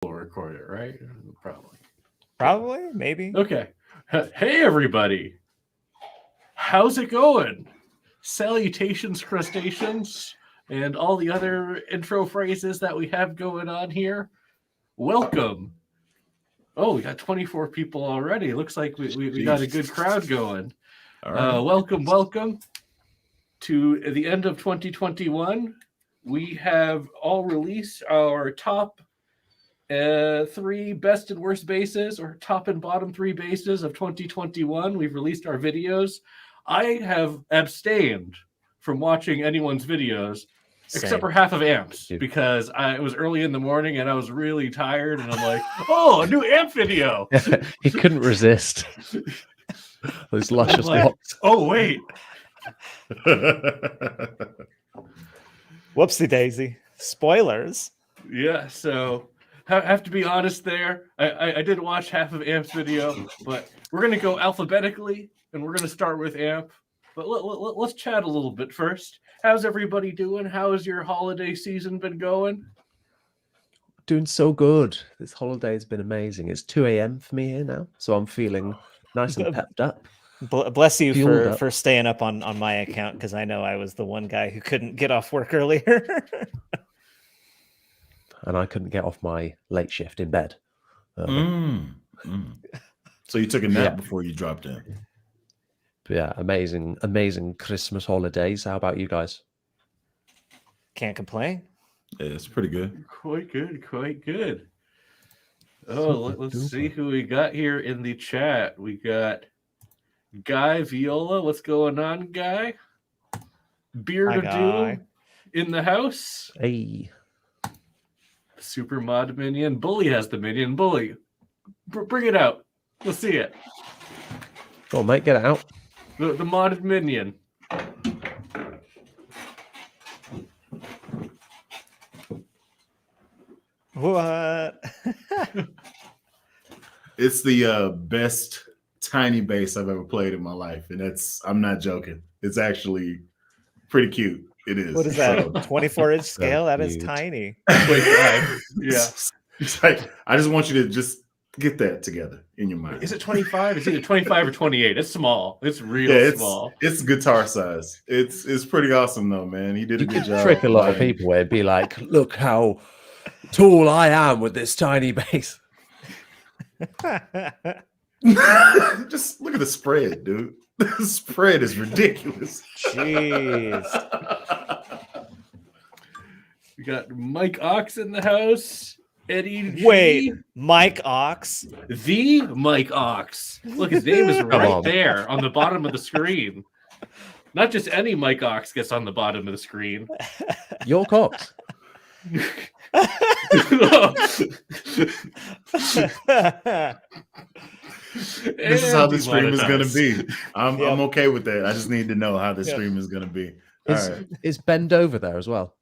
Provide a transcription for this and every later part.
We'll record it, right? Probably, maybe. Okay. Hey, everybody. How's it going? Salutations, crustaceans, and all the other intro phrases that we have going on here. Welcome. Oh, we got 24 people already. Looks like we got a good crowd going. All right. Welcome to the end of 2021. We have all released our top three best and worst bases, or top and bottom three bases of 2021. We've released our videos. I have abstained from watching anyone's videos except for half of Amps because it was early in the morning and I was really tired and I'm like, oh, a new Amp video. He couldn't resist those luscious locks. Oh, wait. Whoopsie daisy. Spoilers. Yeah, so have to be honest there. I did watch half of Amp's video, but we're going to go alphabetically, and we're going to start with Amp. But let's chat a little bit first. How's everybody doing? How has your holiday season been going? Doing so good. This holiday has been amazing. It's 2 a.m. for me here now, so I'm feeling nice and pepped up. Bless you for staying up on my account, because I know I was the one guy who couldn't get off work earlier. And I couldn't get off my late shift in bed. So you took a nap before you dropped in. But yeah, amazing Christmas holidays. How about you guys? Can't complain. Yeah, it's pretty good. Quite good. Oh, let's see who we got here in the chat. We got Guy Viola. What's going on, Guy? Beard of Doom in the house. Hey. Super mod minion. Bully has the minion. Bully, bring it out. Let's see it. Go on, mate. Get it out. The modded minion. What? It's the best tiny bass I've ever played in my life, and I'm not joking. It's actually pretty cute. It is. What is that? 24-inch scale? That is tiny. 25. Yeah. It's like, I just want you to just get that together in your mind. Is it 25? It's either 25 or 28. It's small. It's real small. It's guitar size. It's pretty awesome though, man. He did a good job. Trick a lot of people where it'd be like, look how tall I am with this tiny bass. Just look at the spread, dude. The spread is ridiculous. Jeez. We got Mike Ox in the house. Eddie G. Wait, Mike Ox? The Mike Ox. Look, his name is right there on the bottom of the screen. Not just any Mike Ox gets on the bottom of the screen. Your Cox. This is how the stream is going to be. I'm okay with that. I just need to know how the stream is going to be. Is Bend over there as well?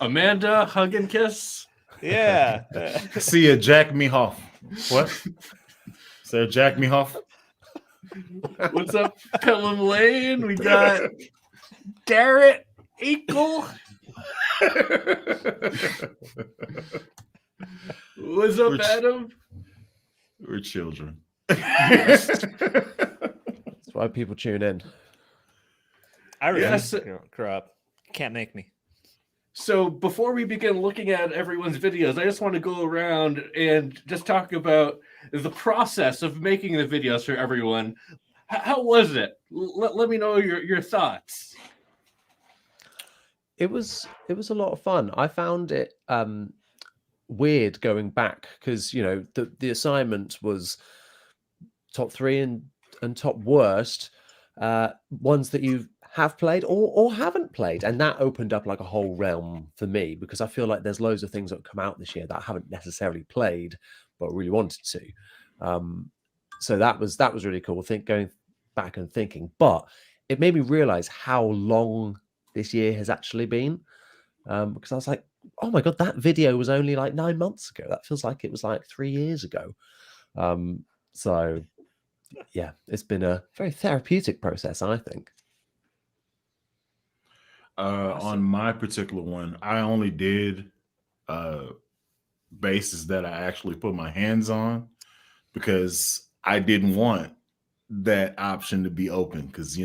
Amanda, hug and kiss. Yeah. See ya, Jack me off. What? Is there Jack me off? What's up, Pelham Lane? We got Garrett Akel. What's up, Adam? We're children. That's why people tune in. I really grow up. Can't make me. So before we begin looking at everyone's videos, I just want to go around and just talk about the process of making the videos for everyone. How was it? Let me know your thoughts. It was a lot of fun. I found it weird going back because the assignment was top 3 and top worst ones that you have played or haven't played, and that opened up like a whole realm for me because I feel like there's loads of things that come out this year that I haven't necessarily played but really wanted to. So that was really cool. Going back and thinking, but it made me realize how long this year has actually been, because I was like, oh my god, that video was only like 9 months ago. That feels like it was like 3 years ago. So yeah, it's been a very therapeutic process, I think. On my particular one, I only did basses that I actually put my hands on, because I didn't want that option to be open, because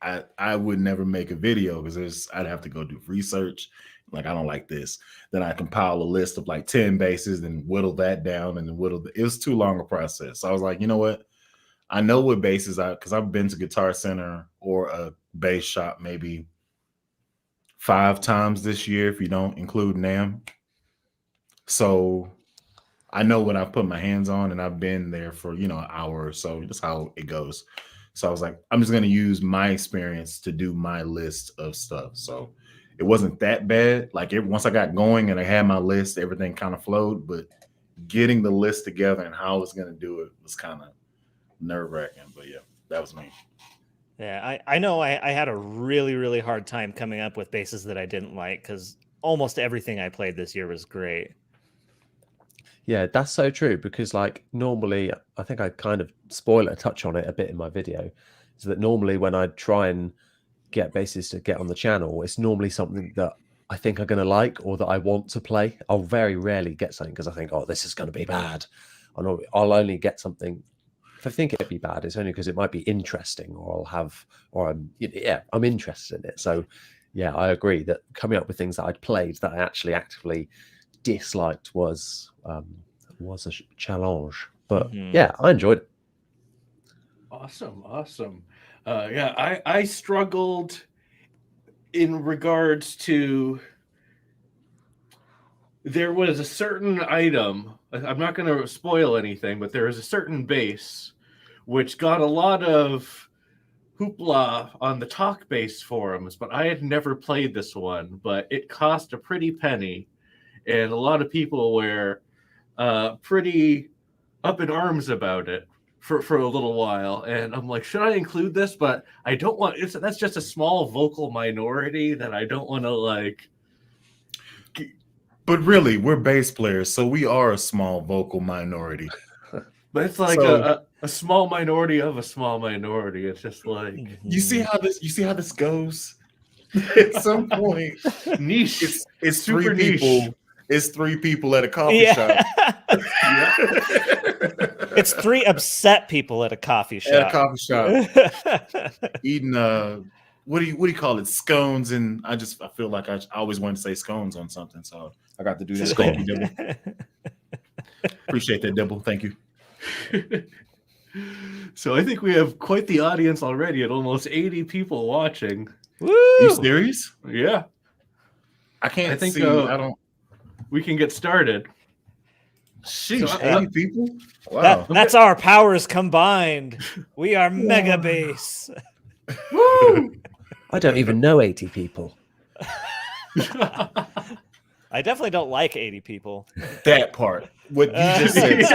I would never make a video because I'd have to go do research. Like, I don't like this. Then I compile a list of like 10 basses, then whittle that down, and then it was too long a process. So I was like, you know what? I know what basses because I've been to Guitar Center or a bass shop maybe 5 times this year, if you don't include NAMM. So I know what I've put my hands on, and I've been there for, an hour or so. That's how it goes. So I was like, I'm just going to use my experience to do my list of stuff. So it wasn't that bad. Like, once I got going and I had my list, everything kind of flowed. But getting the list together and how I was going to do it was kind of nerve-wracking. But yeah, that was me. Yeah, I know I had a really, really hard time coming up with basses that I didn't like, because almost everything I played this year was great. Yeah, that's so true, because like normally, I think I kind of touch on it a bit in my video, is that normally when I try and get basses to get on the channel, it's normally something that I think I'm going to like or that I want to play. I'll very rarely get something because I think, oh, this is going to be bad. I'll only get something if I think it'd be bad. It's only because it might be interesting, or I'm interested in it. So yeah, I agree that coming up with things that I'd played that I actually actively disliked was a challenge. But yeah, I enjoyed it. Awesome. Yeah, I struggled in regards to, there was a certain item, I'm not going to spoil anything, but there was a certain bass which got a lot of hoopla on the Talk Bass forums, but I had never played this one, but it cost a pretty penny, and a lot of people were pretty up in arms about it for a little while. And I'm like, should I include this? But I don't want, that's just a small vocal minority that I don't want to like. But really, we're bass players, so we are a small vocal minority. But it's like a small minority of a small minority. It's just like, you see how this goes. At some point, niche. It's super 3 niche. people. It's 3 people at a coffee shop. It's 3 upset people at a coffee shop. At a coffee shop, eating what do you call it? Scones, and I feel like I always want to say scones on something, so I got to do that. Thank you, Dibble. Appreciate that, Dibble. Thank you. So I think we have quite the audience already at almost 80 people watching. Woo! Are you serious? Yeah. I can't think, see. I don't. We can get started. Sheesh, So, 80 people? Wow. That's our powers combined. We are mega bass. Woo! I don't even know 80 people. I definitely don't like 80 people. That part. What you just said. So.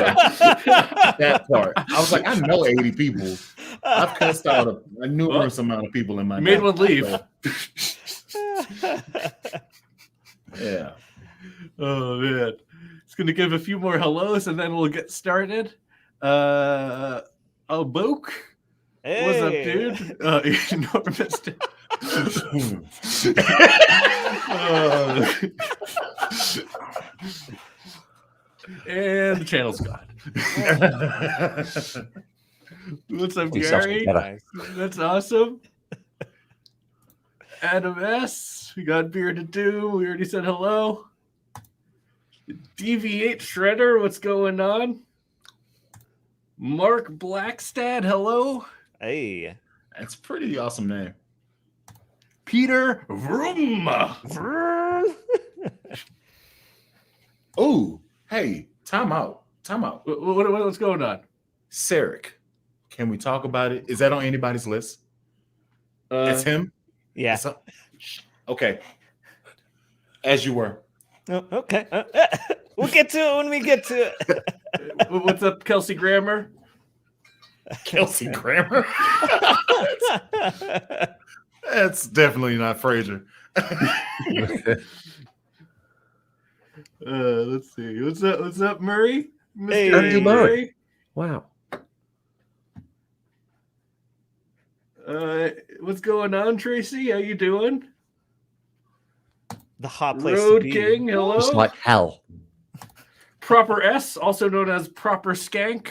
That part. I was like, I know 80 people. I've cussed out a numerous amount of people in my life. Made one leave. Yeah. Oh man. It's gonna give a few more hellos and then we'll get started. Boke. Hey. What's up, dude? Enormous. And the channel's gone. What's up, Gary? That's awesome. Adam S. We got Bearded Doom. We already said hello. DV8 Shredder, what's going on? Mark Blackstad, hello. Hey. That's a pretty awesome name. Peter Vroom. Oh, hey, time out. What's going on? Sarek, can we talk about it? Is that on anybody's list? It's him? Yeah. Okay. As you were. Oh, okay. We'll get to it when we get to it. What's up, Kelsey Grammer? Kelsey Grammer? That's definitely not Fraser. Let's see. What's up, Murray? Mr. Hey. Andy Murray. Wow. What's going on, Tracy? How you doing? The hot place to Road be. King, hello. Just like hell. Proper S, also known as Proper Skank.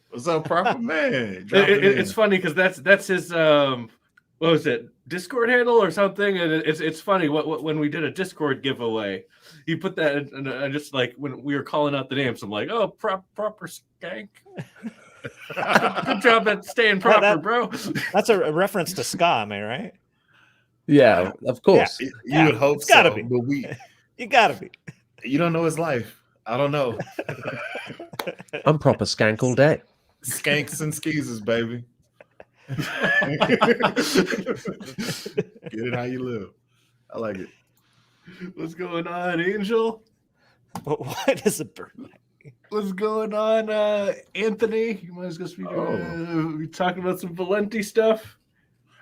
What's up, proper man? Drop it It's in. funny because that's his what was it, Discord handle or something? And it's funny when we did a Discord giveaway, he put that in, and just like when we were calling out the names, I'm like, oh, proper Skank. Good job at staying proper, bro. That's a reference to ska, am I right? Yeah, of course. You would hope it's gotta so, be. but You gotta be. you don't know his life. I don't know. I'm proper skank all day. Skanks and skeezers, baby. Get it how you live. I like it. What's going on, Angel? But what is a bird? What's going on, Anthony? You might as well be talking about some Valenti stuff.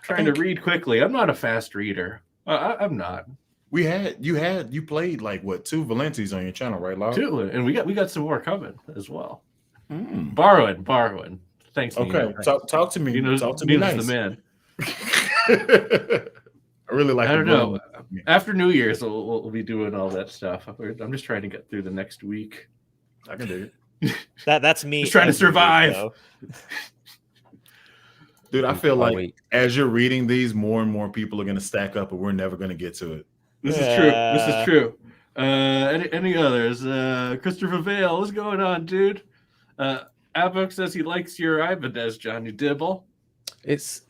Trying to read quickly. I'm not a fast reader. I'm not. You played like what, 2 Valentis on your channel, right, Lau? 2, and we got some more coming as well. Mm. Borrowing. Thanks. Okay, Nino. talk to me. Talk to me Nino's nice. the man. I really like. I don't know. After New Year's, we'll be doing all that stuff. I'm just trying to get through the next week. I can do it. That's me. Just trying to survive. Though. Dude, I feel like week. as you're reading these, more and more people are going to stack up, and we're never going to get to it. This is true. This is true. Any others? Christopher Vale, what's going on, dude? Abok says he likes your Ibanez, Jonny Dibble. It's.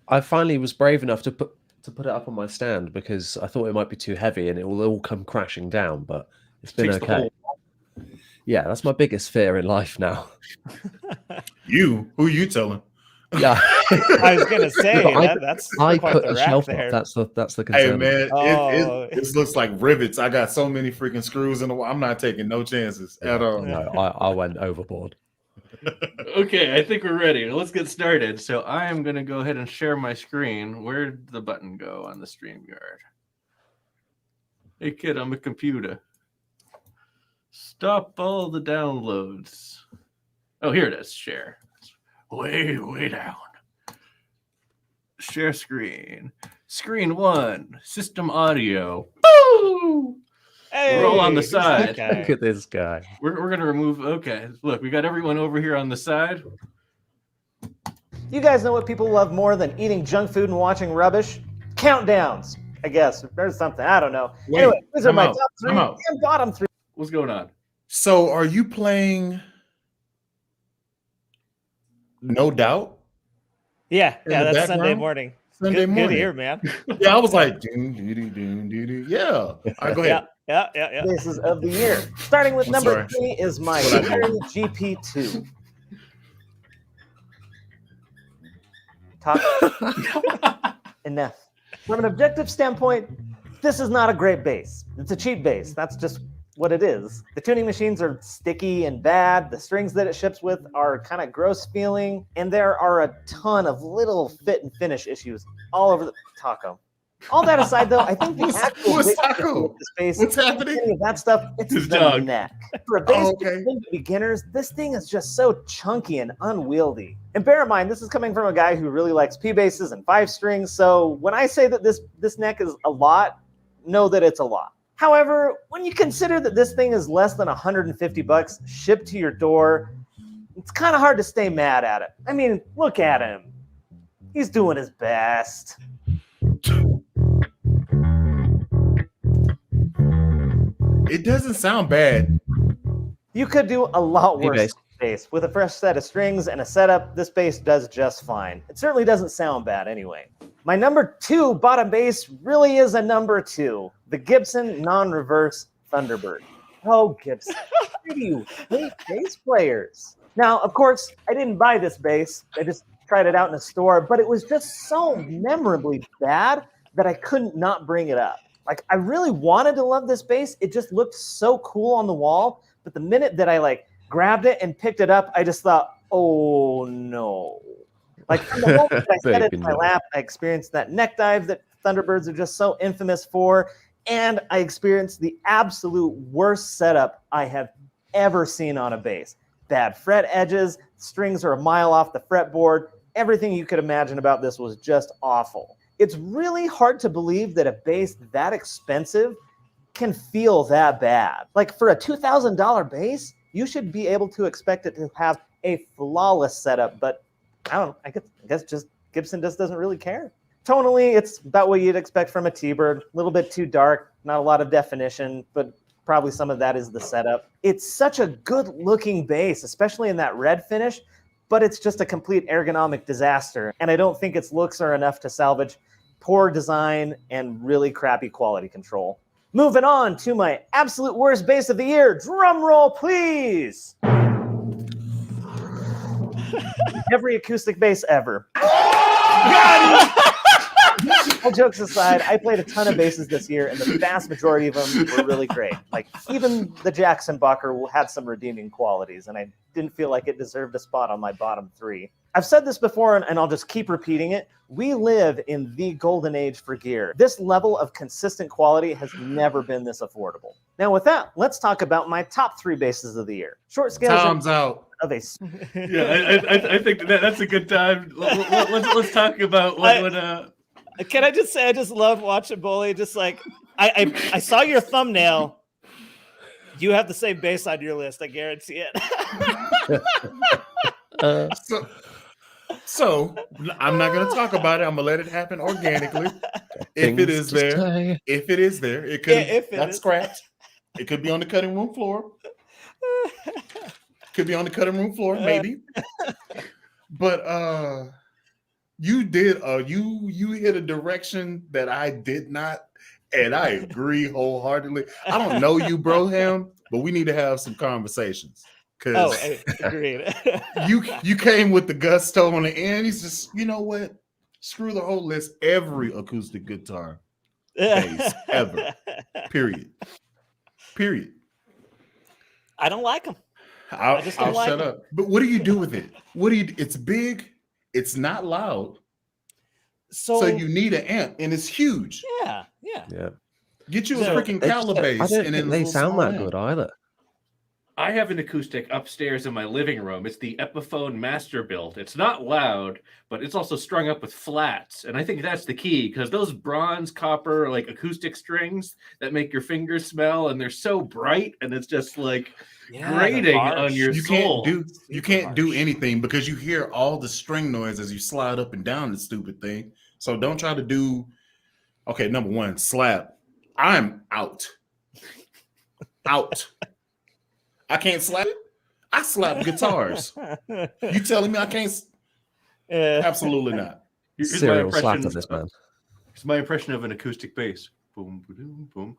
I finally was brave enough to put it up on my stand because I thought it might be too heavy and it will all come crashing down. But it's been Takes the okay. whole- Yeah, that's my biggest fear in life now. Who you telling? Yeah, I was gonna say that's I quite put the the rack shelf there. up. That's the Hey concern. man, Oh. it looks like rivets. I got so many freaking screws in the wall. I'm not taking no chances at all. No, I went overboard. Okay, I think we're ready. Let's get started. So I am going to go ahead and share my screen. Where'd the button go on the StreamYard? Hey, kid, I'm a computer. Stop all the downloads. Oh, here it is. Share. Way down. Share screen. Screen 1. System audio. Boo! Hey, We're all on the who's that side. guy? Look at this guy. We're going to remove. Okay, look, we got everyone over here on the side. You guys know what people love more than eating junk food and watching rubbish? Countdowns, I guess. There's something. I don't know. Wait, anyway, these are time my out, top 3 time out. and bottom 3. What's going on? So, are you playing No Doubt? Yeah, In yeah, the that's Sunday background? morning. Sunday Good to morning. hear, man. Yeah, I was like, doo-doo-doo-doo-doo. Yeah. All right, go ahead. Yeah. Bases of the year. Starting with I'm number sorry. 3 is my That's what I Gibson GP2. Talk enough. From an objective standpoint, this is not a great bass. It's a cheap bass. That's just what it is. The tuning machines are sticky and bad. The strings that it ships with are kind of gross feeling. And there are a ton of little fit and finish issues all over the taco. All that aside, though, I think the actual what's biggest Taco? issue with this bass, What's happening? any of that stuff, it's His the dog. neck. For a bass Oh, okay. for beginners, this thing is just so chunky and unwieldy. And bear in mind, this is coming from a guy who really likes P basses and 5 strings. So when I say that this neck is a lot, know that it's a lot. However, when you consider that this thing is less than $150 shipped to your door, it's kind of hard to stay mad at it. I mean, look at him. He's doing his best. It doesn't sound bad. You could do a lot Hey, worse bass. bass. With a fresh set of strings and a setup, this bass does just fine. It certainly doesn't sound bad anyway. My number 2 bottom bass really is a number 2. The Gibson non-reverse Thunderbird. Oh, Gibson. Why do you hate bass players? Now, of course, I didn't buy this bass. I just tried it out in a store, but it was just so memorably bad that I couldn't not bring it up. Like, I really wanted to love this bass. It just looked so cool on the wall. But the minute that I grabbed it and picked it up, I just thought, oh no. Like from the moment that I set it in my lap, I experienced that neck dive that Thunderbirds are just so infamous for. And I experienced the absolute worst setup I have ever seen on a bass. Bad fret edges, strings are a mile off the fretboard. Everything you could imagine about this was just awful. It's really hard to believe that a bass that expensive can feel that bad. Like for a $2,000 bass, you should be able to expect it to have a flawless setup, but I guess just Gibson just doesn't really care. Tonally, it's about what you'd expect from a T-Bird. A little bit too dark, not a lot of definition, but probably some of that is the setup. It's such a good-looking bass, especially in that red finish, but it's just a complete ergonomic disaster, and I don't think its looks are enough to salvage poor design and really crappy quality control. Moving on to my absolute worst bass of the year. Drum roll, please. Every acoustic bass ever. All jokes aside, I played a ton of basses this year, and the vast majority of them were really great. Like, even the Jackson Bucker had some redeeming qualities, and I didn't feel like it deserved a spot on my bottom 3. I've said this before, and I'll just keep repeating it. We live in the golden age for gear. This level of consistent quality has never been this affordable. Now, with that, let's talk about my top 3 basses of the year. Short scales Time's out. of a... Yeah, I think that's a good time. Let's talk about what Can I just say I just love watching Bully? Just like I saw your thumbnail. You have the same bass on your list. I guarantee it. So I'm not going to talk about it. I'm going to let it happen organically. If it is there, it could not scratch. It could be on the cutting room floor. Could be on the cutting room floor, maybe. But you did you hit a direction that I did not, and I agree wholeheartedly. I don't know you, Broham, but we need to have some conversations. I agreed. you came with the gusto on the end. He's just, you know what? Screw the whole list. Every acoustic guitar bass ever. Period. I don't like them. I'll like shut up. But what do you do with it? It's big. It's not loud. So you need an amp, and it's huge. Yeah. Get you a freaking calabash. I don't think they sound that good either. I have an acoustic upstairs in my living room. It's the Epiphone Master Built. It's not loud, but it's also strung up with flats. And I think that's the key, because those bronze, copper, like acoustic strings that make your fingers smell, and they're so bright, and it's just like grating on your soul. You can't do anything because you hear all the string noise as you slide up and down the stupid thing. So don't try to do. Okay, number one, slap. I'm out. I can't slap it. I slap guitars. You telling me I can't? Absolutely not. Serial slap of this man. It's my impression of an acoustic bass. Boom, boom, boom.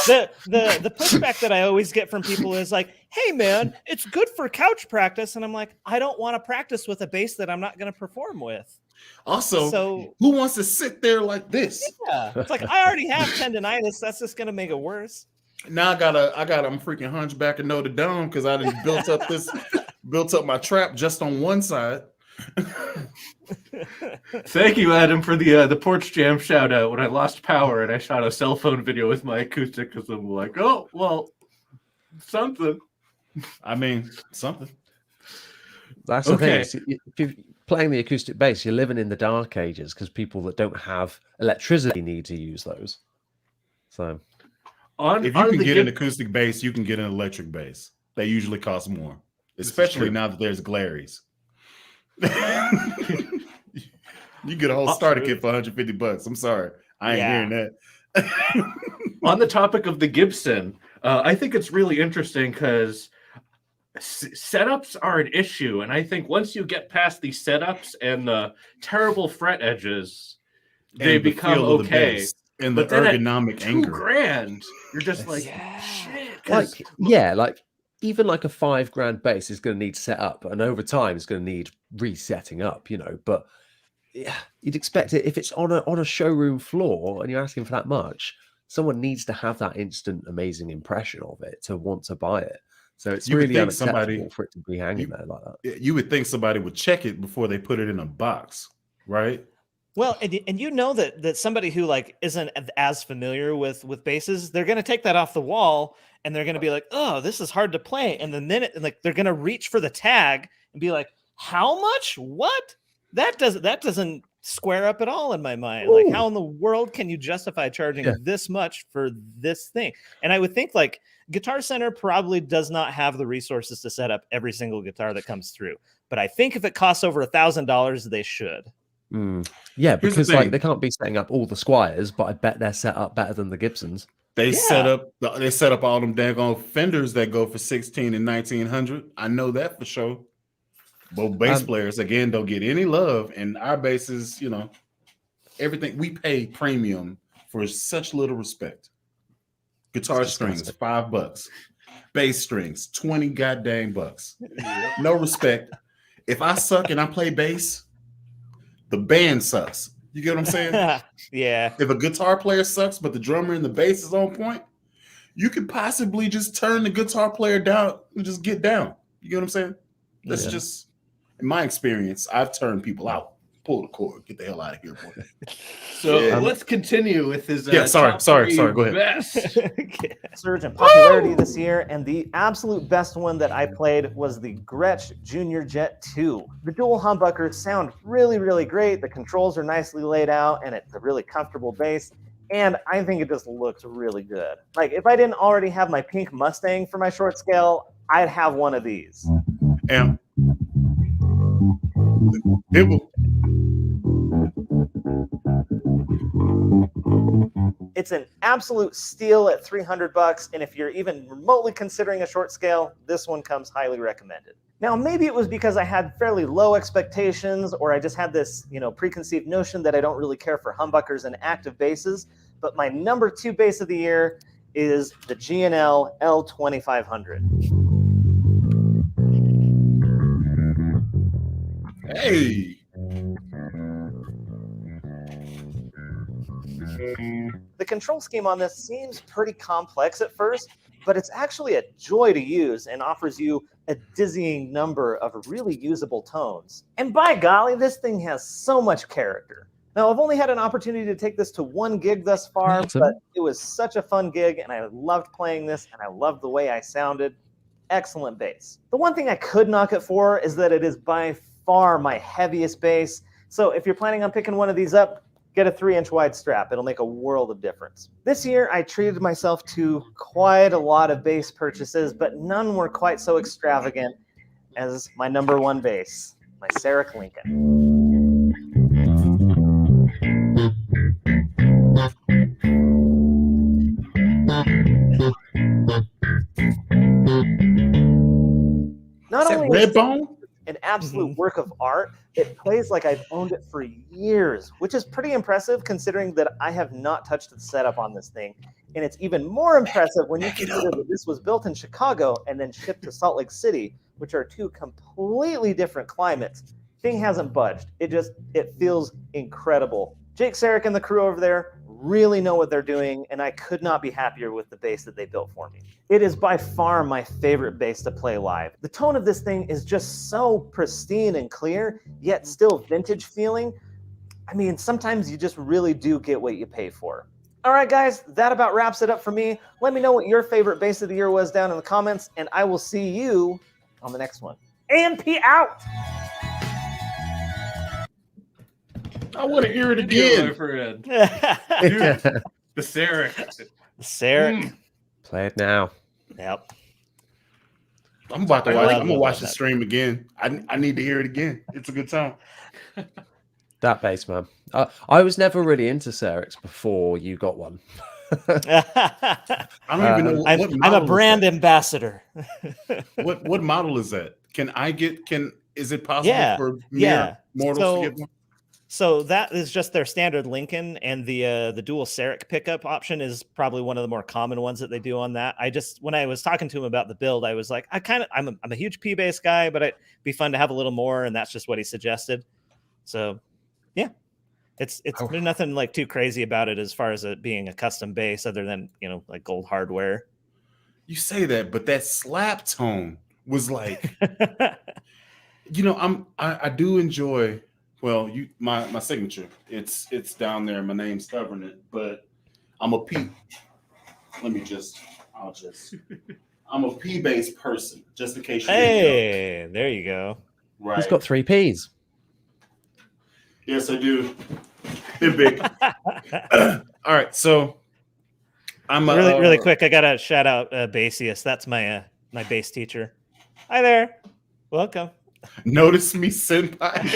The pushback that I always get from people is like, hey man, it's good for couch practice. And I'm like, I don't want to practice with a bass that I'm not going to perform with. Also, who wants to sit there like this? Yeah, it's like I already have tendonitis. That's just gonna make it worse. Now I'm freaking hunchback in Notre Dame because I done built up my trap just on one side. Thank you, Adam, for the Porch Jam shout out when I lost power and I shot a cell phone video with my acoustic because I'm like, oh well, something. I mean, something. That's the thing. If you're playing the acoustic bass, you're living in the dark ages because people that don't have electricity need to use those. So, if you can get an acoustic bass, you can get an electric bass. They usually cost more, especially now that there's Glaries. You get a whole starter kit for $150. I'm sorry, I ain't hearing that. On the topic of the Gibson, I think it's really interesting because setups are an issue, and I think once you get past the setups and the terrible fret edges, they become okay. And the ergonomic anger. $2,000, you're just like, shit. Like even like a $5,000 bass is going to need set up, and over time it's going to need resetting up, But yeah, you'd expect it if it's on a showroom floor and you're asking for that much. Someone needs to have that instant amazing impression of it to want to buy it. So it's really unacceptable for it to be hanging there like that. You would think somebody would check it before they put it in a box, right? Well, and you know that somebody who like isn't as familiar with basses, they're going to take that off the wall and they're going to be like, oh, this is hard to play. And then they're going to reach for the tag and be like, How much? What? That doesn't square up at all in my mind. Like, how in the world can you justify charging this much for this thing? And I would think like Guitar Center probably does not have the resources to set up every single guitar that comes through. But I think if it costs over $1,000, they should. Yeah, Here's the because like thing. they can't be setting up all the Squires, but I bet they're set up better than the Gibsons. They set up all them daggone Fenders that go for 16 and 1900. I know that for sure. Both bass players again don't get any love, and our basses, you know, everything we pay premium for such little respect. Guitar strings, $5. Bass strings, 20 goddamn bucks. No respect. If I suck and I play bass, the band sucks. You get what I'm saying? Yeah. If a guitar player sucks, but the drummer and the bass is on point, you could possibly just turn the guitar player down and just get down. You get what I'm saying? That's just, in my experience, I've turned people out. Pull the cord. Get the hell out of here, boy. So let's continue with his. Sorry. top Go three ahead. best. Surge in popularity this year, and the absolute best one that I played was the Gretsch Junior Jet 2. The dual humbuckers sound really, really great. The controls are nicely laid out, and it's a really comfortable bass. And I think it just looks really good. Like, if I didn't already have my pink Mustang for my short scale, I'd have one of these. Amp. Dibble. It's an absolute steal at $300, and if you're even remotely considering a short scale, this one comes highly recommended. Now, maybe it was because I had fairly low expectations, or I just had this, preconceived notion that I don't really care for humbuckers and active basses, but my number 2 bass of the year is the G&L L2500. Hey. The control scheme on this seems pretty complex at first, but it's actually a joy to use and offers you a dizzying number of really usable tones. And by golly, this thing has so much character. Now, I've only had an opportunity to take this to 1 gig thus far, but it was such a fun gig, and I loved playing this, and I loved the way I sounded. Excellent bass. The one thing I could knock it for is that it is by far my heaviest bass. So if you're planning on picking one of these up, get a 3-inch wide strap. It'll make a world of difference. This year, I treated myself to quite a lot of bass purchases, but none were quite so extravagant as my number 1 bass, my Sarek Lincoln. Not only is Redbone? an absolute work of art, it plays like I've owned it for years, which is pretty impressive considering that I have not touched the setup on this thing. And it's even more impressive when you consider that this was built in Chicago and then shipped to Salt Lake City, which are 2 completely different climates. Thing hasn't budged. It feels incredible. Jake Sarek and the crew over there really know what they're doing, and I could not be happier with the bass that they built for me. It is by far my favorite bass to play live. The tone of this thing is just so pristine and clear, yet still vintage feeling. I mean, sometimes you just really do get what you pay for. All right, guys, that about wraps it up for me. Let me know what your favorite bass of the year was down in the comments, and I will see you on the next one. AMP out! I want to hear it Again. again. Friend. The The Sarek. Sarek. Play it now. Yep. I'm about to I watch. love I'm gonna that. watch the stream again. I need to hear it again. It's a good time. That bass, man. I was never really into Sarek's before you got one. I don't even know what I'm model a brand ambassador. What model is that? Can I get? Is it possible Yeah, for yeah. mortals to get one? So that is just their standard Lincoln, and the dual Sarek pickup option is probably one of the more common ones that they do on that. When I was talking to him about the build, I was like, I'm a huge P bass guy, but it'd be fun to have a little more, and that's just what he suggested. So, yeah, it's there's nothing like too crazy about it as far as it being a custom bass, other than like gold hardware. You say that, but that slap tone was like, I do enjoy. Well, my signature, it's down there. My name's covering it, but I'm a P. I'm a P-based person, just in case you didn't know. Hey, there you go. Right. He's got 3 Ps. Yes, I do. They're big. All right, so I'm really quick. I gotta shout out bassiest. That's my my bass teacher. Hi there, welcome. Notice me, senpai.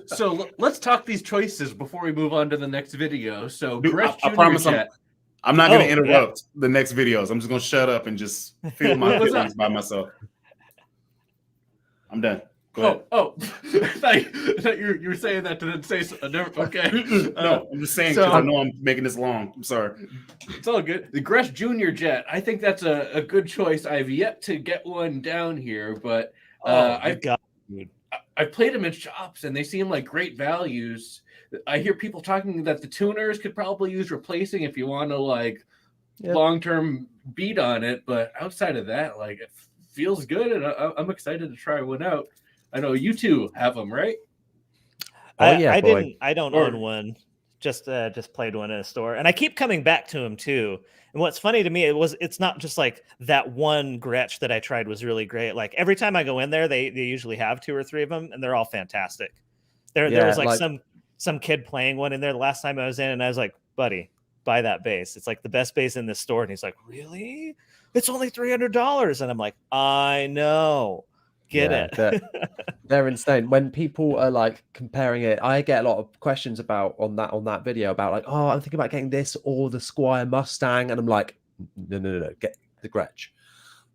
So let's talk these choices before we move on to the next video. So Dude, Gresh I Jr. promise Jet. I'm not going to Oh, interrupt the next videos. I'm just going to shut up and just feel my What's feelings up? by myself. I'm done. Go ahead. Oh, I thought you were saying that to then say okay. No, I'm just saying so- because I know I'm making this long. I'm sorry. It's all good. The Gresh Jr. Jet. I think that's a good choice. I've yet to get one down here, but I've got. I've played them in shops and they seem like great values. I hear people talking that the tuners could probably use replacing if you want to like long-term beat on it, but outside of that, like it feels good and I'm excited to try one out. I know you two have them, right? I boy. don't Or- own one. Just played one in a store, and I keep coming back to them too. And what's funny to me, it's not just like that one Gretsch that I tried was really great. Like every time I go in there, they usually have 2 or 3 of them, and they're all fantastic. There was like some kid playing one in there the last time I was in, and I was like, buddy, buy that bass. It's like the best bass in this store. And he's like, really? It's only $300. And I'm like, I know. Get it. They're insane. When people are like comparing it, I get a lot of questions about on that video about like, oh, I'm thinking about getting this or the Squire Mustang, and I'm like, no, get the Gretsch.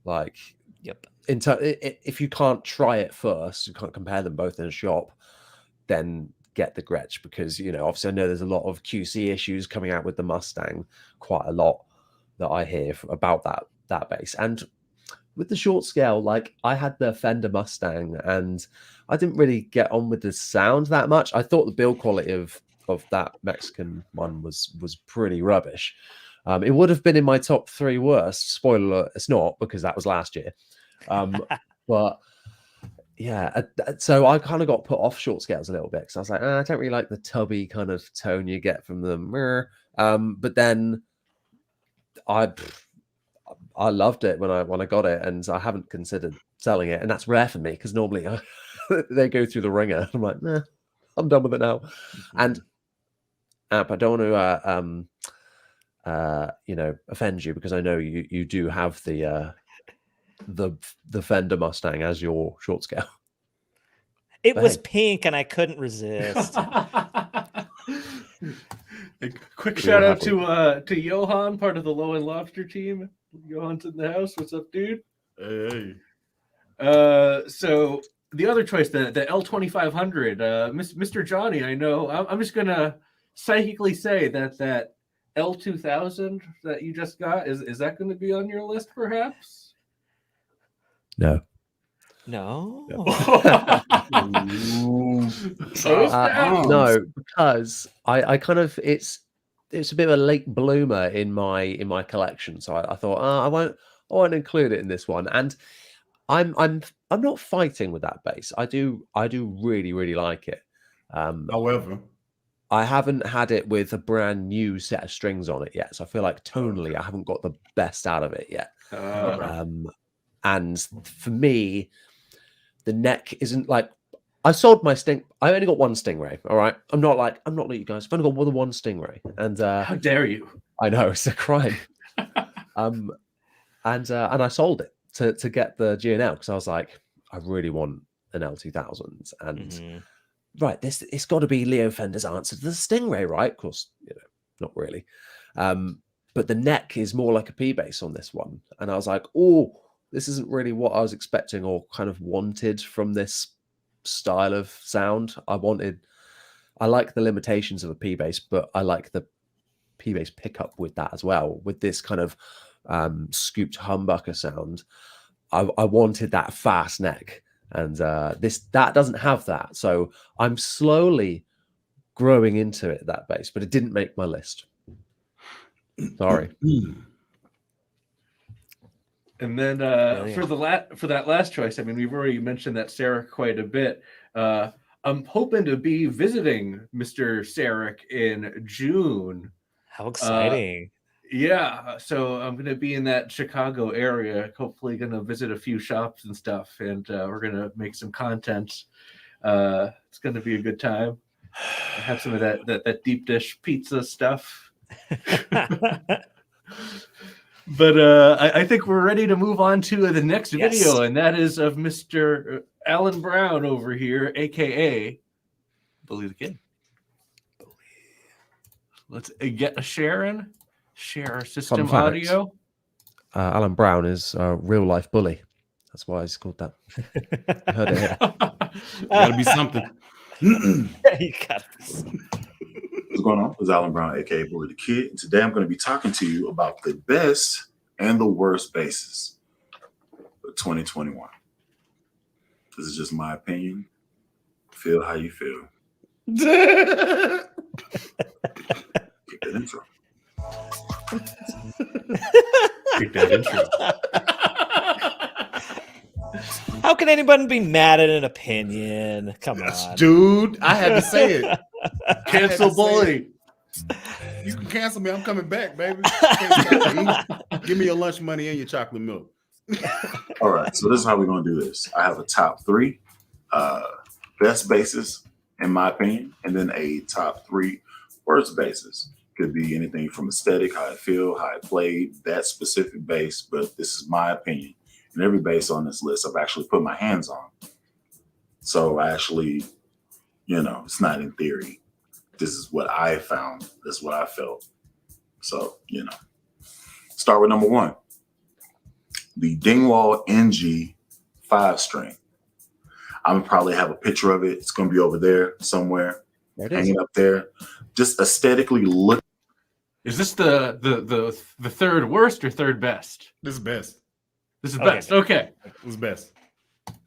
Like, Yep. If you can't try it first, you can't compare them both in a shop, then get the Gretsch, because obviously I know there's a lot of QC issues coming out with the Mustang, quite a lot that I hear about that bass. And with the short scale, like I had the Fender Mustang and I didn't really get on with the sound that much. I thought the build quality of that Mexican one was pretty rubbish. It would have been in my top 3 worst. Spoiler alert, it's not, because that was last year. But yeah, so I kind of got put off short scales a little bit because I was like, I don't really like the tubby kind of tone you get from them. But then I loved it when I got it, and I haven't considered selling it, and that's rare for me because normally they go through the ringer. I'm like, nah, I'm done with it now. And I don't want to offend you, because I know you do have the Fender Mustang as your short scale. It was pink and I couldn't resist. A quick shout out to Johan, part of the LowEndLobster team. Johan's in the house. What's up, dude? Hey. So the other choice, the L2500, Mr. Johnny, I know. I'm just gonna psychically say that L2000 that you just got is that going to be on your list, perhaps? No. No. No, because I kind of it's a bit of a late bloomer in my collection, so I thought I won't include it in this one. And I'm not fighting with that bass. I do really like it. However, I haven't had it with a brand new set of strings on it yet, so I feel like tonally I haven't got the best out of it yet. And for me, the neck isn't like, I sold my Sting. I only got one Stingray. All right, I'm not like you guys. I've only got more than one Stingray, and how dare you? I know, it's a crime. And I sold it to get the G&L, because I was like, I really want an L2000, and right, it's got to be Leo Fender's answer to the Stingray, right? Of course, not really. But the neck is more like a P bass on this one, and I was like, oh, this isn't really what I was expecting or kind of wanted from this style of sound. I like the limitations of a P bass, but I like the P bass pickup with that as well, with this kind of scooped humbucker sound. I wanted that fast neck, and that doesn't have that. So I'm slowly growing into it, that bass, but it didn't make my list. Sorry. And then for that last choice, I mean, we've already mentioned that Sarek quite a bit. I'm hoping to be visiting Mr. Sarek in June. How exciting! Yeah, so I'm going to be in that Chicago area. Hopefully, going to visit a few shops and stuff, and we're going to make some content. It's going to be a good time. I have some of that deep dish pizza stuff. But I think we're ready to move on to the next video, and that is of Mr. Alan Brown over here, aka BullyThaKidd. Let's get a share our system fact. audio. Alan Brown is a real life bully. That's why he's called that. I heard it here. Gotta be something. You got this. What's going on? It's Alan Brown, aka BullyThaKidd, and today I'm going to be talking to you about the best and the worst basses of 2021. This is just my opinion. Feel how you feel. Kick that intro. Kick that intro. How can anybody be mad at an opinion? Come on. Dude, I had to say it. Cancel Bully. You can cancel me. I'm coming back, baby. Give me your lunch money and your chocolate milk. All right, so this is how we're going to do this. I have a top 3 best basses, in my opinion, and then a top 3 worst basses. Could be anything from aesthetic, how I feel, how I played, that specific bass, but this is my opinion. And every bass on this list, I've actually put my hands on. So I actually, it's not in theory. This is what I found. This is what I felt. So, start with number 1. The Dingwall NG 5-string. I'm gonna probably have a picture of it. It's gonna be over there somewhere, hanging up there. Just aesthetically look. Is this the third worst or third best? This is best. This is best. Okay. This is best.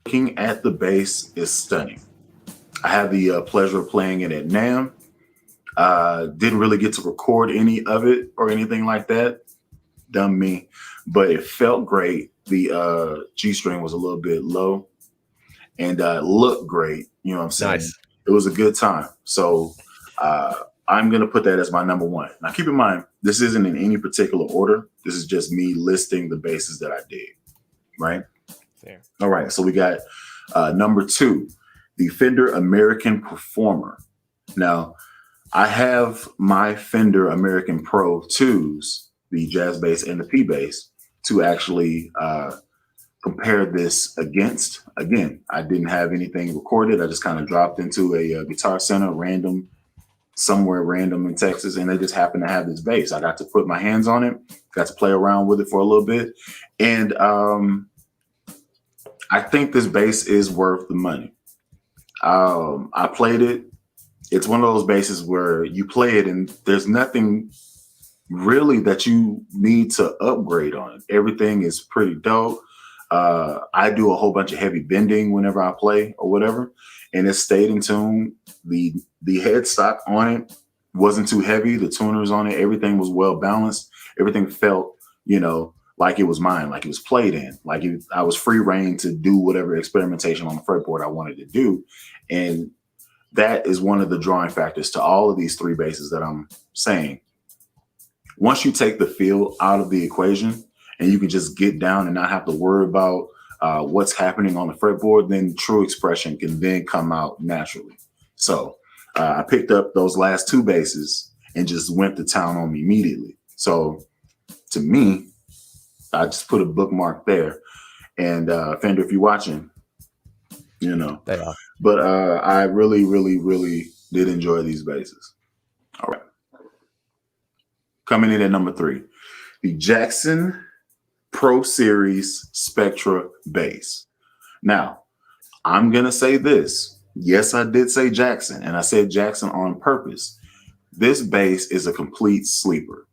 Looking at the bass is stunning. I had the pleasure of playing it at NAMM. Didn't really get to record any of it or anything like that. Dumb me. But it felt great. The G string was a little bit low and looked great. You know what I'm saying? Nice. It was a good time. So I'm going to put that as my number 1. Now, keep in mind, this isn't in any particular order. This is just me listing the basses that I did. Right? Fair. All right. So we got number 2, the Fender American Performer. Now, I have my Fender American Pro 2s, the jazz bass and the P bass, to actually compare this against. Again, I didn't have anything recorded. I just kind of dropped into a Guitar Center somewhere random in Texas, and they just happened to have this bass. I got to put my hands on it, got to play around with it for a little bit. And I think this bass is worth the money. I played it. It's one of those basses where you play it and there's nothing really that you need to upgrade on it. Everything is pretty dope. I do a whole bunch of heavy bending whenever I play or whatever, and it stayed in tune. The headstock on it wasn't too heavy. The tuners on it, everything was well balanced. Everything felt, like it was mine, like it was played in, like I was free reign to do whatever experimentation on the fretboard I wanted to do. And that is one of the drawing factors to all of these 3 basses that I'm saying. Once you take the feel out of the equation and you can just get down and not have to worry about what's happening on the fretboard, then true expression can then come out naturally. So I picked up those last 2 basses and just went to town on me immediately. So to me, I just put a bookmark there. And Fender, if you're watching, They are. But I really, really, really did enjoy these basses. All right. Coming in at number 3, the Jackson Pro Series Spectra bass. Now, I'm going to say this. Yes, I did say Jackson, and I said Jackson on purpose. This bass is a complete sleeper.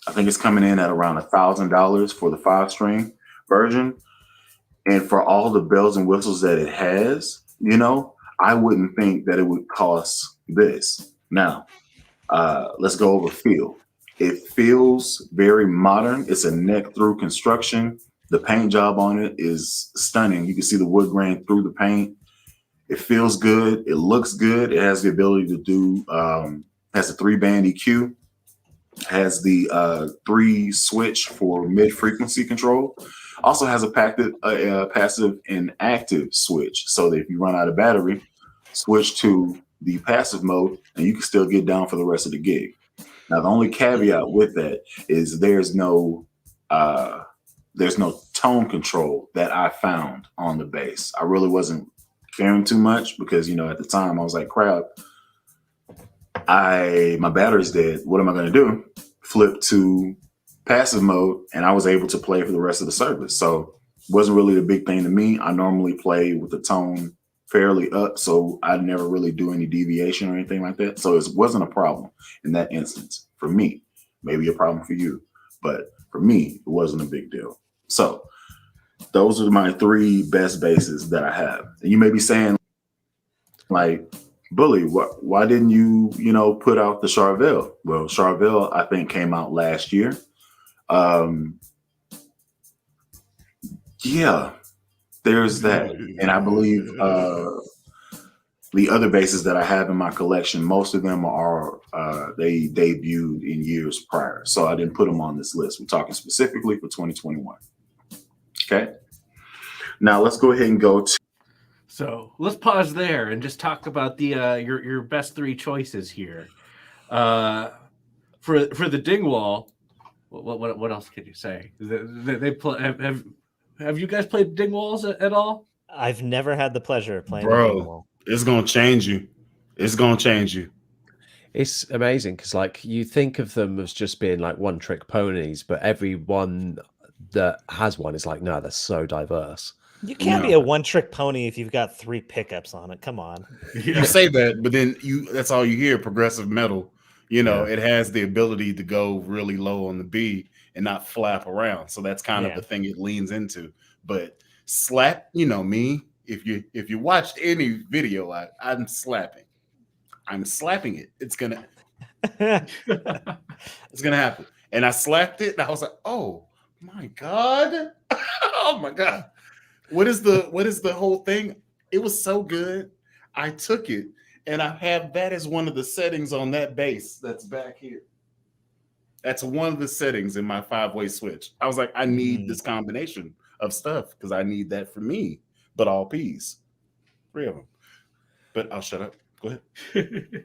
I think it's coming in at around $1,000 for the 5-string version. And for all the bells and whistles that it has, I wouldn't think that it would cost this. Now, let's go over feel. It feels very modern. It's a neck through construction. The paint job on it is stunning. You can see the wood grain through the paint. It feels good. It looks good. It has the ability to do, has a 3-band EQ. has the 3 switch for mid frequency control. Also has a passive and active switch, so that if you run out of battery, switch to the passive mode and you can still get down for the rest of the gig. Now, the only caveat with that is there's no tone control that I found on the bass. I really wasn't caring too much because, you know, at the time I was like, crap, my battery's dead. What am I going to do? Flip to passive mode, and I was able to play for the rest of the service. So it wasn't really a big thing to me. I normally play with the tone fairly up, so I never really do any deviation or anything like that. So it wasn't a problem in that instance for me. Maybe a problem for you, but for me, it wasn't a big deal. So those are my 3 best basses that I have. And you may be saying, like, Bully, why didn't you, put out the Charvel? Well, Charvel, I think, came out last year. Yeah, there's that. And I believe the other basses that I have in my collection, most of them are, they debuted in years prior. So I didn't put them on this list. We're talking specifically for 2021. Okay. Now let's go ahead and go to. So let's pause there and just talk about the your best 3 choices here. For the Dingwall, what else can you say? Have you guys played Dingwalls at all? I've never had the pleasure of playing. Bro, it's gonna change you. It's gonna change you. It's amazing because, like, you think of them as just being like one-trick ponies, but everyone that has one is like, no, they're so diverse. You can't be a one-trick pony if you've got 3 pickups on it. Come on. You say that, but then that's all you hear, progressive metal. It has the ability to go really low on the B and not flap around. So that's kind of the thing it leans into. But slap, me, if you watched any video, I'm slapping. I'm slapping it. It's gonna happen. And I slapped it and I was like, oh my God. Oh my God. What is the whole thing? It was so good. I took it and I have that as one of the settings on that bass that's back here. That's one of the settings in my 5-way switch. I was like, I need this combination of stuff because I need that for me, but all P's. 3 of them. But I'll shut up. Go ahead.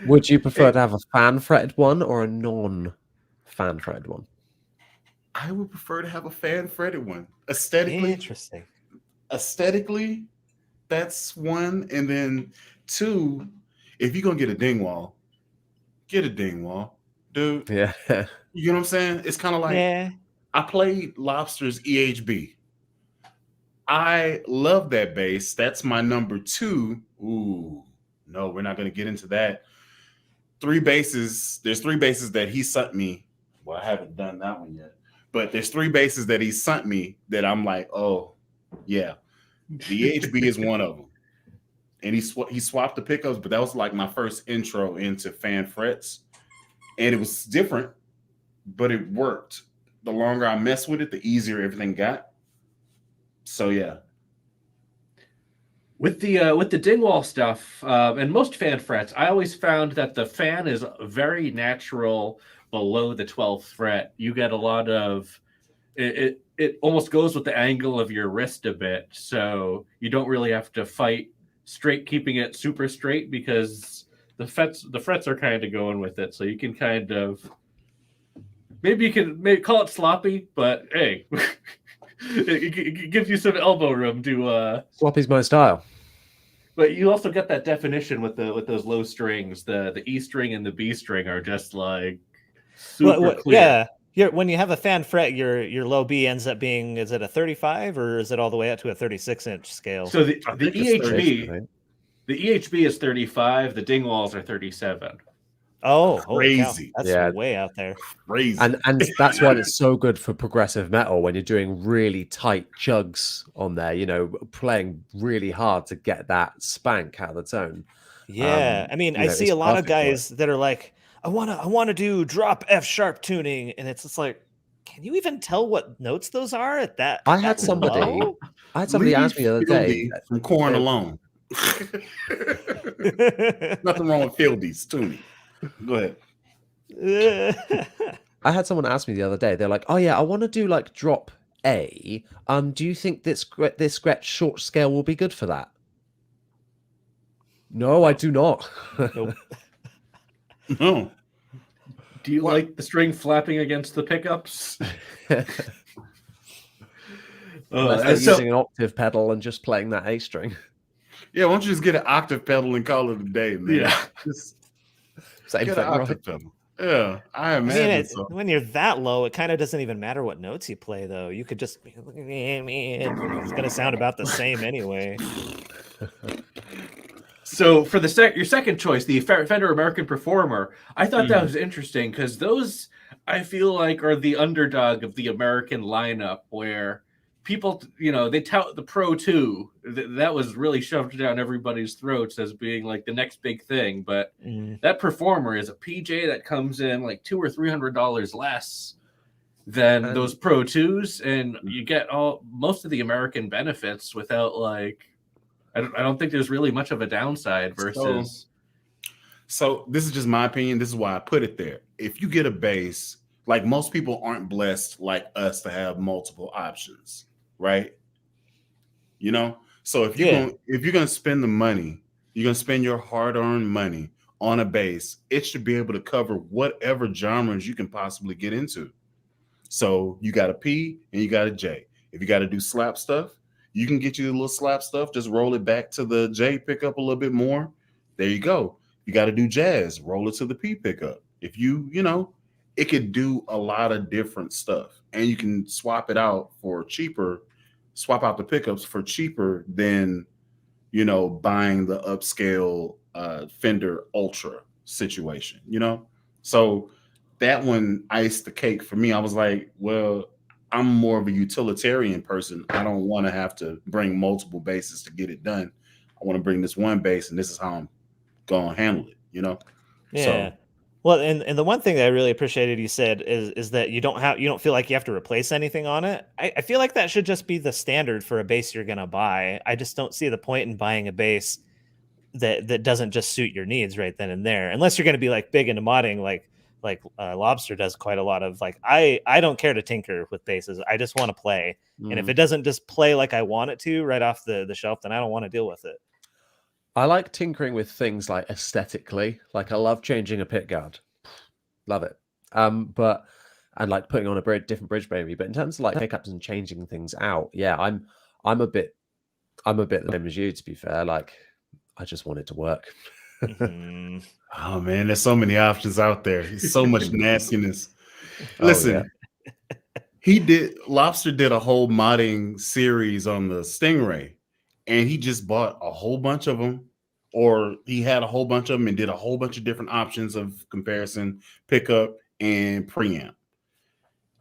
Would you prefer to have a fan-fretted one or a non-fan-fretted one? I would prefer to have a fan-fretted one. Aesthetically. Interesting. Aesthetically, that's 1. And then 2, if you're going to get a Dingwall, get a Dingwall. Dude. Yeah. You know what I'm saying? It's kind of like, I played Lobster's EHB. I love that bass. That's my number 2. Ooh, no, we're not going to get into that. 3 basses. There's 3 basses that he sent me. Well, I haven't done that one yet. But there's 3 basses that he sent me that I'm like, oh, yeah. The EHB is one of them. And he swapped the pickups, but that was like my first intro into fan frets. And it was different, but it worked. The longer I messed with it, the easier everything got. So, yeah. With the Dingwall stuff and most fan frets, I always found that the fan is very natural below the 12th fret. You get a lot of it almost goes with the angle of your wrist a bit, so you don't really have to fight keeping it super straight because the frets are kind of going with it, so you can kind of maybe call it sloppy, but hey. It gives you some elbow room to Sloppy's my style. But you also get that definition with those low strings. The E string and the B string are just like super clear. Yeah, when you have a fan fret, your low B ends up being, is it a 35 or is it all the way up to a 36-inch scale? So the EHB is 35. The Dingwalls are 37. Oh, crazy! That's way out there. Crazy, and that's why it's so good for progressive metal when you're doing really tight chugs on there. Playing really hard to get that spank out of the tone. Yeah, I mean, I see a lot of guys that are like, I want to do drop F sharp tuning, and it's just like, can you even tell what notes those are at that? I had somebody ask me the other day from Corn alone. Nothing wrong with Fieldy's tuning. Go ahead. I had someone ask me the other day. They're like, "Oh yeah, I want to do like drop A. Do you think this scratch short scale will be good for that?" No, I do not. Nope. No. Do you like the string flapping against the pickups? Unless they're and so- using an octave pedal and just playing that A string. Yeah, why don't you just get an octave pedal and call it a day, man? Yeah. Just Same get thing, an octave right? pedal. Yeah, I I mean, imagine so. when you're that low, it kind of doesn't even matter what notes you play, though. You could just, it's gonna sound about the same anyway. So for your second choice, the Fender American Performer, I thought that was interesting because those I feel like are the underdog of the American lineup, where people, they tout the Pro 2. That was really shoved down everybody's throats as being like the next big thing. But that Performer is a PJ that comes in like $200 or $300 less than those Pro 2s, and you get most of the American benefits without like. I don't think there's really much of a downside versus. So this is just my opinion. This is why I put it there. If you get a bass, like most people aren't blessed like us to have multiple options, right? So if you're gonna spend the money, you're gonna spend your hard-earned money on a bass, it should be able to cover whatever genres you can possibly get into. So you got a P and you got a J. If you got to do slap stuff, you can get you a little slap stuff, just roll it back to the J pickup a little bit more. There you go. You got to do jazz, roll it to the P pickup. If it could do a lot of different stuff, and you can swap it out for cheaper, swap out the pickups for cheaper than, buying the upscale Fender Ultra situation, So that one iced the cake for me. I was like, well, I'm more of a utilitarian person. I don't want to have to bring multiple basses to get it done. I want to bring this one bass, and this is how I'm going to handle it, Yeah. So, well, and the one thing that I really appreciated you said is that you don't feel like you have to replace anything on it. I feel like that should just be the standard for a bass you're gonna buy. I just don't see the point in buying a bass that doesn't just suit your needs right then and there, unless you're gonna be like big into modding, like Lobster does quite a lot of. Like I don't care to tinker with basses. I just want to play, and if it doesn't just play like I want it to right off the shelf, then I don't want to deal with it. I like tinkering with things like aesthetically. Like I love changing a pick guard, love it. And like putting on a different bridge maybe. But in terms of like pickups and changing things out, yeah, I'm a bit the same as you, to be fair. Like I just want it to work. Oh man, there's so many options out there. There's so much nastiness. Listen, Lobster did a whole modding series on the Stingray, and he just bought a whole bunch of them, or he had a whole bunch of them and did a whole bunch of different options of comparison, pickup, and preamp.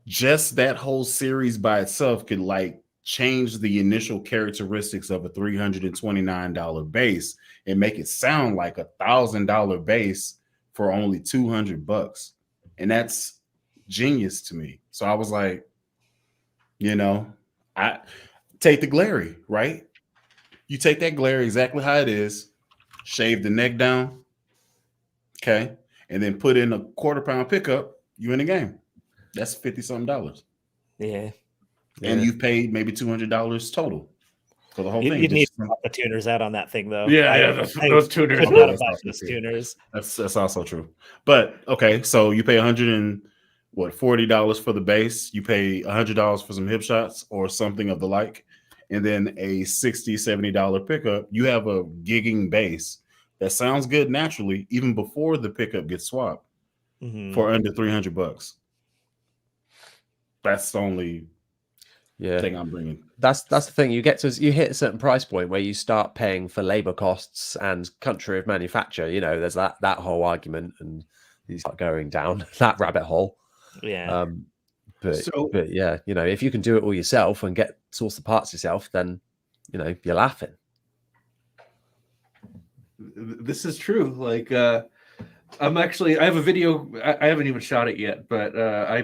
Just that whole series by itself could like change the initial characteristics of a $329 bass and make it sound like $1,000 bass for only $200. And that's genius to me. So I was like, I take the Glary, right? You take that Glary exactly how it is, shave the neck down, okay, and then put in a quarter-pound pickup, you in the game. That's $50-something. Yeah. And you've paid maybe $200 total for the whole thing. You need to put the tuners out on that thing, though. Those tuners. Those tuners. That's also true. But okay, so you pay $40 for the bass. You pay $100 for some hip shots or something of the like, and then a $60-$70 pickup. You have a gigging bass that sounds good naturally, even before the pickup gets swapped for under $300. That's the only thing I'm bringing. That's the thing. You hit a certain price point where you start paying for labor costs and country of manufacture. There's that whole argument, and you start going down that rabbit hole. Yeah. But yeah, if you can do it all yourself and source the parts yourself, then you're laughing. This is true. Like I have a video. I haven't even shot it yet, but I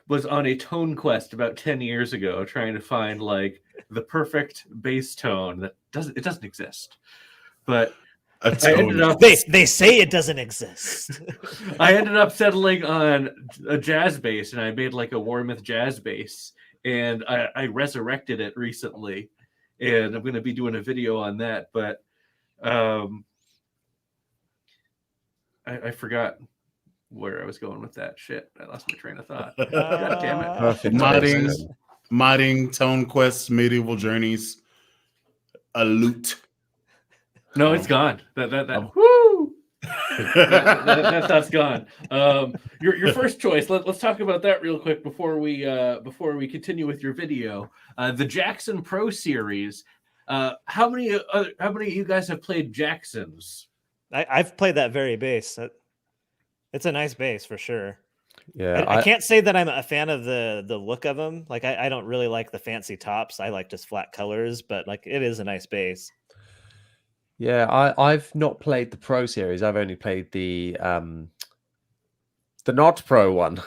was on a tone quest about 10 years ago trying to find like the perfect bass tone that doesn't exist. But A I ended tone. up They say it doesn't exist. I ended up settling on a jazz bass, and I made like a Warmouth jazz bass, and I resurrected it recently, and I'm going to be doing a video on that. But I forgot where I was going with that. Shit, I lost my train of thought. God damn it! Perfect. Modding Tone Quest Medieval Journeys a loot. No, it's gone. Woo! that thought's gone. Your first choice. Let's talk about that real quick before we continue with your video. The Jackson Pro Series. How many of you guys have played Jacksons? I've played that very bass. It's a nice bass for sure. Yeah, I can't say that I'm a fan of the look of them. Like I don't really like the fancy tops. I like just flat colors, but like it is a nice bass. yeah. I've not played the Pro Series. I've only played the not Pro one.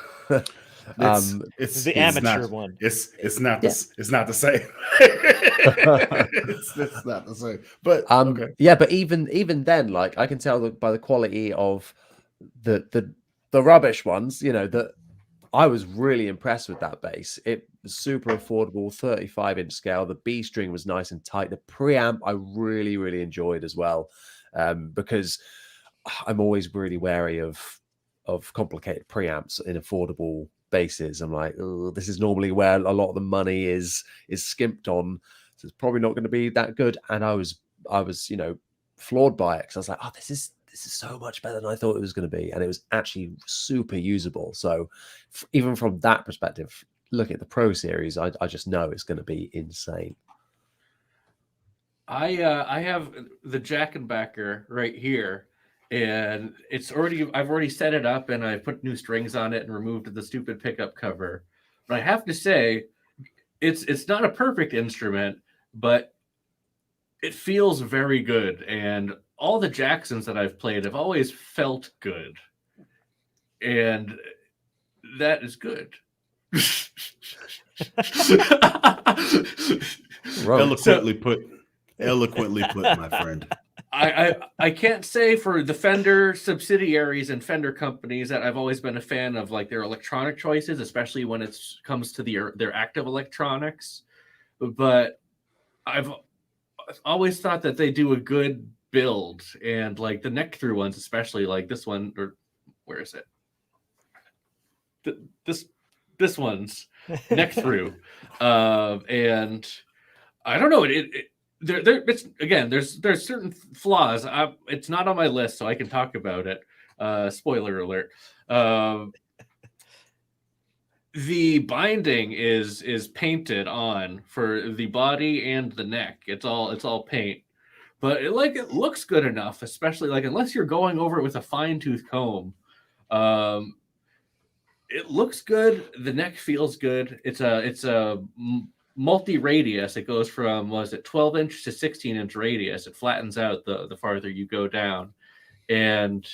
It's The amateur one. It's not the it's not the same. it's not the same. But okay. Yeah, but even then, like I can tell by the quality of the rubbish ones, you know, that I was really impressed with that bass. It was super affordable, 35-inch scale. The B string was nice and tight. The preamp I really enjoyed as well, because I'm always really wary of complicated preamps in affordable basses. I'm like, oh, this is normally where a lot of the money is skimped on, so it's probably not going to be that good. And I was you know, floored by it because I was like, oh, this is so much better than I thought it was going to be, and it was actually super usable. So even from that perspective, looking at the Pro Series, I just know it's going to be insane. I have the Jack and Backer right here, and I've already set it up, and I put new strings on it and removed the stupid pickup cover. But I have to say, it's not a perfect instrument, but it feels very good. And all the Jacksons that I've played have always felt good, and that is good. Eloquently put, my friend. I can't say for the Fender subsidiaries and Fender companies that I've always been a fan of like their electronic choices, especially when it comes to their active electronics. But I've always thought that they do a good build, and like the neck through ones, especially like this one, or where is it? This one's neck through, and I don't know. It's again. There's certain flaws. It's not on my list, so I can talk about it. Spoiler alert. The binding is painted on for the body and the neck. It's all paint, but it looks good enough, especially like unless you're going over it with a fine-tooth comb. It looks good. The neck feels good. It's a multi-radius. It goes from 12-inch to 16-inch radius. It flattens out the farther you go down, and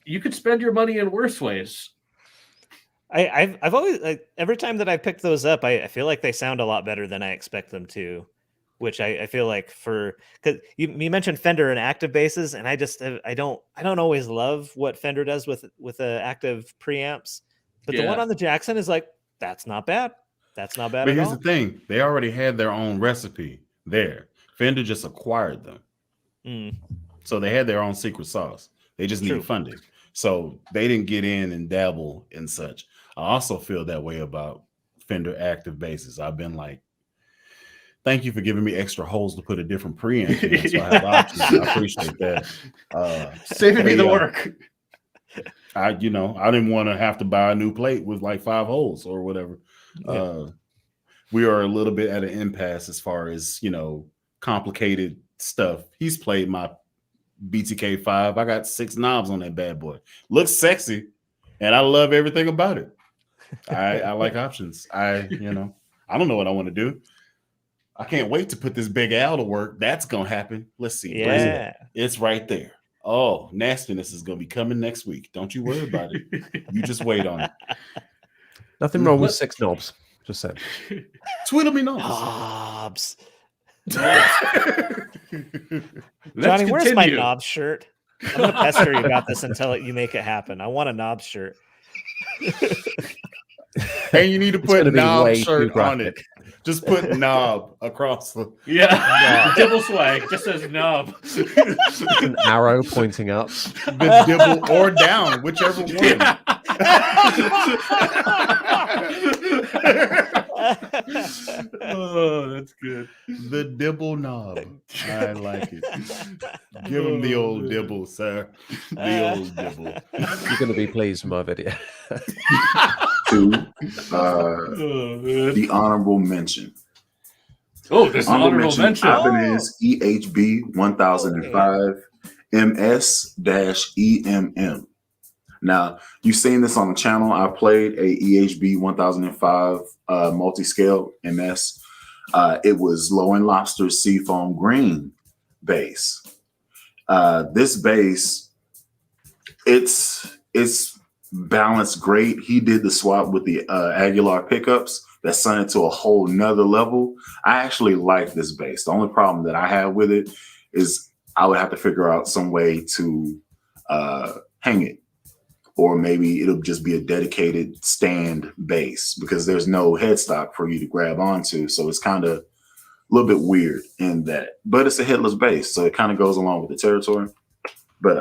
you could spend your money in worse ways. I've always, like, every time that I picked those up, I feel like they sound a lot better than I expect them to, which I feel like because you mentioned Fender and active basses, and I don't always love what Fender does with active preamps, but the one on the Jackson is like, that's not bad. That's not bad. But here's the thing: they already had their own recipe there. Fender just acquired them, so they had their own secret sauce. They just needed funding, so they didn't get in and dabble in such. I also feel that way about Fender active basses. I've been like, thank you for giving me extra holes to put a different preamp in, so I have options. I appreciate that. Saving me the work. I didn't want to have to buy a new plate with like 5 holes or whatever. Yeah. We are a little bit at an impasse as far as, complicated stuff. He's played my BTK 5. I got 6 knobs on that bad boy. Looks sexy, and I love everything about it. I like options. I don't know what I want to do. I can't wait to put this Big Al to work. That's gonna happen. Let's see. Yeah, it's right there. Oh, nastiness is gonna be coming next week. Don't you worry about it. You just wait on it. Nothing wrong with 6 knobs. Just saying. Twiddle me knobs. knobs. Johnny, where's my continue. knob shirt? I'm gonna pester you about this until you make it happen. I want a knob shirt. And you need to It's gonna put be knob way shirt too on it. Just put knob across the. Yeah, Dibble swag just says knob. It's an arrow pointing up. The dibble or down, whichever one. Yeah. Oh, that's good. The dibble knob. I like it. Give him the old dibble, sir. The old dibble. You're going to be pleased with my video. To Oh, man. the honorable mention. Oh, this is an honorable mention. Ibanez EHB 1005 MS-EMM. Now, you've seen this on the channel. I played a EHB 1005 multi-scale MS. It was LowEndLobster's Seafoam Green bass. This bass, it's balanced great. He did the swap with the Aguilar pickups that sent it to a whole nother level. I actually like this bass. The only problem that I have with it is I would have to figure out some way to hang it. Or maybe it'll just be a dedicated stand bass because there's no headstock for you to grab onto. So it's kind of a little bit weird in that. But it's a headless bass, so it kind of goes along with the territory. But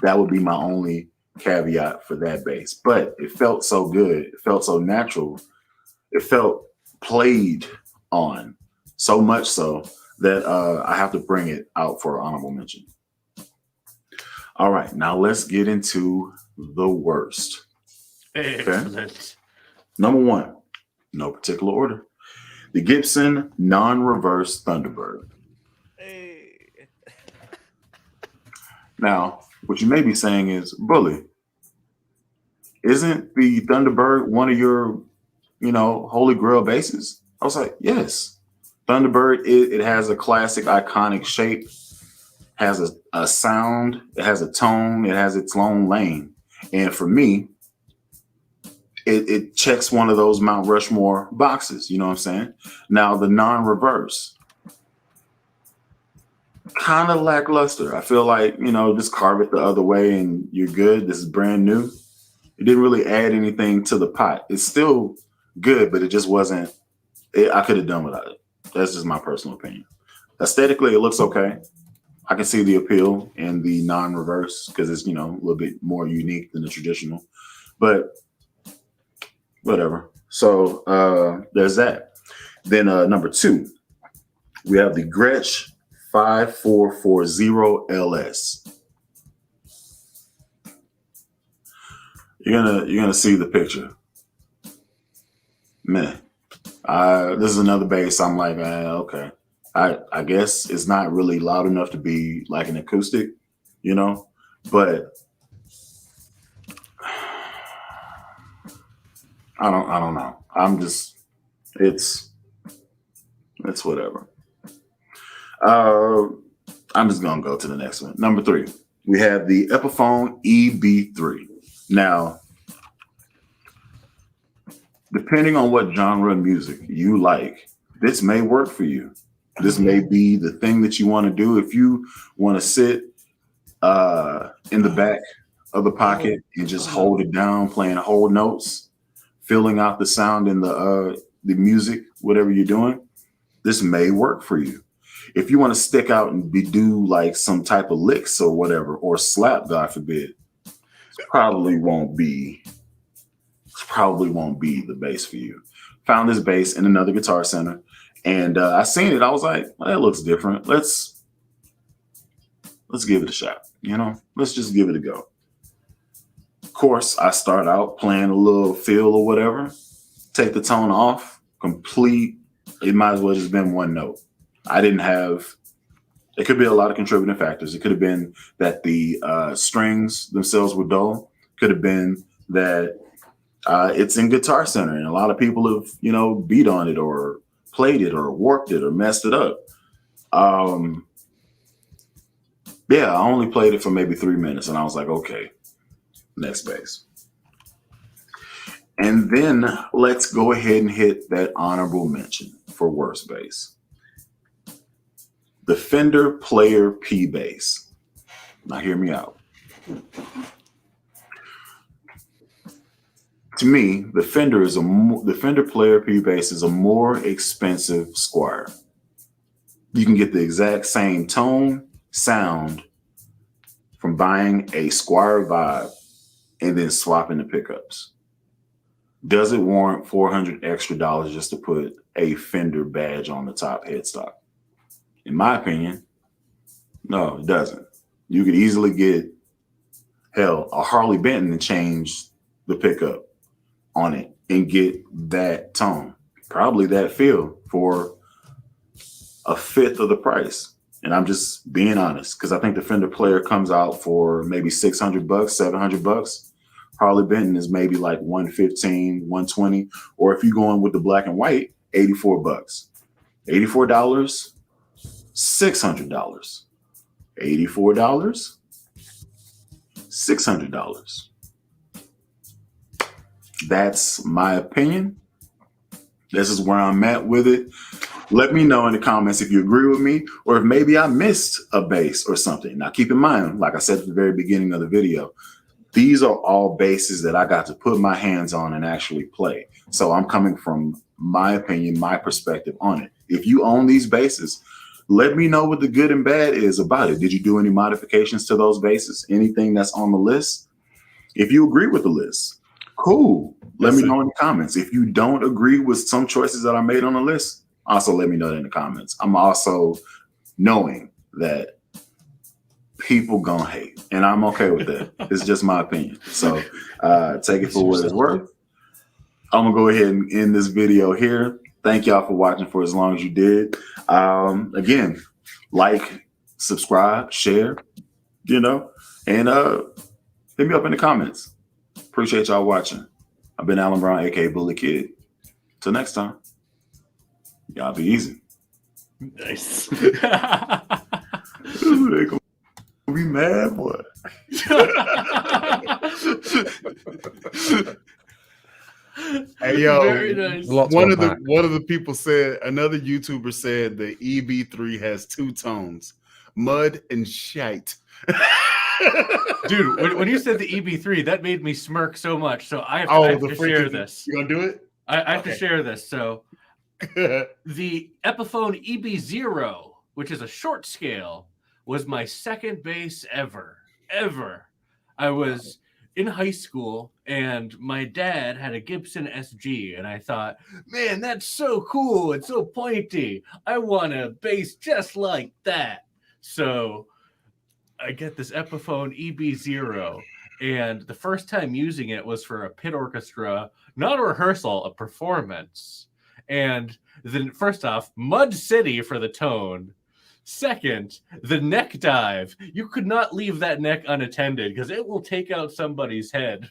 that would be my only caveat for that bass. But it felt so good. It felt so natural. It felt played on so much so that I have to bring it out for honorable mention. All right, now let's get into the worst. Excellent. Number one, no particular order. The Gibson non-reverse Thunderbird. Hey. Now, what you may be saying is, Bully, isn't the Thunderbird one of your, holy grail basses? I was like, yes. Thunderbird, it has a classic, iconic shape, has a sound, it has a tone, it has its own lane. And for me, it checks one of those Mount Rushmore boxes, you know what I'm saying? Now, the non-reverse, kind of lackluster. I feel like, just carve it the other way and you're good. This is brand new. It didn't really add anything to the pot. It's still good, but it just wasn't, I could have done without it. That's just my personal opinion. Aesthetically, it looks okay. I can see the appeal in the non-reverse because it's, a little bit more unique than the traditional, but whatever. So there's that. Then number two, we have the Gretsch 5440 LS. You're gonna see the picture. Man, this is another bass. I'm like, okay. I guess it's not really loud enough to be like an acoustic, but I don't know. It's whatever. I'm just gonna go to the next one. Number three, we have the Epiphone EB3. Now, depending on what genre of music you like, this may work for you. This may be the thing that you want to do. If you want to sit in the back of the pocket and just hold it down, playing whole notes, filling out the sound in the music, whatever you're doing, this may work for you. If you want to stick out and do like some type of licks or whatever, or slap, God forbid, it probably won't be the bass for you. Found this bass in another Guitar Center. And I seen it. I was like, well, that looks different. Let's give it a shot. Let's just give it a go. Of course, I start out playing a little feel or whatever, take the tone off, complete. It might as well just been one note. I didn't have, it could be a lot of contributing factors. It could have been that the strings themselves were dull. Could have been that it's in Guitar Center and a lot of people have, beat on it or played it or warped it or messed it up. Yeah, I only played it for maybe 3 minutes and I was like, okay, next bass. And then let's go ahead and hit that honorable mention for worst bass. the Fender Player P bass. Now hear me out. To me, the Fender Player P bass is a more expensive Squier. You can get the exact same tone, sound from buying a Squier Vibe and then swapping the pickups. Does it warrant $400 extra just to put a Fender badge on the top headstock? In my opinion, no, it doesn't. You could easily get, hell, a Harley Benton and change the pickup on it and get that tone, probably that feel for a fifth of the price. And I'm just being honest, because I think the Fender Player comes out for maybe $600, $700. Harley Benton is maybe like $115, $120, or if you're going with the black and white, $84. $84, $600. $84, $600. That's my opinion. This is where I'm at with it. Let me know in the comments if you agree with me or if maybe I missed a bass or something. Now, keep in mind, like I said at the very beginning of the video, these are all basses that I got to put my hands on and actually play. So I'm coming from my opinion, my perspective on it. If you own these basses, let me know what the good and bad is about it. Did you do any modifications to those basses? Anything that's on the list? If you agree with the list, cool. Let me know in the comments. If you don't agree with some choices that I made on the list, also let me know that in the comments. I'm also knowing that people gonna hate, and I'm okay with that. It's just my opinion. So take it for what it's worth. I'm gonna go ahead and end this video here. Thank y'all for watching for as long as you did. Again, like, subscribe, share, and hit me up in the comments. Appreciate y'all watching. I've been Alan Brown, aka BullyThaKidd. Till next time, y'all be easy. Nice. They gonna be mad, boy. Hey yo, Very nice. One of the people said, another YouTuber said the EB3 has two tones, mud and shite. Dude, when you said the EB3, that made me smirk so much. So I have to share this. You gonna do it? I have to share this. So the Epiphone EB0, which is a short scale, was my second bass ever. I was in high school and my dad had a Gibson SG and I thought, man, that's so cool. It's so pointy. I want a bass just like that. So I get this Epiphone EB0, and the first time using it was for a pit orchestra, not a rehearsal, a performance. And then, first off, Mud City for the tone. Second, the neck dive. You could not leave that neck unattended because it will take out somebody's head.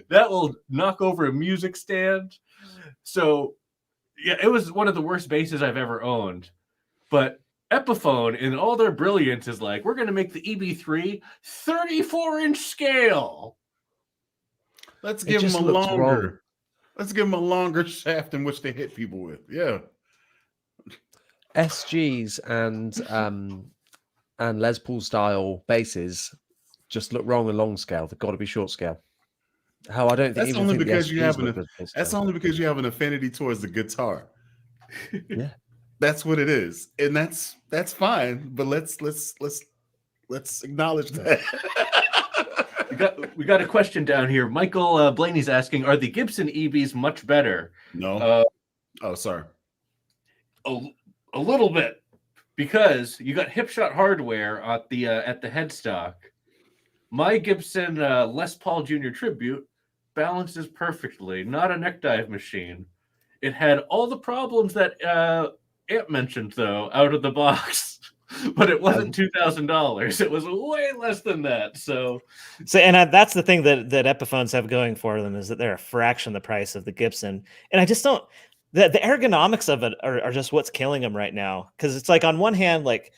That will knock over a music stand. So, yeah, it was one of the worst basses I've ever owned. But Epiphone, in all their brilliance, is like, we're going to make the EB3 34-inch scale. Let's give them a longer. Let's give them a longer shaft in which they hit people with. Yeah. SGs and Les Paul style basses just look wrong in long scale. They've got to be short scale. How I don't think that's even only think because you have that's only because you have an affinity towards the guitar. Yeah. That's what it is, and that's fine. But let's acknowledge that. we got a question down here. Michael Blaney's asking, are the Gibson EBs much better? No. Oh, sorry. A little bit, because you got hipshot hardware at the headstock. My Gibson Les Paul Jr. Tribute balances perfectly. Not a neck dive machine. It had all the problems that Ant mentioned, though, out of the box, but it wasn't $2,000. It was way less than that. So that's the thing that Epiphones have going for them, is that they're a fraction the price of the Gibson. And I just don't. The ergonomics of it are just what's killing them right now. Because it's like, on one hand, like,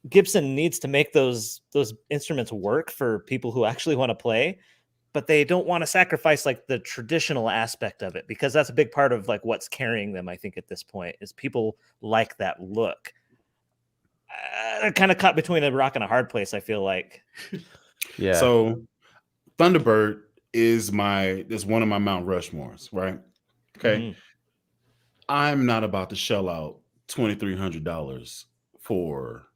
Gibson needs to make those instruments work for people who actually want to play. but they don't want to sacrifice like the traditional aspect of it, because that's a big part of like what's carrying them. I think at this point is people like that look. They're kind of caught between a rock and a hard place, I feel like. Yeah. So Thunderbird is one of my Mount Rushmores, right? Okay. Mhm. I'm not about to shell out $2,300 for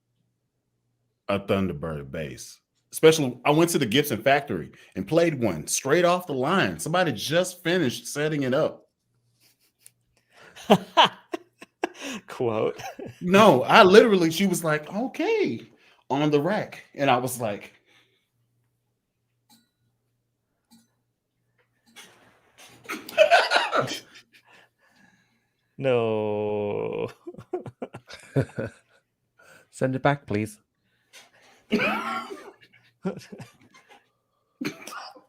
a Thunderbird bass. Especially, I went to the Gibson factory and played one straight off the line. Somebody just finished setting it up. Quote. No, I literally, she was like, okay, on the rack. And I was like, No. Send it back, please.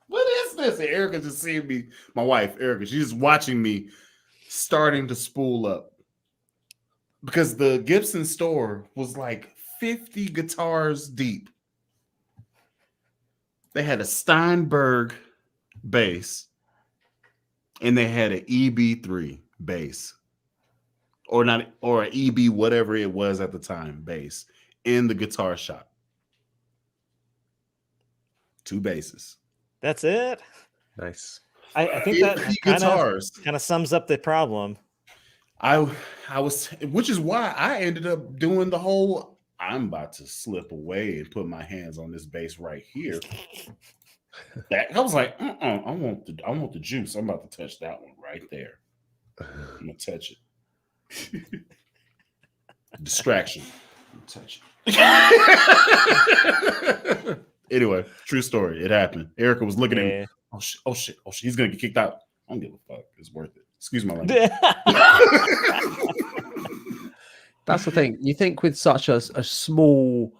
what is this? And Erica just seeing me, my wife, Erica, she's watching me starting to spool up. Because the Gibson store was like 50 guitars deep. They had a Steinberg bass and they had an EB3 bass. Or an EB, whatever it was at the time, bass in the guitar shop. 2 basses. That's it. Nice. I think that 50 kind guitars. of sums up the problem. I was, which is why I ended up doing the whole, I'm about to slip away and put my hands on this bass right here. That I was like, I want the juice. I'm about to touch that one right there. I'm gonna touch it. Distraction. Touch it. Anyway, true story. It happened. Erica was looking at me. Oh shit. He's gonna get kicked out. I don't give a fuck. It's worth it. Excuse my language. That's the thing. You think with such a small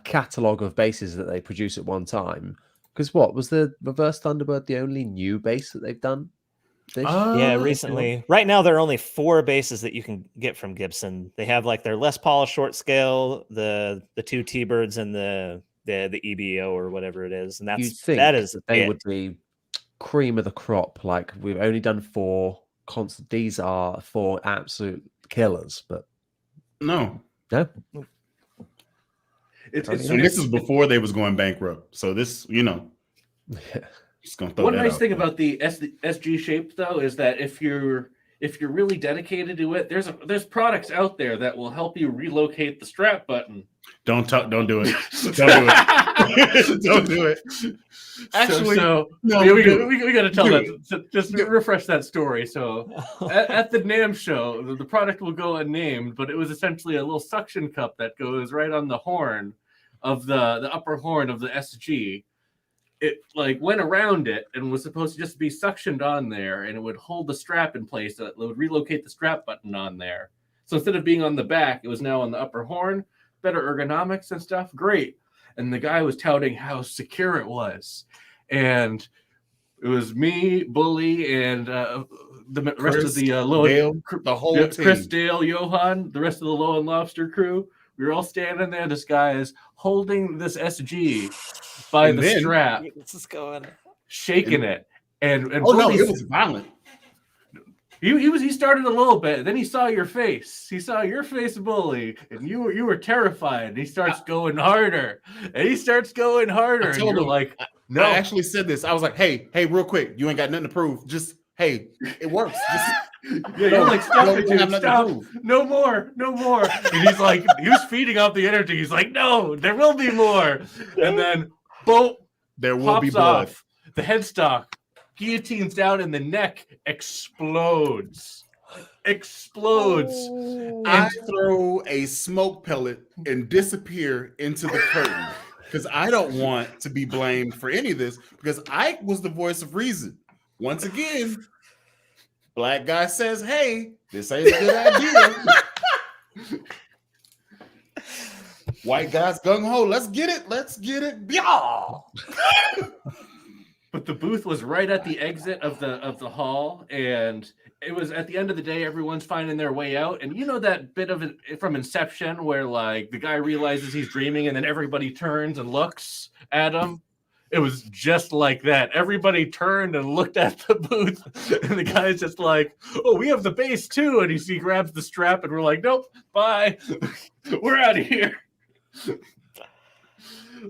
catalog of basses that they produce at one time, because what was the Reverse Thunderbird the only new bass that they've done? Yeah, recently. Right now, there are only 4 basses that you can get from Gibson. They have like their Les Paul short scale, the 2 T-Birds, and the EBO or whatever it is. And You'd think they would be cream of the crop. Like, we've only done 4 constant. These are 4 absolute killers, but no. It's this is before they was going bankrupt. So this, just gonna throw one that nice out thing there. about the SG shape though is that if you're really dedicated to it, there's products out there that will help you relocate the strap button. Don't do it. Don't do it. Don't do it. Actually, no, we got to tell that. So just refresh that story. So at the NAMM show, the product will go unnamed, but it was essentially a little suction cup that goes right on the horn of the upper horn of the SG. It like went around it and was supposed to just be suctioned on there, and it would hold the strap in place. So it would relocate the strap button on there. So instead of being on the back, it was now on the upper horn. Better ergonomics and stuff. Great. And the guy was touting how secure it was. And it was me, Bully, and the rest of the the whole team. Chris, Dale, Johan, the rest of the LowEndLobster crew. We were all standing there. This guy is holding this SG by the strap. This is going. Shaking it. And oh no, it was violent. He started a little bit, then he saw your face. He saw your face, Bully, and you were terrified. And he starts going harder. And he starts going harder. I told him, like, no. I actually said this. I was like, hey, real quick, you ain't got nothing to prove. Just, hey, it works. You're like, stop it, dude. Stop. No more. And he's like, he was feeding off the energy. He's like, no, there will be more. And then, boom, there will be blood. Off. The headstock guillotines down and the neck explodes. I throw a smoke pellet and disappear into the curtain because I don't want to be blamed for any of this because I was the voice of reason. Once again, black guy says, hey, this ain't a good idea. White guy's gung-ho, let's get it. Yeah. But the booth was right at the exit of the hall, and it was at the end of the day, everyone's finding their way out. And you know that bit of it from Inception where like the guy realizes he's dreaming and then everybody turns and looks at him? It was just like that. Everybody turned and looked at the booth, and the guy's just like, "Oh, we have the bass too." And he grabs the strap, and we're like, "Nope, bye, we're out of here."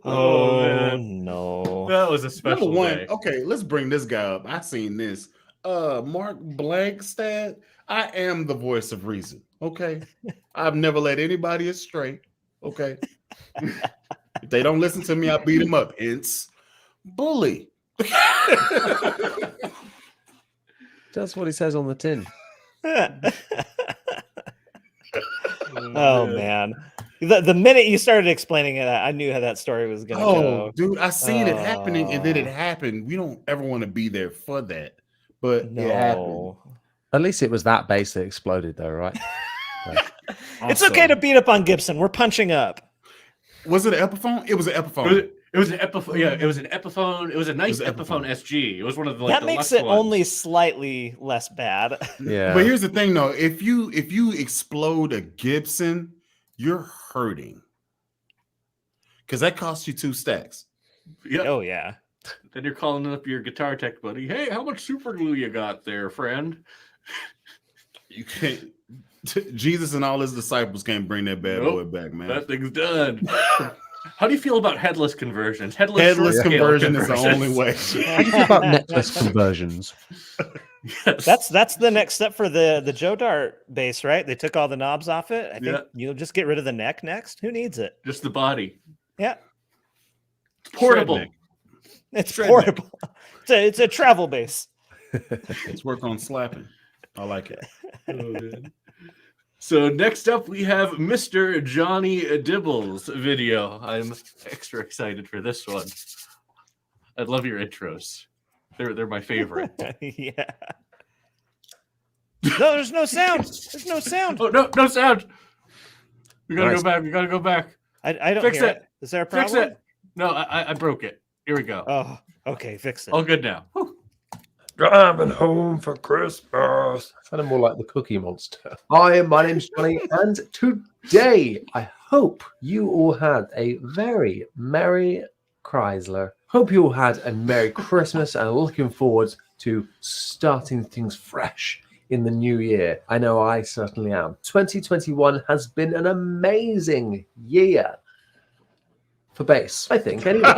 Oh, man, no. that was a special Number one, day. okay, let's bring this guy up. I seen this. Mark Blankstad. I am the voice of reason. Okay. I've never led anybody astray. Okay. If they don't listen to me, I beat them up. Hence, bully. That's what he says on the tin. Oh man. The minute you started explaining it, I knew how that story was gonna go. Dude, I seen it happening, and then it happened. We don't ever want to be there for that. But it happened. No. At least it was that bass that exploded, though, right? It's okay to beat up on Gibson. We're punching up. Was it an Epiphone? It was an Epiphone. It was an Epiphone. Yeah, it was an Epiphone. It was a nice Epiphone SG. It was one of the That makes it only slightly less bad. Yeah. But here's the thing, though. If you explode a Gibson, you're hurting. Because that costs you 2 stacks. Yep. Oh yeah. Then you're calling up your guitar tech buddy. Hey, how much super glue you got there, friend? You can't. Jesus and all his disciples can't bring that bad boy back, man. That thing's done. How do you feel about headless conversions? Headless short-scale conversion is the only way. How do you feel about necklace conversions? Yes. That's the next step for the Joe Dart bass, right? They took all the knobs off it. I think Yeah. you'll just get rid of the neck next. Who needs it? Just the body. Yeah. It's portable. Shred neck. It's Shred portable. It's a travel bass. Let's work on slapping. I like it. Oh, man. So next up, we have Mr. Jonny Dibble's video. I'm extra excited for this one. I love your intros. They're my favorite. Yeah. No, there's no sound. There's no sound. Oh, no sound. We gotta Nice. go back. We gotta go back. I don't Fix hear it. it. Is there a Fix problem? it. No, I broke it. Here we go. Oh, okay. Fix it. All good now. Whew. Driving home for Christmas. Sounded more like the Cookie Monster. Hi, my name's Johnny, and today I hope you all had a very Merry Chrysler. Hope you all had a Merry Christmas and are looking forward to starting things fresh in the new year. I know I certainly am. 2021 has been an amazing year for bass, I think. Anyway,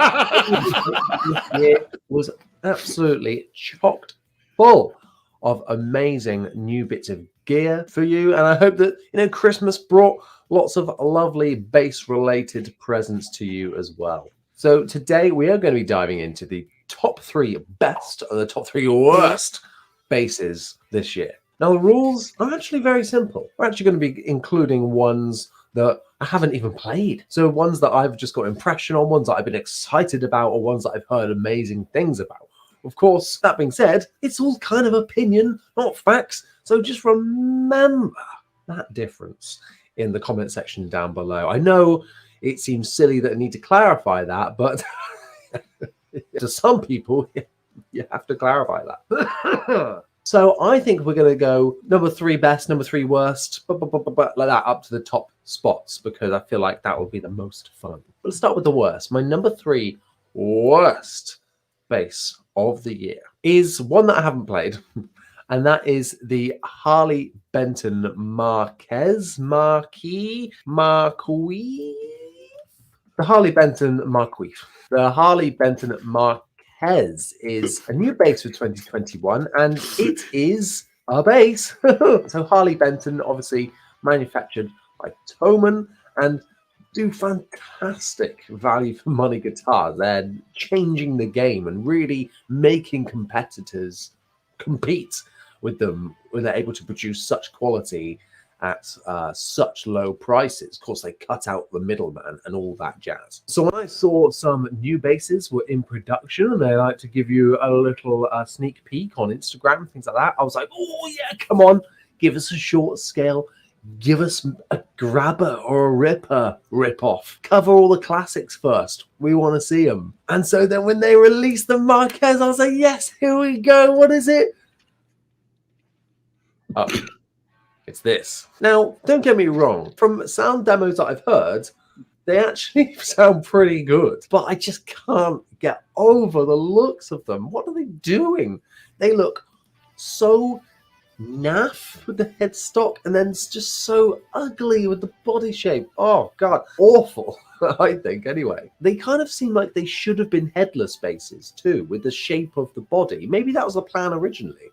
this year was absolutely chocked full of amazing new bits of gear for you, and I hope that Christmas brought lots of lovely bass related presents to you as well. So today we are going to be diving into the top 3 best and the top 3 worst basses this year. Now the rules are actually very simple. We're actually going to be including ones that I haven't even played. So ones that I've just got impression on, ones that I've been excited about, or ones that I've heard amazing things about. Of course, that being said, it's all kind of opinion, not facts. So just remember that difference in the comment section down below. I know it seems silly that I need to clarify that, but to some people, you have to clarify that. So I think we're going to go number 3 best, number 3 worst, like that up to the top spots, because I feel like that will be the most fun. But let's start with the worst. My number 3 worst bass of the year is one that I haven't played, and that is the Harley Benton Marquis. The Harley Benton Marquis. The Harley Benton Marquis is a new bass for 2021, and it is a bass. So Harley Benton, obviously manufactured by Thomann, and do fantastic value for money guitars. They're changing the game and really making competitors compete with them when they're able to produce such quality at such low prices. Of course, they cut out the middleman and all that jazz. So when I saw some new basses were in production and they like to give you a little sneak peek on Instagram, things like that, I was like, oh yeah, come on, give us a short scale. Give us a grabber or a ripper rip-off. Cover all the classics first. We want to see them. And so then when they released the Marquez, I was like, yes, here we go. What is it? Oh, it's this. Now, don't get me wrong. From sound demos that I've heard, They actually sound pretty good, but I just can't get over the looks of them. What are they doing? They look so naff with the headstock, and then it's just so ugly with the body shape. Oh god, awful. I think anyway. They kind of seem like they should have been headless basses too, with the shape of the body. Maybe that was the plan originally.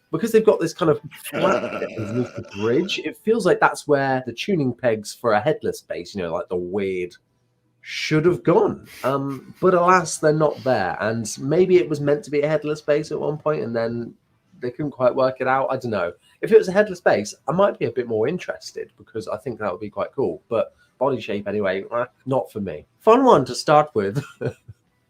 Because they've got this kind of flat bit underneath the bridge, it feels like that's where the tuning pegs for a headless bass, you know, like the weird, should have gone. But alas, they're not there. And maybe it was meant to be a headless bass at one point, and then they couldn't quite work it out. I don't know. If it was a headless bass, I might be a bit more interested, because I think that would be quite cool. But body shape anyway, not for me. Fun one to start with.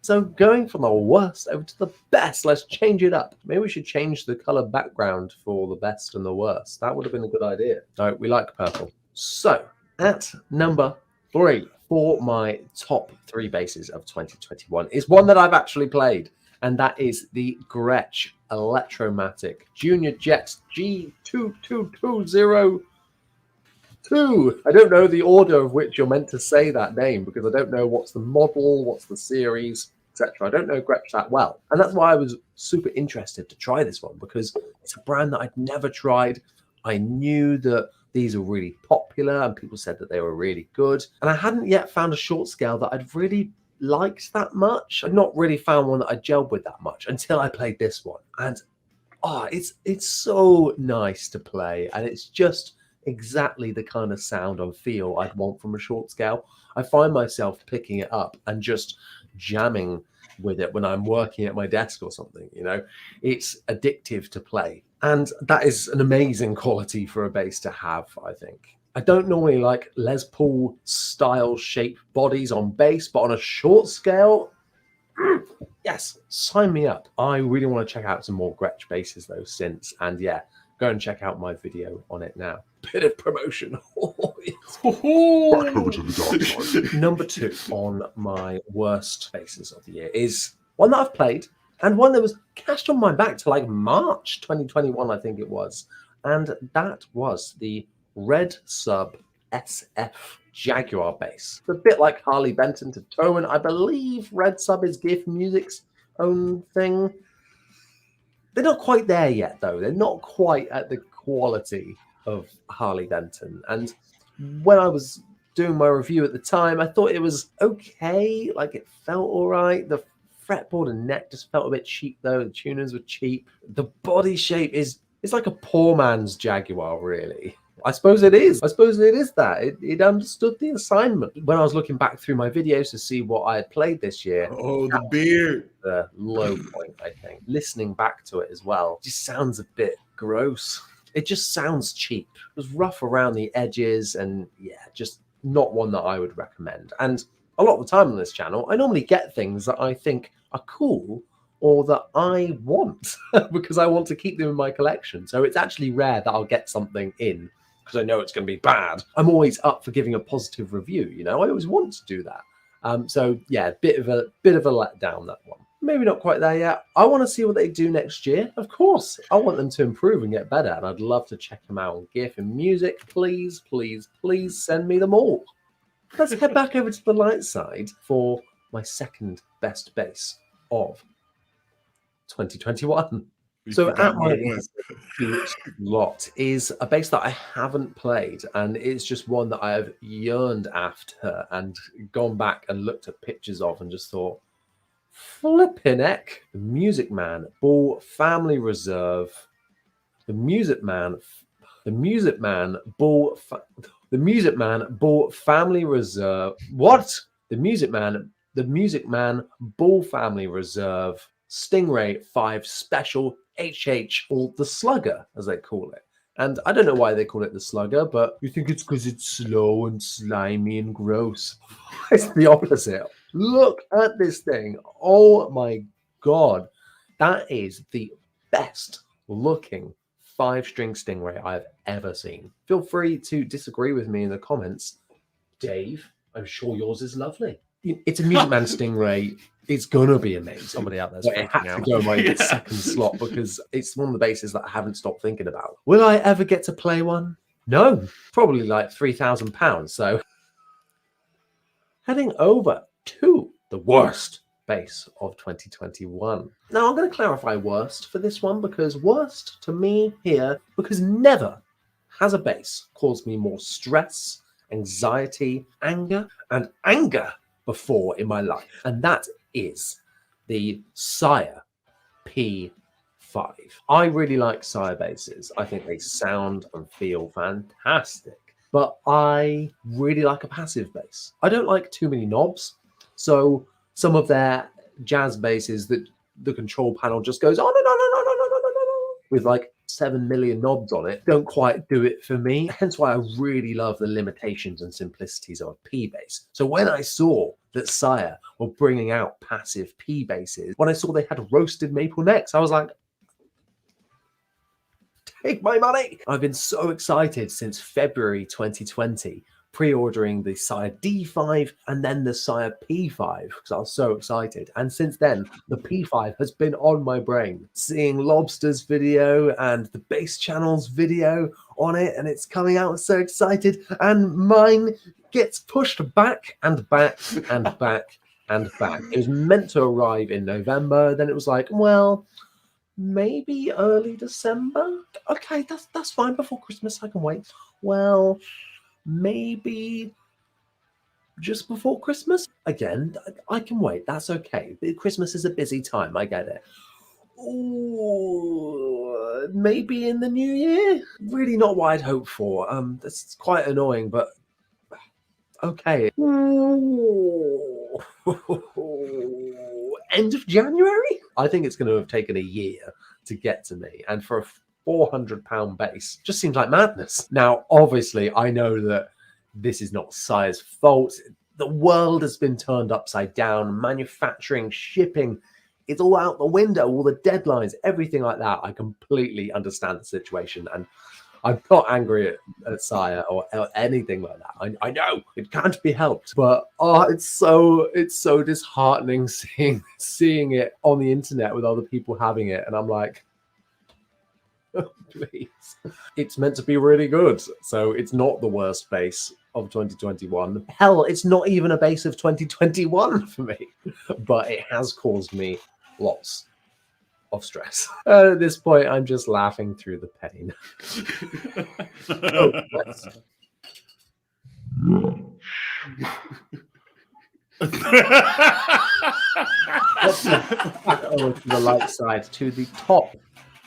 So going from the worst over to the best, let's change it up. Maybe we should change the color background for the best and the worst. That would have been a good idea. No, we like purple. So at number 3 for my top 3 basses of 2021 is one that I've actually played, and that is the Gretsch Electromatic Junior Jet G22202. I don't know the order of which you're meant to say that name, because I don't know what's the model, what's the series, etc. I don't know Gretsch that well. And that's why I was super interested to try this one, because it's a brand that I'd never tried. I knew that these are really popular and people said that they were really good. And I hadn't yet found a short scale that I'd really liked that much. I'd not really found one that I gelled with that much until I played this one. And it's so nice to play, and it's just exactly the kind of sound and feel I'd want from a short scale. I find myself picking it up and just jamming with it when I'm working at my desk or something, you know. It's addictive to play, and that is an amazing quality for a bass to have, I think. I don't normally like Les Paul style shaped bodies on bass, but on a short scale, yes, sign me up. I really want to check out some more Gretsch basses though since, and yeah, go and check out my video on it now. Bit of promotion. Number 2 on my worst basses of the year is one that I've played, and one that was cast on my back to like March 2021, I think it was. And that was the Red Sub SF Jaguar bass. It's a bit like Harley Benton to Tone. I believe Red Sub is GIF Music's own thing. They're not quite there yet, though. They're not quite at the quality of Harley Benton. And when I was doing my review at the time, I thought it was okay. Like, it felt all right. The fretboard and neck just felt a bit cheap, though. The tuners were cheap. The body shape is like a poor man's Jaguar, really. I suppose it is. I suppose it is that. It understood the assignment. When I was looking back through my videos to see what I had played this year. Oh, the beard. The low point, I think. Listening back to it as well, just sounds a bit gross. It just sounds cheap. It was rough around the edges, and yeah, just not one that I would recommend. And a lot of the time on this channel, I normally get things that I think are cool or that I want because I want to keep them in my collection. So it's actually rare that I'll get something in because I know it's going to be bad. I'm always up for giving a positive review, you know. I always want to do that. So yeah, bit of a letdown, that one. Maybe not quite there yet. I want to see what they do next year. Of course, I want them to improve and get better, and I'd love to check them out on GIF and music. Please, please, please send me them all. Let's head back over to the light side for my second best bass of 2021. So at my lot is a bass that I haven't played, and it's just one that I have yearned after and gone back and looked at pictures of and just thought, flippin' heck. The Music Man Bull Family Reserve. The Music Man Bull Family Reserve. What? The Music Man Bull Family Reserve Stingray 5 Special HH, or the Slugger, as they call it. And I don't know why they call it the Slugger, but you think it's because it's slow and slimy and gross. It's the opposite. Look at this thing. Oh my God. That is the best looking 5-string Stingray I've ever seen. Feel free to disagree with me in the comments. Dave, I'm sure yours is lovely. It's a Music Man Stingray. It's gonna be amazing. Somebody out there's But it freaking had out. to go my second slot because it's one of the basses that I haven't stopped thinking about. Will I ever get to play one? No, probably like £3,000. So heading over to the worst bass of 2021. Now, I'm going to clarify worst for this one, because worst to me here, because never has a bass caused me more stress, anxiety, anger before in my life. And that is the Sire P5. I really like Sire basses. I think they sound and feel fantastic. But I really like a passive bass. I don't like too many knobs. So some of their jazz basses that the control panel just goes, oh, no, no, no, no, no, no, no, no, no, with like 7 million knobs on it, don't quite do it for me. Hence why I really love the limitations and simplicities of a P bass. So when I saw that Sire were bringing out passive P basses, when I saw they had roasted maple necks, I was like, take my money. I've been so excited since February 2020, pre-ordering the Sire D5 and then the Sire P5 because I was so excited. And since then, the P5 has been on my brain. Seeing Lobster's video and the Bass Channel's video on it, and it's coming out, so excited. And mine gets pushed back and back and back and back. It was meant to arrive in November. Then it was like, well, maybe early December. Okay, that's fine. Before Christmas, I can wait. Well, maybe just before Christmas. Again, I can wait. That's okay. Christmas is a busy time. I get it. Ooh, maybe in the new year. Really not what I'd hoped for. That's quite annoying, but okay. Ooh. End of January? I think it's going to have taken a year to get to me. And for a £400 bass, just seems like madness. Now, obviously, I know that this is not Sire's fault. The world has been turned upside down. Manufacturing, shipping, it's all out the window. All the deadlines, everything like that. I completely understand the situation. And I'm not angry at Sire or anything like that. I know it can't be helped, but it's so disheartening seeing it on the internet with other people having it, and I'm like, oh, please. It's meant to be really good, so it's not the worst bass of 2021. Hell, it's not even a bass of 2021 for me, but it has caused me lots of stress. At this point, I'm just laughing through the pain. Let's back over to the light side to the top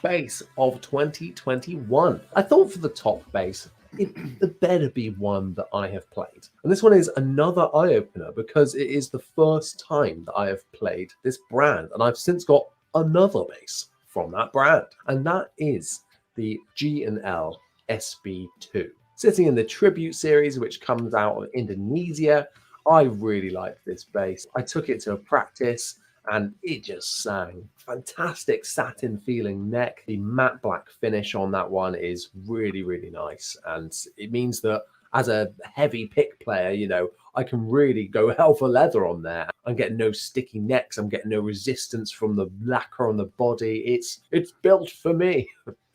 bass of 2021. I thought for the top bass, it better be one that I have played. And this one is another eye-opener because it is the first time that I have played this brand, and I've since got another bass from that brand, and that is the G&L SB2. Sitting in the Tribute series, which comes out of Indonesia. I really like this bass. I took it to a practice and it just sang. Fantastic satin feeling neck. The matte black finish on that one is really, really nice. And it means that as a heavy pick player, you know, I can really go hell for leather on there. I'm getting no sticky necks. I'm getting no resistance from the lacquer on the body. It's built for me.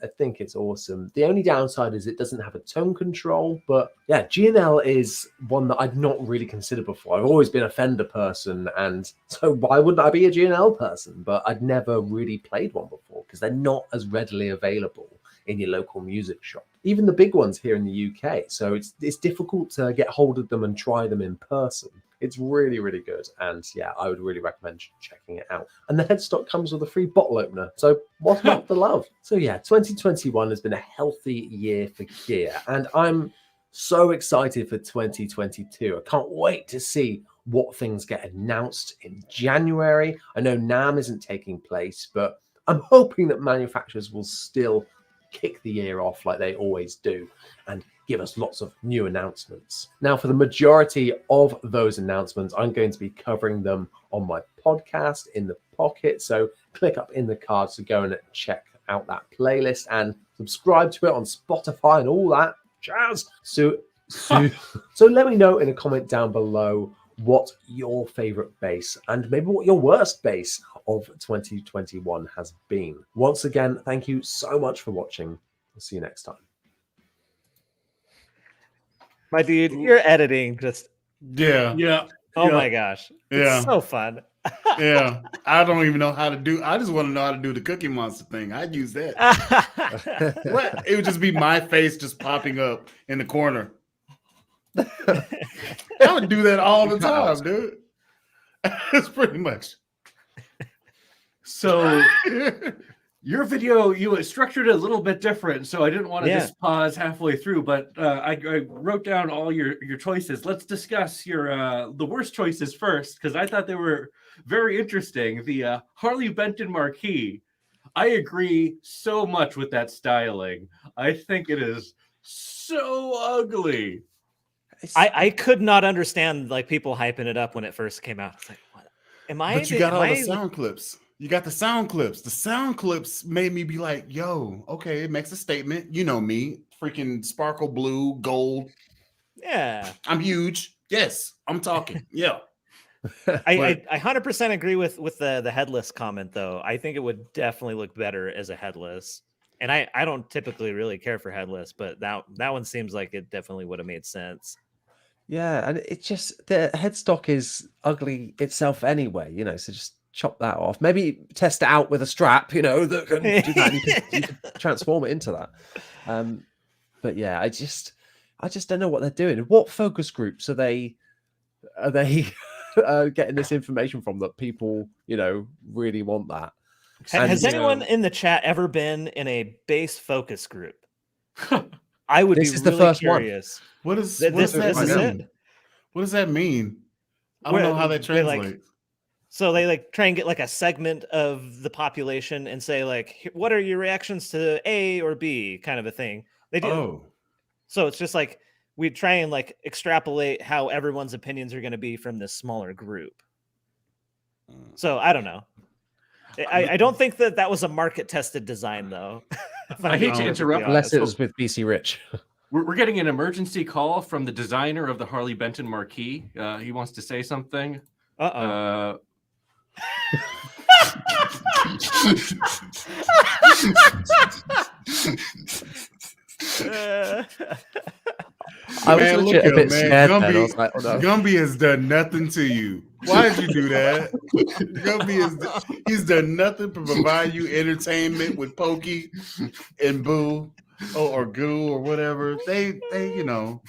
I think it's awesome. The only downside is it doesn't have a tone control, but yeah, G&L is one that I'd not really considered before. I've always been a Fender person, and so why wouldn't I be a G&L person? But I'd never really played one before because they're not as readily available in your local music shop. Even the big ones here in the UK. So it's difficult to get hold of them and try them in person. It's really, really good. And yeah, I would really recommend checking it out. And the headstock comes with a free bottle opener. So what's not the love? So yeah, 2021 has been a healthy year for gear. And I'm so excited for 2022. I can't wait to see what things get announced in January. I know NAMM isn't taking place, but I'm hoping that manufacturers will still kick the year off like they always do and give us lots of new announcements. Now, for the majority of those announcements, I'm going to be covering them on my podcast, In the Pocket. So click up in the cards to go and check out that playlist and subscribe to it on Spotify and all that jazz. So let me know in a comment down below what your favorite bass and maybe what your worst bass of 2021 has been. Once again, thank you so much for watching. I'll see you next time. My dude, your editing just Yeah. Oh Yeah. my gosh. Yeah. It's so fun. Yeah. I don't even know how to do. I just want to know how to do the Cookie Monster thing. I'd use that. What? It would just be my face just popping up in the corner. I would do that all the time, dude. That's pretty much. So your video, you structured it a little bit different, so I didn't want to just pause halfway through, but I wrote down all your choices. Let's discuss your the worst choices first, because I thought they were very interesting. The Harley Benton Marquis. I agree so much with that styling. I think it is so ugly. I could not understand like people hyping it up when it first came out. It's like, what? Am I? But you got am all I, the sound clips. You got the sound clips. The sound clips made me be like, yo, okay, it makes a statement. You know me, freaking sparkle blue, gold. Yeah. I'm huge. Yes, I'm talking. Yeah. I 100% agree with the headless comment, though. I think it would definitely look better as a headless. And I don't typically really care for headless, but that one seems like it definitely would have made sense. Yeah, and it's just the headstock is ugly itself anyway, you know, so just chop that off. Maybe test it out with a strap, you know, that can do that. You could transform it into that. But yeah, I just don't know what they're doing. What focus groups are they getting this information from that people, you know, really want that? Has anyone in the chat ever been in a bass focus group? I would be really curious. What is This is mean? it. What does that mean? I don't know how that translates. So they like try and get like a segment of the population and say like, what are your reactions to A or B, kind of a thing. They do. Oh. So it's just like we try and like extrapolate how everyone's opinions are going to be from this smaller group. So I don't know. I don't think that was a market tested design though. I hate to interrupt. Unless it was with BC Rich. We're getting an emergency call from the designer of the Harley Benton Marquis. He wants to say something. Uh-oh. I was legit a bit scared then. I was like, oh no. Gumby has done nothing to you. Why did you do that? Gumby he's done nothing to provide you entertainment with Pokey and Boo or GOOOO or whatever. They you know,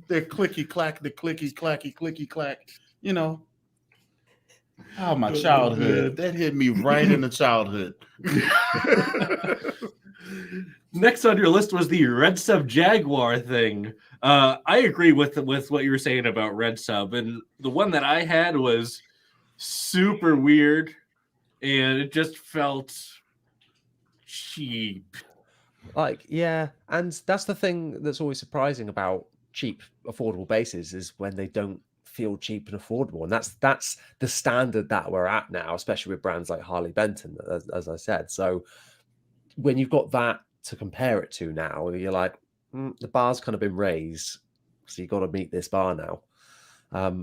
they're clicky clack, the clicky clacky clicky clack, you know. Oh, my childhood. That hit me right in the childhood. Next on your list was the Red Sub Jaguar thing. I agree with what you were saying about Red Sub, and the one that I had was super weird, and it just felt cheap. Like, yeah, and that's the thing that's always surprising about cheap, affordable basses is when they don't feel cheap and affordable, and that's the standard that we're at now, especially with brands like Harley Benton, as I said. So when you've got that to compare it to now, you're like, the bar's kind of been raised, so you got to meet this bar now.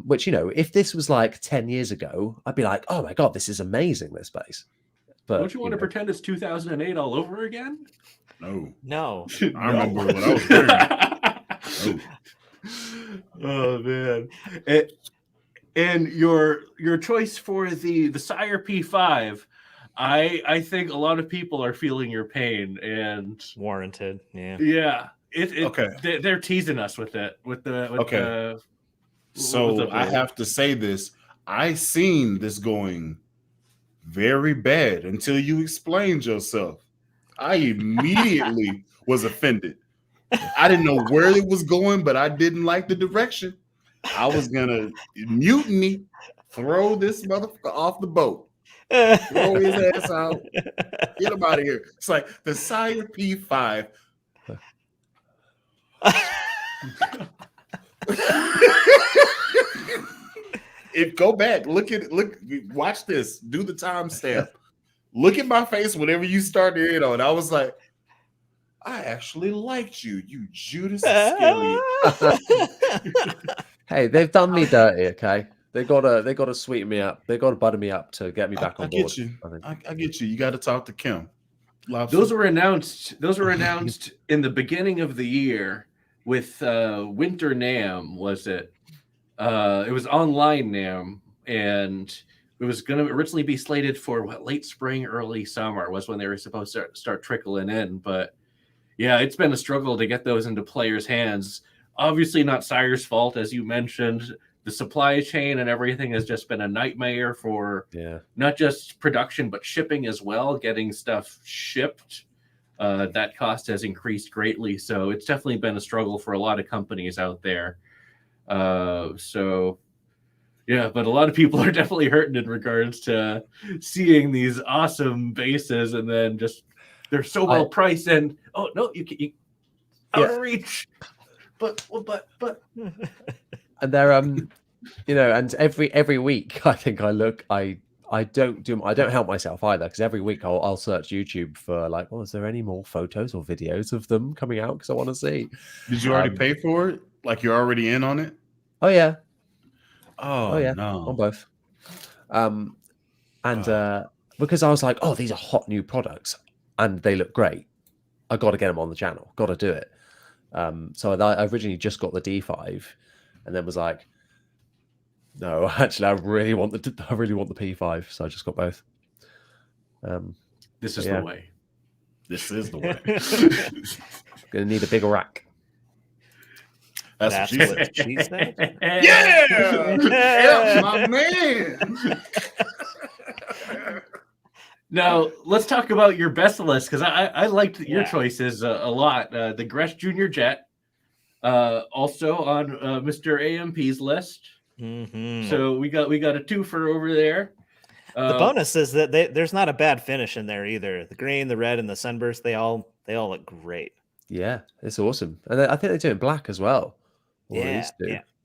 Which, you know, if this was like 10 years ago, I'd be like, oh my god, this is amazing, this bass. But don't you want to pretend it's 2008 all over again? No. I remember what I was wearing. Oh man. And your choice for the Sire P5, I think a lot of people are feeling your pain and warranted. Yeah. Okay. They're teasing us with it. So I have to say this. I seen this going very bad until you explained yourself. I immediately was offended. I didn't know where it was going, but I didn't like the direction. I was gonna mutiny, throw this motherfucker off the boat, throw his ass out, get him out of here. It's like the Sire P5. Go back, look, watch this, do the timestamp. Look at my face whenever you started it on. I was like, I actually liked you, you Judas Iscariot. Hey, they've done me dirty, okay? They gotta sweeten me up. They gotta butter me up to get me back on board. Get you. I get you. You got to talk to Kim. Lobster. Those were announced in the beginning of the year with Winter NAMM, was it? It was online now, and it was going to originally be slated for late spring, early summer was when they were supposed to start trickling in. But yeah, it's been a struggle to get those into players' hands. Obviously, not Sire's fault, as you mentioned. The supply chain and everything has just been a nightmare for not just production, but shipping as well. Getting stuff shipped, that cost has increased greatly. So it's definitely been a struggle for a lot of companies out there. So yeah, but a lot of people are definitely hurting in regards to seeing these awesome basses and then just they're so well priced and oh no, you out of reach. But and they're you know, and every week I think I don't help myself either, because every week I'll search YouTube for like, oh, is there any more photos or videos of them coming out, because I want to see. Did you already pay for it? Like you're already in on it? Oh yeah. Oh yeah, no. on both. Because I was like, oh, these are hot new products and they look great. I got to get them on the channel. Got to do it. So I originally just got the D5, and then was like, no, actually, I really want the P5, so I just got both. This is the way. This is the way. Gonna need a bigger rack. That's what she said. Yeah, yeah, my man. Now let's talk about your best list, because I liked your choices a lot. The Gresh Junior Jet, also on Mr. AMP's list. So we got a twofer over there. The bonus is that there's not a bad finish in there either. The green, the red, and the sunburst, they all look great. Yeah, it's awesome, and I think they do it in black as well. Yeah.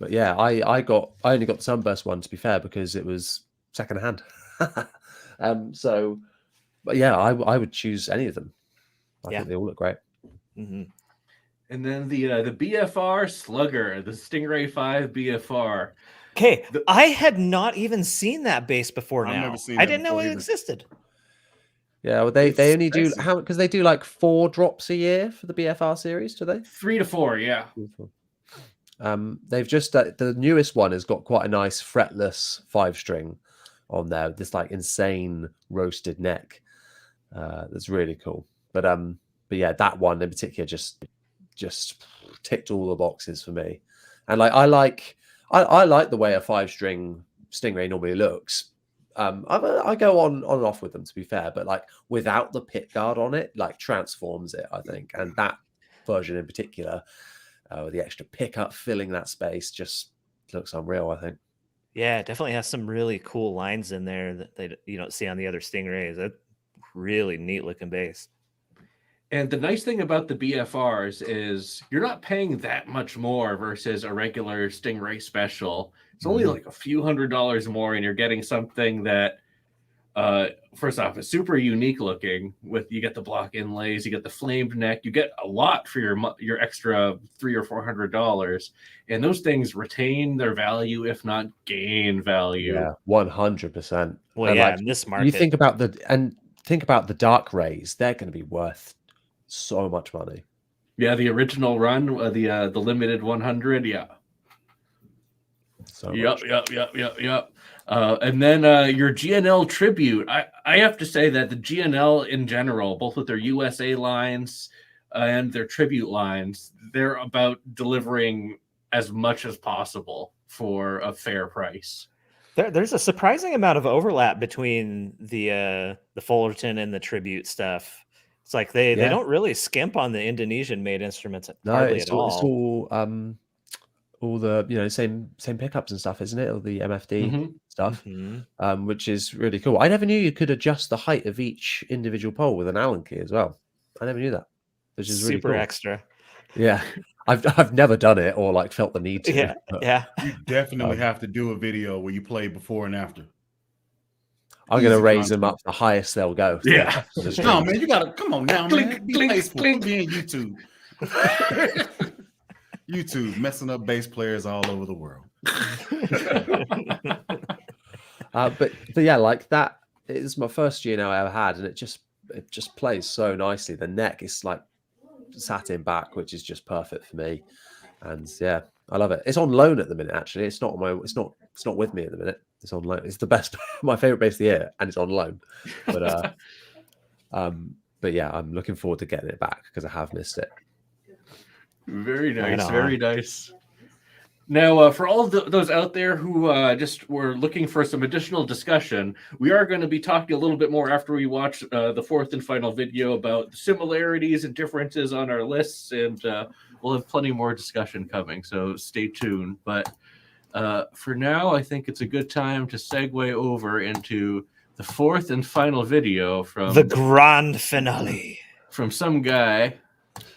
But yeah, I only got the sunburst one, to be fair, because it was secondhand. So, but yeah, I would choose any of them. I think they all look great. And then the BFR Slugger, the Stingray 5 BFR. Okay, I had not even seen that bass before. I've now never seen I that didn't know before it either. existed. Yeah, well, they only do how, because they do like 4 drops a year for the BFR series, do they? 3 to 4, yeah. They've just the newest one has got quite a nice fretless 5-string on there. This like insane roasted neck. That's really cool. But yeah, that one in particular just ticked all the boxes for me. And like I like the way a 5-string Stingray normally looks. I go on and off with them, to be fair, but like without the pit guard on it, like transforms it, I think. And that version in particular, with the extra pickup filling that space, just looks unreal, I think. Yeah, it definitely has some really cool lines in there that you don't see on the other Stingrays. That's really neat looking bass. And the nice thing about the BFRs is you're not paying that much more versus a regular Stingray special. It's only like a few $100s more, and you're getting something that, first off, is super unique looking. With you get the block inlays, you get the flamed neck, you get a lot for your extra $300 or $400, and those things retain their value, if not gain value. Yeah, 100%. Well, and yeah, like, in this market, you think about the dark rays, they're going to be worth so much money. Yeah, the original run, the limited 100, yeah. So Yep. And then your GNL tribute. I have to say that the GNL in general, both with their USA lines and their tribute lines, they're about delivering as much as possible for a fair price. there's a surprising amount of overlap between the Fullerton and the tribute stuff. It's like they don't really skimp on the Indonesian made instruments hardly at all. It's all the same pickups and stuff, isn't it? All the MFD stuff, which is really cool. I never knew you could adjust the height of each individual pole with an Allen key as well. I never knew that, which is really super cool. extra. Yeah, I've never done it or like felt the need to. Yeah, yeah. You definitely have to do a video where you play before and after. I'm going to raise them up the highest they'll go. Yeah. No, man, you got to come on now, man. Be Clink, faithful. clink. Be in YouTube. YouTube messing up bass players all over the world. But yeah, like that is my first GNL I ever had, and it just plays so nicely. The neck is like satin back, which is just perfect for me. And yeah, I love it. It's on loan at the minute. Actually, it's not with me at the minute. It's on loan. It's the best, my favorite bass of the year, and it's on loan. But yeah, I'm looking forward to getting it back because I have missed it. Very Right nice, on. very nice. Now, for all those out there who just were looking for some additional discussion, we are going to be talking a little bit more after we watch the fourth and final video about the similarities and differences on our lists, and we'll have plenty more discussion coming, so stay tuned. But for now, I think it's a good time to segue over into the fourth and final video from The grand finale. from some guy,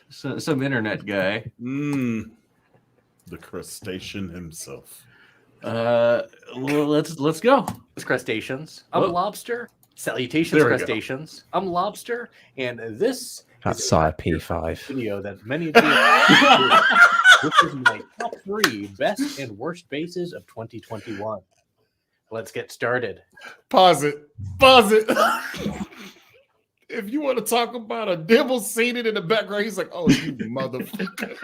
some internet guy. The crustacean himself. Well, let's go. Crustaceans. I'm Whoa. Lobster. Salutations, There we go. crustaceans. I'm Lobster, and this That's is Sire P5. video that many of you. This is my top 3 best and worst basses of 2021. Let's get started. Pause it. Pause it. If you want to talk about a Dibble seated in the background, he's like, "Oh, you motherfucker!"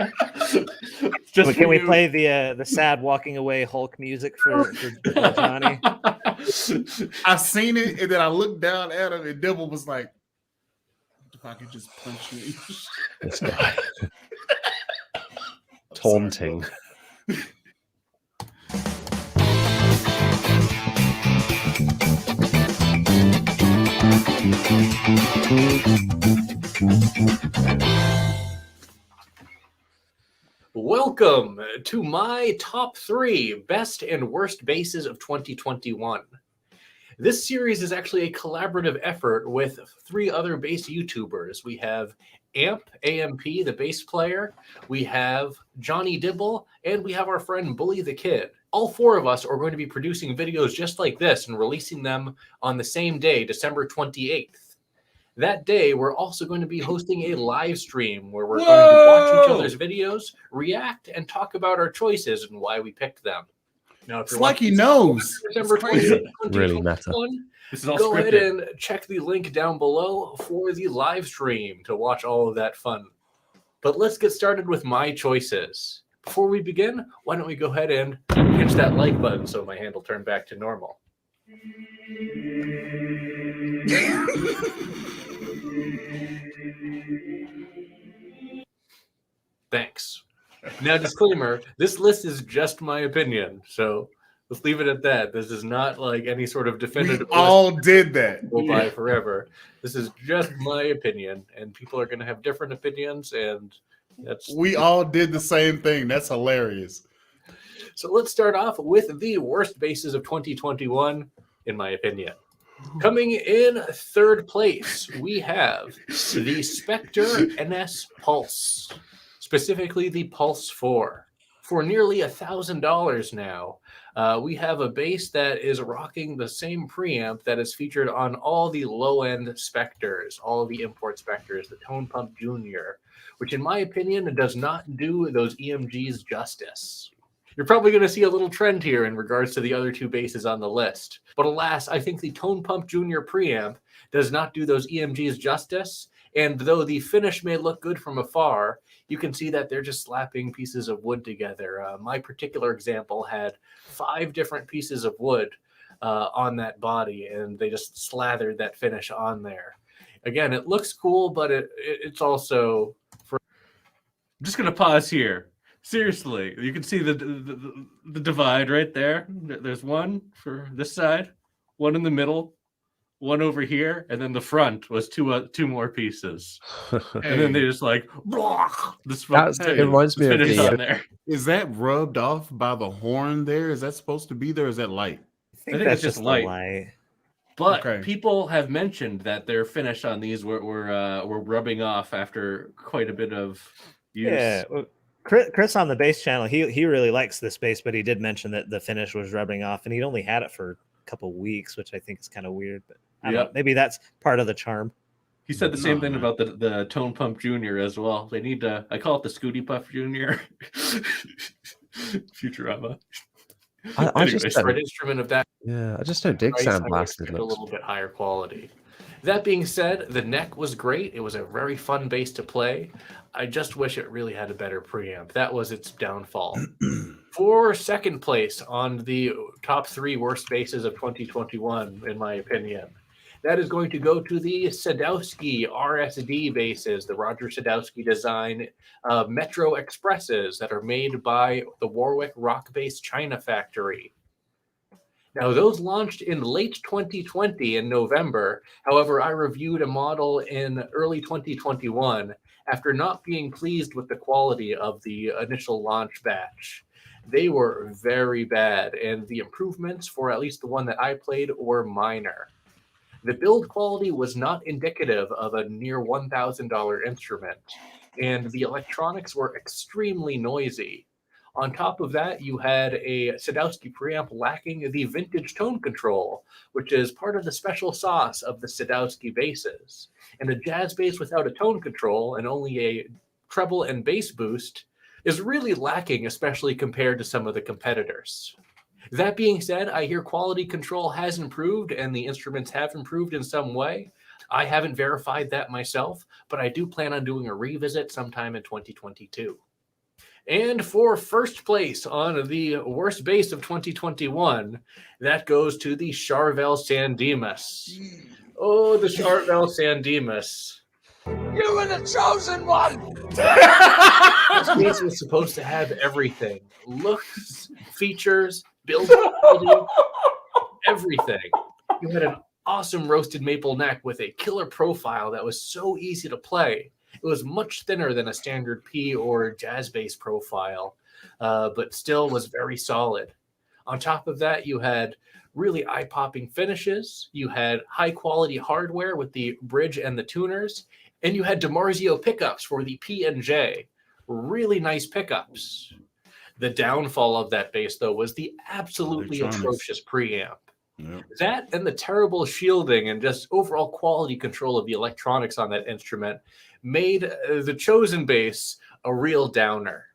Just But can for we you. play the sad walking away Hulk music for Johnny? I seen it, and then I looked down at him, and Dibble was like, "If I could just punch you." This guy. Taunting. Welcome to my top 3 best and worst basses of 2021. This series is actually a collaborative effort with 3 other bass YouTubers. We have AMP, the bass player, we have Jonny Dibble, and we have our friend BullyThaKidd. All 4 of us are going to be producing videos just like this and releasing them on the same day, December 28th. That day, we're also going to be hosting a live stream where we're going to watch each other's videos, react, and talk about our choices and why we picked them. Now, if It's you're like he watching knows. December It's crazy. 20th, Really meta. 2021, This is all go ahead scripted. and check the link down below for the live stream to watch all of that fun. But let's get started with my choices. Before we begin, why don't we go ahead and pinch that like button so my hand will turn back to normal. Thanks. Now, disclaimer, this list is just my opinion, so let's leave it at that. This is not like any sort of We definitive all did that. will buy forever. This is just my opinion, and people are going to have different opinions, and that's We all did the same thing. That's hilarious. so. Let's start off with the worst basses of 2021, in my opinion. Coming in third place, we have the Spectre NS Pulse, specifically the Pulse 4. For nearly $1,000 now, we have a bass that is rocking the same preamp that is featured on all the low-end Spectres, all of the import Spectres, the Tone Pump Junior, which in my opinion does not do those EMGs justice. You're probably going to see a little trend here in regards to the other 2 basses on the list. But alas, I think the Tone Pump Junior preamp does not do those EMGs justice. And though the finish may look good from afar, you can see that they're just slapping pieces of wood together. My particular example had 5 different pieces of wood on that body, and they just slathered that finish on there. Again, it looks cool, but it's also... I'm just gonna pause here. Seriously, you can see the divide right there. There's one for this side, one in the middle, one over here, and then the front was 2 more pieces. And then they just like this. It reminds me of finish the on there. Is that rubbed off by the horn there? Is that supposed to be there? Or is that light? I think think that's it's just just light. light. But Okay. people have mentioned that their finish on these were rubbing off after quite a bit of use. Yeah. well, Chris on the bass channel, he really likes this bass, but he did mention that the finish was rubbing off, and he'd only had it for a couple weeks, which I think is kind of weird. But I don't know, Yep. maybe that's part of the charm. He said the same No, thing man. about the Tone Pump Junior as well. They need to. I call it the Scooty Puff Junior. Futurama. I just Anyways, don't, For an instrument of that yeah, I just don't dig price, I would sandblasting. expect a little bit higher quality. That being said, the neck was great. It was a very fun bass to play. I just wish it really had a better preamp. That was its downfall. For second place on the top 3 worst basses of 2021, in my opinion, that is going to go to the Sadowski RSD basses, the Roger Sadowski design Metro Expresses that are made by the Warwick Rock Bass China factory. Now, those launched in late 2020 in November. However, I reviewed a model in early 2021 after not being pleased with the quality of the initial launch batch. They were very bad, and the improvements for at least the one that I played were minor. The build quality was not indicative of a near $1,000 instrument, and the electronics were extremely noisy. On top of that, you had a Sadowski preamp lacking the vintage tone control, which is part of the special sauce of the Sadowski basses. And a jazz bass without a tone control and only a treble and bass boost is really lacking, especially compared to some of the competitors. That being said, I hear quality control has improved and the instruments have improved in some way. I haven't verified that myself, but I do plan on doing a revisit sometime in 2022. And for first place on the worst bass of 2021, that goes to the Charvel Sandemus. Oh, the Charvel Sandemus. You were the chosen one! This bass was supposed to have everything. Looks, features, build quality, everything. You had an awesome roasted maple neck with a killer profile that was so easy to play. It was much thinner than a standard P or jazz bass profile, but still was very solid. On top of that, you had really eye-popping finishes. You had high-quality hardware with the bridge and the tuners, and you had DiMarzio pickups for the P and J. Really nice pickups. The downfall of that bass, though, was the absolutely atrocious preamp. Yep. That and the terrible shielding and just overall quality control of the electronics on that instrument made the chosen bass a real downer.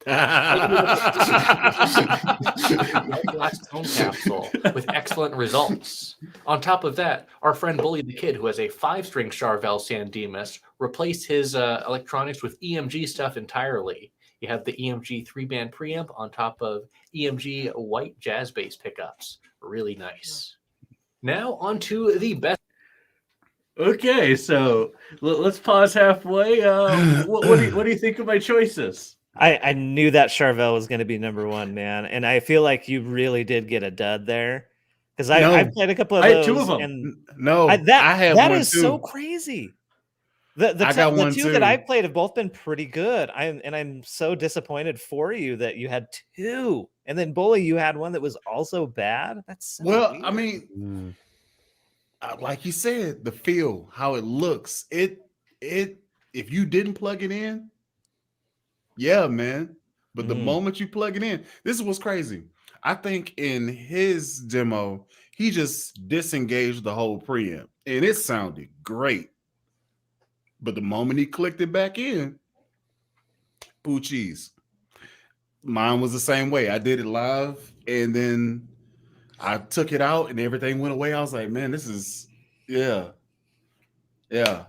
Glass tone capsule with excellent results. On top of that, our friend BullyThaKidd, who has a 5-string Charvel Sandemus, replaced his electronics with EMG stuff entirely. You have the EMG 3-band preamp on top of EMG white jazz bass pickups. Really nice. Now on to the best. Okay, so let's pause halfway. What do you think of my choices? I knew that Charvel was going to be number 1, man, and I feel like you really did get a dud there because I've played a couple of I those. had 2 of them. And I had that one is too. so crazy. The one two too. that I've played have both been pretty good. I'm so disappointed for you that you had 2, and then Bully, you had one that was also bad. That's so weird. I mean, like you said, the feel, how it looks, it if you didn't plug it in, yeah, man. But the moment you plug it in, this is what's crazy. I think in his demo, he just disengaged the whole preamp, and it sounded great. But the moment he clicked it back in, boo cheese. Mine was the same way. I did it live, and then I took it out, and everything went away. I was like, man, this is, yeah.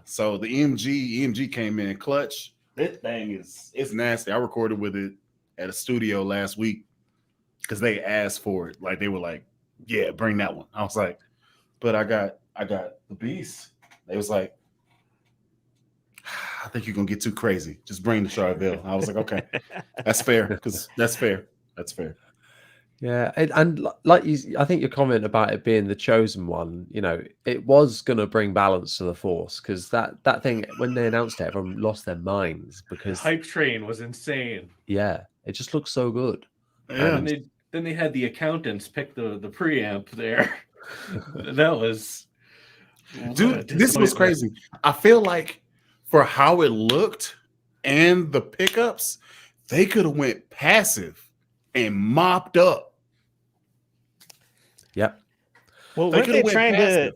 So the EMG came in clutch. That thing it's nasty. I recorded with it at a studio last week because they asked for it. Like they were like, yeah, bring that one. I was like, but I got the beast. They was like, I think you're gonna get too crazy. Just bring the Charvel. I was like, okay, that's fair, because that's fair. That's fair. Yeah, and like you, I think your comment about it being the chosen one, you know, it was going to bring balance to the force because that thing when they announced it, everyone lost their minds because The hype train was insane. yeah, it just looks so good. Yeah. And then they had the accountants pick the preamp there. That was, Dude, this was crazy. I feel like for how it looked and the pickups, they could have went passive and mopped up. Yep. Well, They weren't they could've went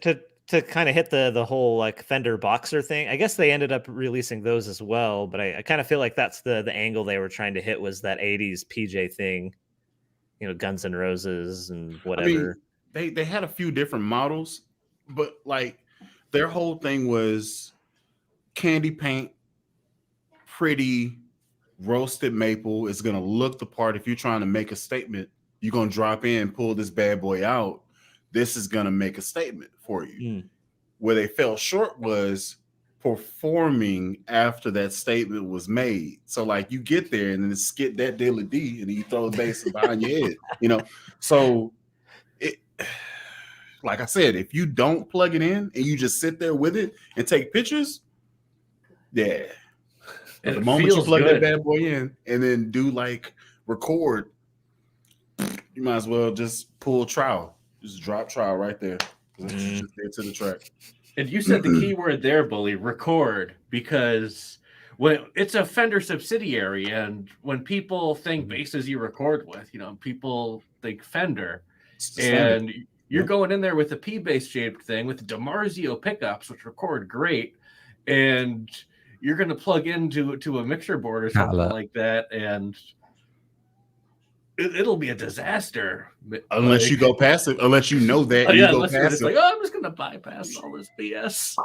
trying to kind of hit the whole like Fender Boxer thing? I guess they ended up releasing those as well, but I kind of feel like that's the angle they were trying to hit was that 80s PJ thing, you know, Guns N' Roses and whatever. I mean, they had a few different models, but like their whole thing was candy paint, pretty roasted maple. It's gonna look the part. If you're trying to make a statement, you're gonna drop in, pull this bad boy out. This is gonna make a statement for you. Where they fell short was performing after that statement was made. So like you get there and then it's skit that dilly D and then you throw the bass behind your head, you know. So it, like I said, if you don't plug it in and you just sit there with it and take pictures, yeah. But the moment you plug that bad boy in and then do like record, you might as well just pull trial. Just drop trial right there. Just get to the track. And you said the key word there, Bully, record, because when it's a Fender subsidiary, and when people think basses you record with, you know, people think Fender, and you're going in there with a P-bass shaped thing with DiMarzio pickups, which record great, and you're going to plug into a mixer board or something like that, and it'll be a disaster unless you go passive. Unless you know that, and you go passive. It's like, oh, I'm just going to bypass all this BS.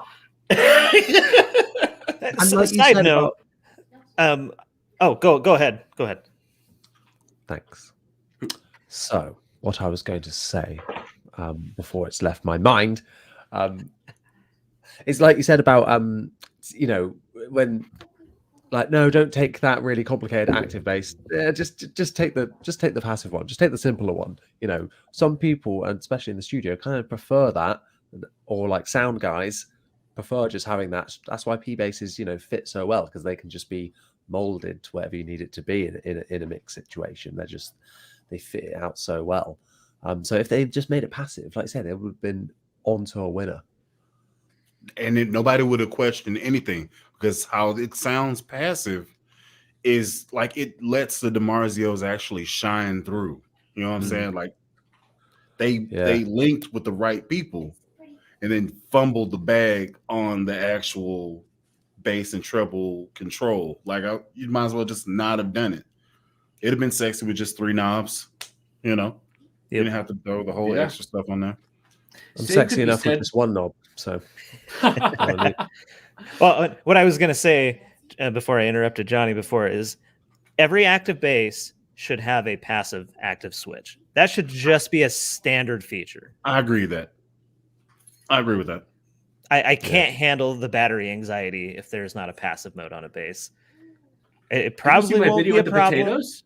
Side note. Go ahead. Go ahead. Thanks. So, what I was going to say before it's left my mind is like you said about you know, when like, no, don't take that really complicated active bass. Just take the passive one. Just take the simpler one. You know, some people, and especially in the studio, kind of prefer that, or like sound guys prefer just having that. That's why P basses, you know, fit so well, because they can just be molded to whatever you need it to be in a mix situation. They fit it out so well. So if they just made it passive, like I said, it would have been onto a winner. And nobody would have questioned anything, because how it sounds passive is like it lets the DiMarzios actually shine through. You know what I'm saying? Like they linked with the right people and then fumbled the bag on the actual bass and treble control. Like you might as well just not have done it. It'd have been sexy with just 3 knobs, you know. You didn't have to throw the whole extra stuff on there. I'm sexy enough with just 1 knob, so. Well, what I was going to say before I interrupted Johnny before is every active bass should have a passive active switch. That should just be a standard feature. I agree with that. I can't handle the battery anxiety if there's not a passive mode on a bass. It probably won't be a problem. Potatoes?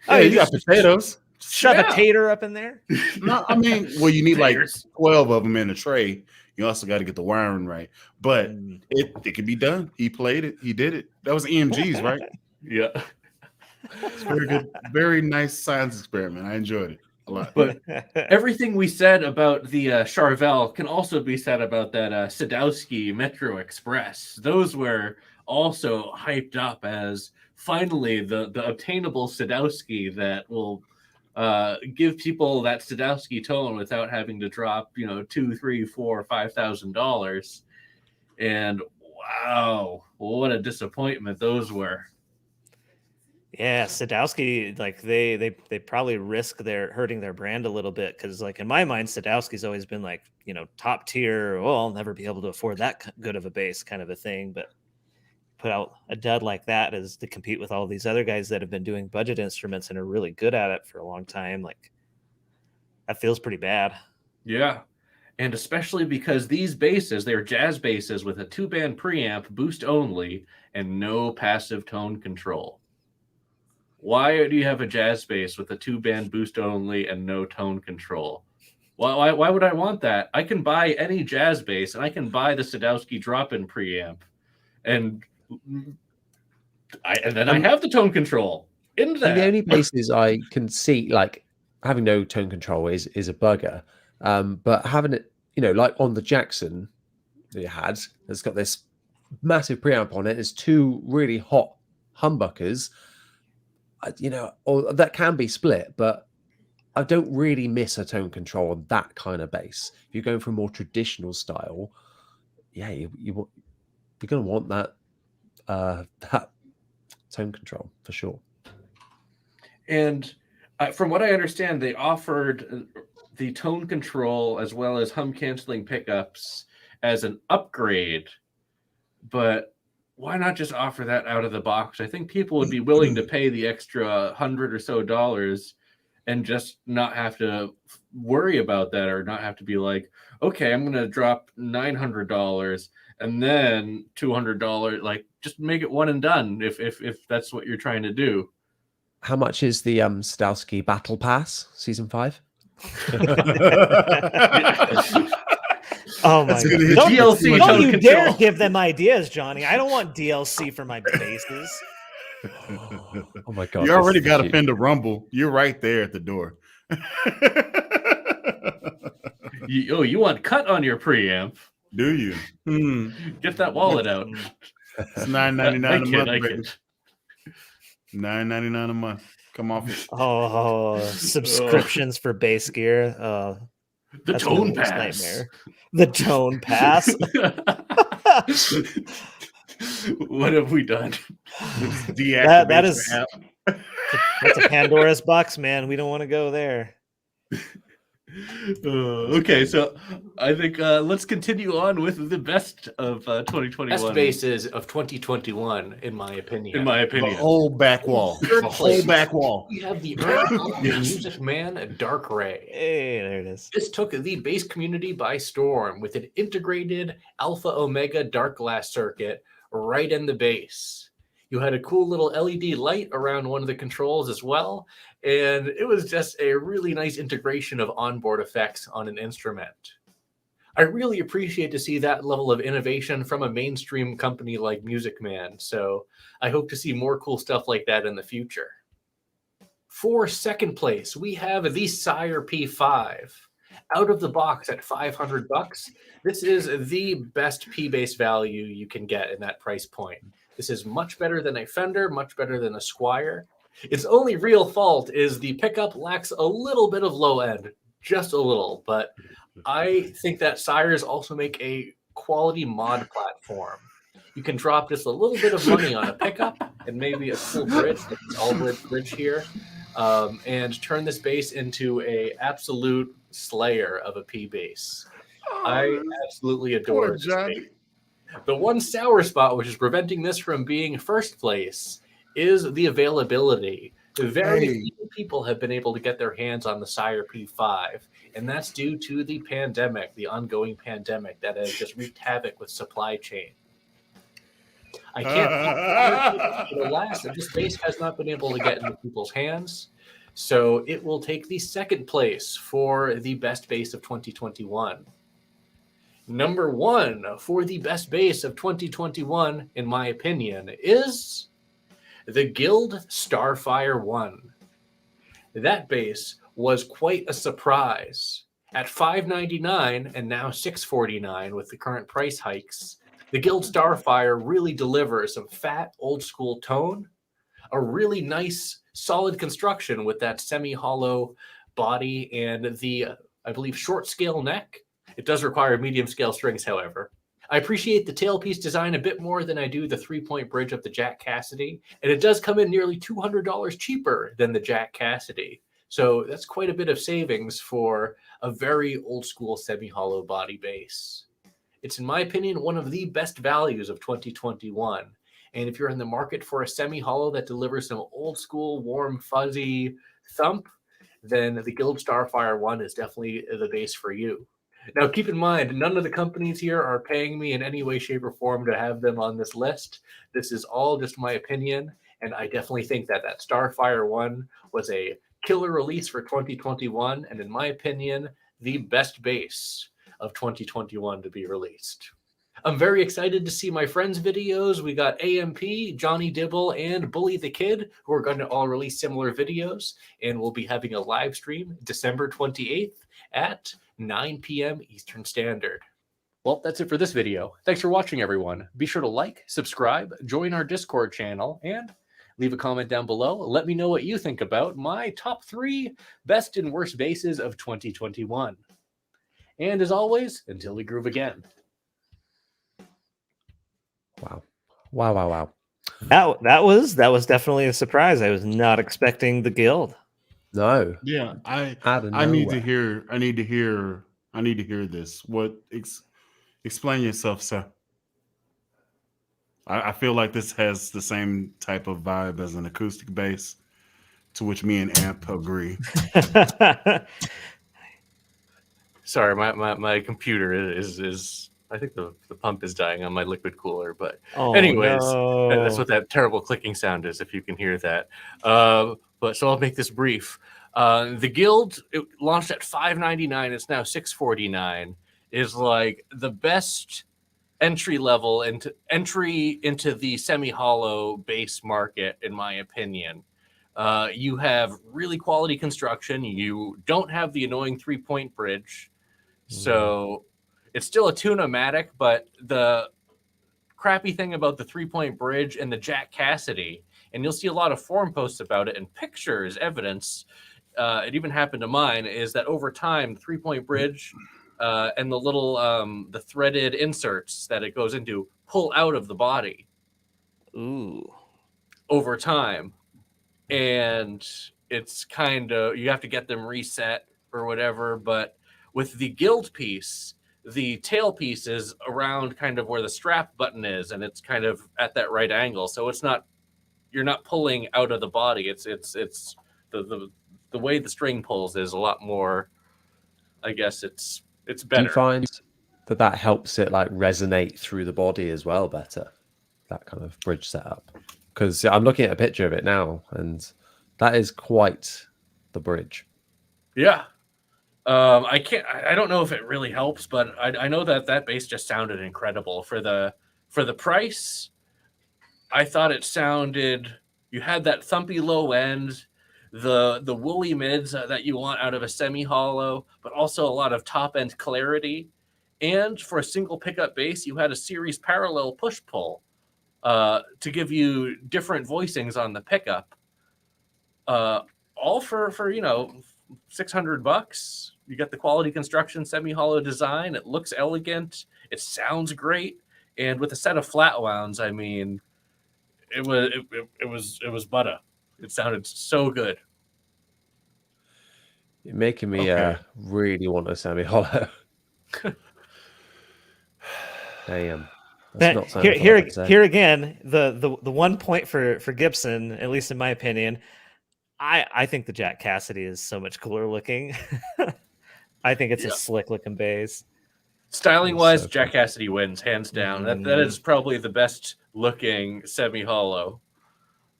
Oh, you got potatoes. Shove a tater up in there. No, I mean, well, you need like 12 of them in a tray. You also got to get the wiring right, but it can be done. He played it. He did it. That was EMGs, right? Yeah. It's very good. Very nice science experiment. I enjoyed it a lot. But everything we said about the Charvel can also be said about that Sadowski Metro Express. Those were also hyped up as finally the obtainable Sadowski that will give people that Sadowski tone without having to drop, you know, $2,000, $3,000, $4,000, $5,000. And wow, what a disappointment those were. Yeah, Sadowski, like they probably risk hurting their brand a little bit, because like in my mind, Sadowski's always been like, you know, top tier. Well, I'll never be able to afford that good of a bass kind of a thing, but put out a dud like that is to compete with all these other guys that have been doing budget instruments and are really good at it for a long time. Like that feels pretty bad. Yeah. And especially because these basses, they're jazz basses with a 2-band preamp, boost only, and no passive tone control. Why do you have a jazz bass with a 2-band boost only and no tone control? Why would I want that? I can buy any jazz bass and I can buy the Sadowski drop-in preamp. And then I have the tone control in that. And the only basses I can see, like having no tone control is a bugger. But having it, you know, like on the Jackson that it had, it's got this massive preamp on it. There's 2 really hot humbuckers, you know, or that can be split, but I don't really miss a tone control on that kind of bass. If you're going for a more traditional style, yeah, you're going to want that that tone control for sure. And From what I understand, they offered the tone control as well as hum canceling pickups as an upgrade, but why not just offer that out of the box? I think people would be willing to pay the extra $100 or so and just not have to worry about that, or not have to be like, okay, I'm going to drop $900 and then $200. Like, just make it one and done if that's what you're trying to do. How much is the Stowski Battle Pass Season 5? Oh my good. god! DLC Don't tone you control. dare give them ideas, Johnny. I don't want DLC for my basses. Oh my god! You already this is got a huge. Fender Rumble. You're right there at the door. You want cut on your preamp? Do you? Get that wallet out. It's $9.99 I a kid, month, I baby. kid. $9.99 a month. Come off it. Oh, subscriptions for bass gear. The That's tone my worst pass. nightmare. The tone pass. What have we done? Deactivate that your is- app. That's a Pandora's box, man. We don't want to go there. Okay, so I think let's continue on with the best of 2021. Best basses of 2021, in my opinion. in my The opinion. whole back wall. Third The whole place. back wall. We have the Earth Music Man Dark Ray. Hey, there it is. This took the bass community by storm with an integrated Alpha Omega dark glass circuit right in the bass. You had a cool little LED light around one of the controls as well, and it was just a really nice integration of onboard effects on an instrument. I really appreciate to see that level of innovation from a mainstream company like Music Man, so I hope to see more cool stuff like that in the future. For second place, we have the Sire P5. Out of the box at $500, this is the best P-bass value you can get in that price point. This is much better than a Fender, much better than a Squier. Its only real fault is the pickup lacks a little bit of low end, just a little, but I think that Sires also make a quality mod platform. You can drop just a little bit of money on a pickup and maybe a full bridge, like this all-bridge bridge here, and turn this bass into a absolute slayer of a P bass. I absolutely adore Poor this Johnny. bass. The one sour spot which is preventing this from being first place is the availability. Very few people have been able to get their hands on the Sire P5, and that's due to the pandemic, the ongoing pandemic that has just wreaked havoc with supply chain. I can't but alas, this bass has not been able to get into people's hands, so it will take the second place for the best bass of 2021. Number one for the best bass of 2021, in my opinion, is the Guild Starfire 1. That bass was quite a surprise. At $599 and now $649 with the current price hikes, the Guild Starfire really delivers some fat, old-school tone, a really nice, solid construction with that semi-hollow body and the, I believe, short-scale neck. It does require medium-scale strings, however. I appreciate the tailpiece design a bit more than I do the three-point bridge of the Jack Cassidy, and it does come in nearly $200 cheaper than the Jack Cassidy. So that's quite a bit of savings for a very old-school semi-hollow body bass. It's, in my opinion, one of the best values of 2021. And if you're in the market for a semi-hollow that delivers some old-school, warm, fuzzy thump, then the Guild Starfire 1 is definitely the bass for you. Now, keep in mind, none of the companies here are paying me in any way, shape, or form to have them on this list. This is all just my opinion, and I definitely think that that Starfire 1 was a killer release for 2021, and in my opinion, the best bass of 2021 to be released. I'm very excited to see my friends' videos. We got AMP, Jonny Dibble, and BullyThaKidd, who are going to all release similar videos, and we'll be having a live stream December 28th at 9 p.m. Eastern Standard. Well, that's it for this video. Thanks for watching, everyone. Be sure to like, subscribe, join our Discord channel, and leave a comment down below. Let me know what you think about my top 3 best and worst basses of 2021. And as always, until we groove again. Wow. Wow, wow, wow. That was definitely a surprise. I was not expecting the Guild. No. Yeah, Out of I need to nowhere. hear. I need to hear this. Explain yourself, sir. I feel like this has the same type of vibe as an acoustic bass, to which me and Amp agree. Sorry, my computer is I think the pump is dying on my liquid cooler. But Oh, anyways, no. that's what that terrible clicking sound is, if you can hear that. But so I'll make this brief. The Guild, it launched at $599. It's now $649. Is like the best entry into the semi-hollow bass market, in my opinion. You have really quality construction. You don't have the annoying 3-point bridge. So it's still a tune-o-matic, but the crappy thing about the 3-point bridge and the Jack Cassidy, and you'll see a lot of forum posts about it and pictures, evidence, it even happened to mine, is that over time, the 3-point bridge and the little the threaded inserts that it goes into pull out of the body. Ooh. Over time. And it's kind of, you have to get them reset or whatever. But with the Guild piece, the tail piece is around kind of where the strap button is, and it's kind of at that right angle. So it's not, you're not pulling out of the body. It's the way the string pulls is a lot more, I guess it's better. Do you find that helps it like resonate through the body as well better? That kind of bridge setup? Because I'm looking at a picture of it now, and that is quite the bridge. Yeah. I don't know if it really helps, but I know that bass just sounded incredible for the price. I thought it sounded, you had that thumpy low end, the woolly mids that you want out of a semi-hollow, but also a lot of top end clarity. And for a single pickup bass, you had a series parallel push-pull to give you different voicings on the pickup. All for $600. You get the quality construction, semi-hollow design. It looks elegant. It sounds great. And with a set of flat wounds, I mean, it was butter. It sounded so good. You're making me Okay. really want a semi-hollow. Damn. But here again, the 1 point for Gibson, at least in my opinion, I think the Jack Cassidy is so much cooler looking. I think it's a slick looking bass. Styling wise, so Jack Cassidy wins hands down. That is probably the best looking semi-hollow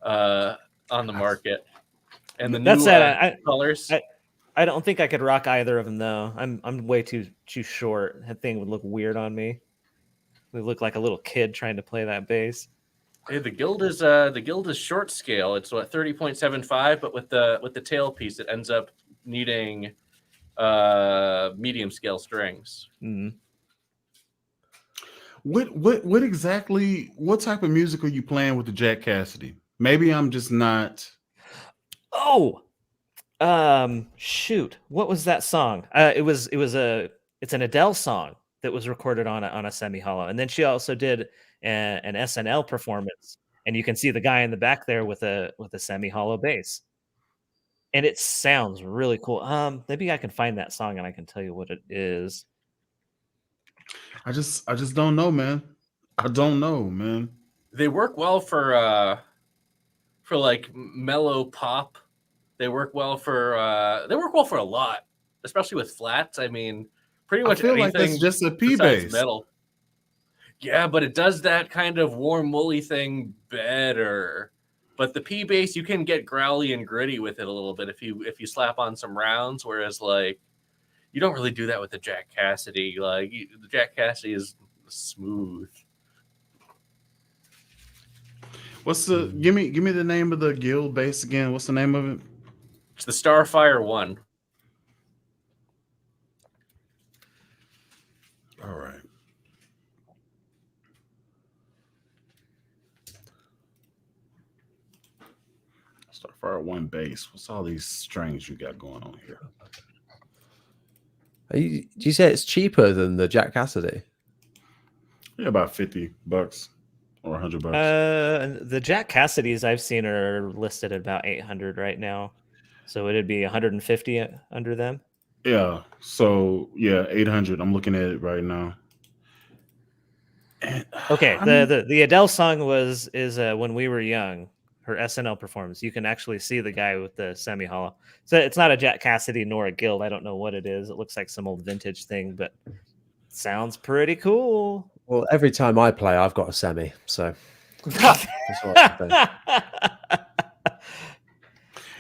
on the market. And the That new said, colors. I don't think I could rock either of them though. I'm way too short. That thing would look weird on me. We look like a little kid trying to play that bass. Hey, the Guild is short scale. It's what 30.75, but with the tail piece, it ends up needing medium scale strings. Mm. What exactly? What type of music are you playing with the Jack Cassidy? Maybe I'm just not. Oh, shoot! What was that song? It's an Adele song that was recorded on a semi-hollow, and then she also did an SNL performance, and you can see the guy in the back there with a semi-hollow bass, and it sounds really cool. Maybe I can find that song and I can tell you what it is. I just don't know, man. I don't know, man. They work well for like mellow pop. They work well for a lot, especially with flats. I mean, pretty much I feel anything like that's just a P besides bass. metal. Yeah, but it does that kind of warm woolly thing better. But the P bass, you can get growly and gritty with it a little bit if you slap on some rounds. Whereas like you don't really do that with the Jack Cassidy. Like the Jack Cassidy is smooth. What's the give me the name of the Guild bass again? What's the name of it? It's the Starfire 1. All right. Starfire 1 bass. What's all these strings you got going on here? Do you say it's cheaper than the Jack Cassidy? Yeah, about $50 or $100. The Jack Cassidys I've seen are listed at about 800 right now. So it'd be 150 under them. Yeah. So yeah, 800. I'm looking at it right now. And, Okay, I mean, the Adele song is When We Were Young, her SNL performance. You can actually see the guy with the semi hollow. So it's not a Jack Cassidy nor a Guild. I don't know what it is. It looks like some old vintage thing, but sounds pretty cool. Well, every time I play, I've got a semi, so that's what I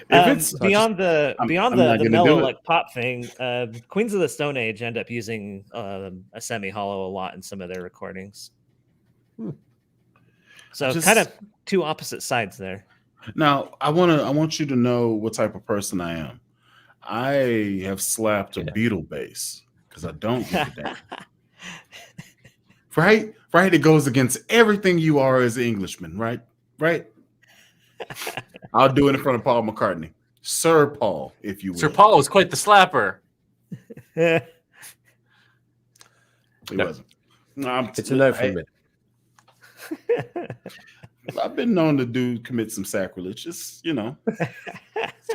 can say. Beyond the I'm not gonna mellow do it. like pop thing, Queens of the Stone Age end up using a semi hollow a lot in some of their recordings. So kind of two opposite sides there. Now I want you to know what type of person I am. I have slapped a Beatle bass because I don't give a damn. Right? It goes against everything you are as an Englishman, right? I'll do it in front of Paul McCartney. Sir Paul, if you will. Sir Paul was quite the slapper. He wasn't. No, It's a no from me. I've been known to commit some sacrilege. Just,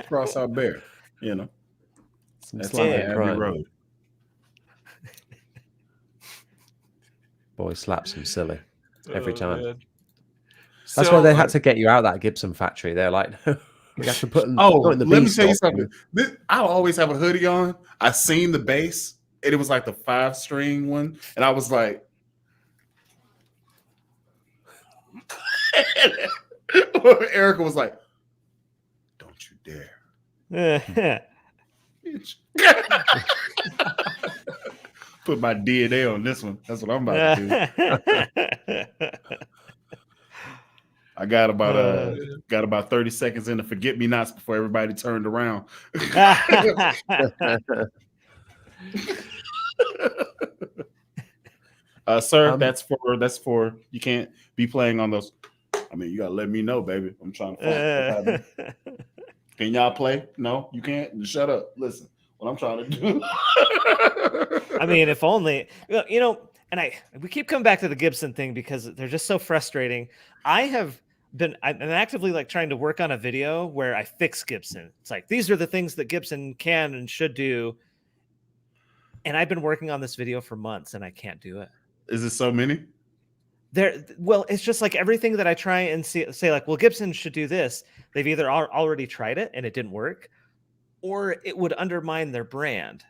cross our bear, That's like the a Abbey crime. Road. Boy slaps him silly every time. Man. That's So, why they had to get you out of that Gibson factory. They're like, we have to put in, Oh, in the let me beast tell you stock. something. I always have a hoodie on. I seen the bass, and it was like the 5-string one, and I was like, Erica was like, "Don't you dare, bitch." Put my DNA on this one. That's what I'm about to do. I got about 30 seconds in the forget me nots before everybody turned around. Sir, that's for you can't be playing on those. I mean, you gotta let me know, baby. I'm trying to find. Can y'all play? No, you can't. Shut up. Listen, what I'm trying to do. I mean, if only, and we keep coming back to the Gibson thing because they're just so frustrating. I'm actively like trying to work on a video where I fix Gibson. It's like, these are the things that Gibson can and should do. And I've been working on this video for months and I can't do it. Is it so many? Well, it's just like everything that I try and say like, well, Gibson should do this. They've either already tried it and it didn't work, or it would undermine their brand.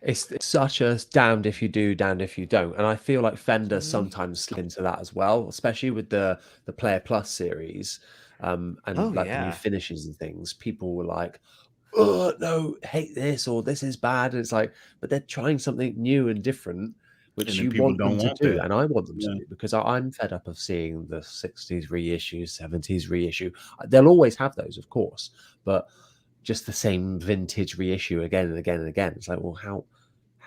It's such a damned if you do, damned if you don't. And I feel like Fender sometimes slip into that as well, especially with the Player Plus series. The new finishes and things. People were like, oh, no, hate this, or this is bad. And it's like, but they're trying something new and different, which you want them to do. And I want them to do, because I'm fed up of seeing the 60s reissue, 70s reissue. They'll always have those, of course, but just the same vintage reissue again and again and again. It's like, well, how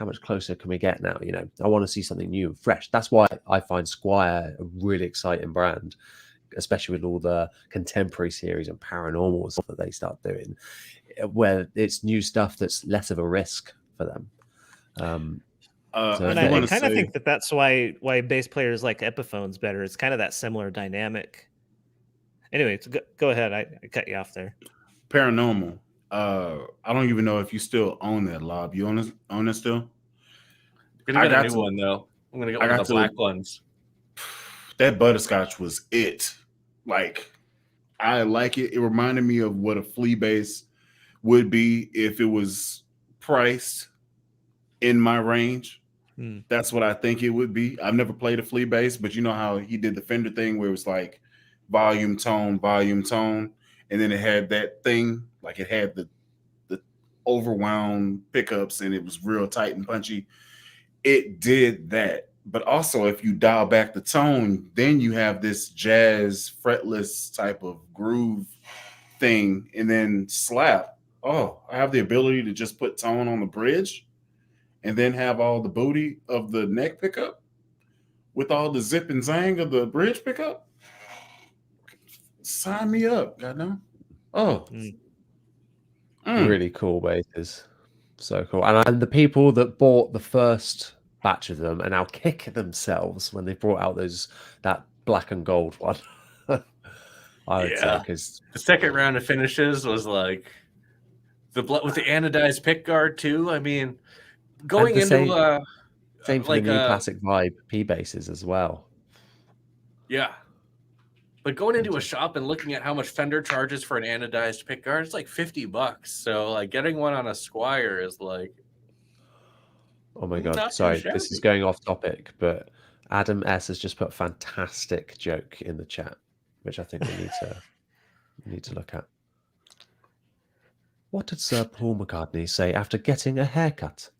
much closer can we get now? I want to see something new and fresh. That's why I find Squire a really exciting brand, especially with all the contemporary series and paranormal stuff that they start doing, where it's new stuff that's less of a risk for them. And I kind of think that's why bass players like Epiphone's better. It's kind of that similar dynamic. Anyway, go ahead. I cut you off there. Paranormal. I don't even know if you still own that, Lob. You own it still? I'm gonna get a new one though. I'm gonna get one of the black ones. That butterscotch was it. Like, I like it. It reminded me of what a flea bass would be if it was priced in my range. That's what I think it would be. I've never played a flea bass, but you know how he did the Fender thing where it was like volume, tone, and then it had that thing, like it had the overwound pickups and it was real tight and punchy. It did that. But also, if you dial back the tone, then you have this jazz fretless type of groove thing, and then slap. Oh, I have the ability to just put tone on the bridge and then have all the booty of the neck pickup with all the zip and zang of the bridge pickup. Sign me up, goddamn. Oh, really cool basses. So cool. And the people that bought the first batch of them are now kicking themselves when they brought out that black and gold one. I would say Yeah. because The second round of finishes was like with the anodized pick guard too. I mean, going the into same for like the new classic vibe P basses as well. yeah. But going into a shop and looking at how much Fender charges for an anodized pick guard, it's like $50. So like getting one on a Squire is like, Oh my god! not too Sorry, this is shabby. going off topic, but Adam S has just put a fantastic joke in the chat, which I think we need to look at. What did Sir Paul McCartney say after getting a haircut?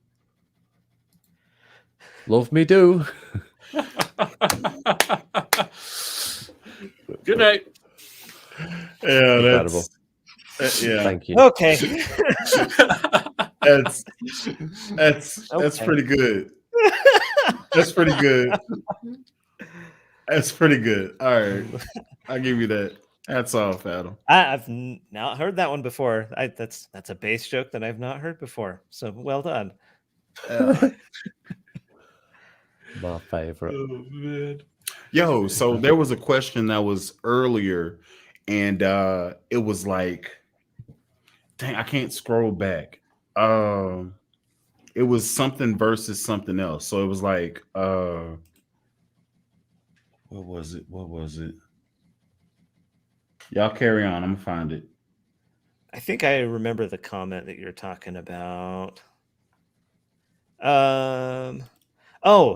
Love me do. Good night. Yeah, Incredible. yeah. Thank you. Okay. That's Okay. pretty good. That's pretty good. That's pretty good. All right, I'll give you that. Hats off, Adam. I've not heard that one before. That's a bass joke that I've not heard before. So well done. My favorite. Oh, man. Yo, so there was a question that was earlier, and it was like, dang, I can't scroll back. It was something versus something else. So it was like, what was it? What was it? Y'all carry on. I'm gonna find it. I think I remember the comment that you're talking about.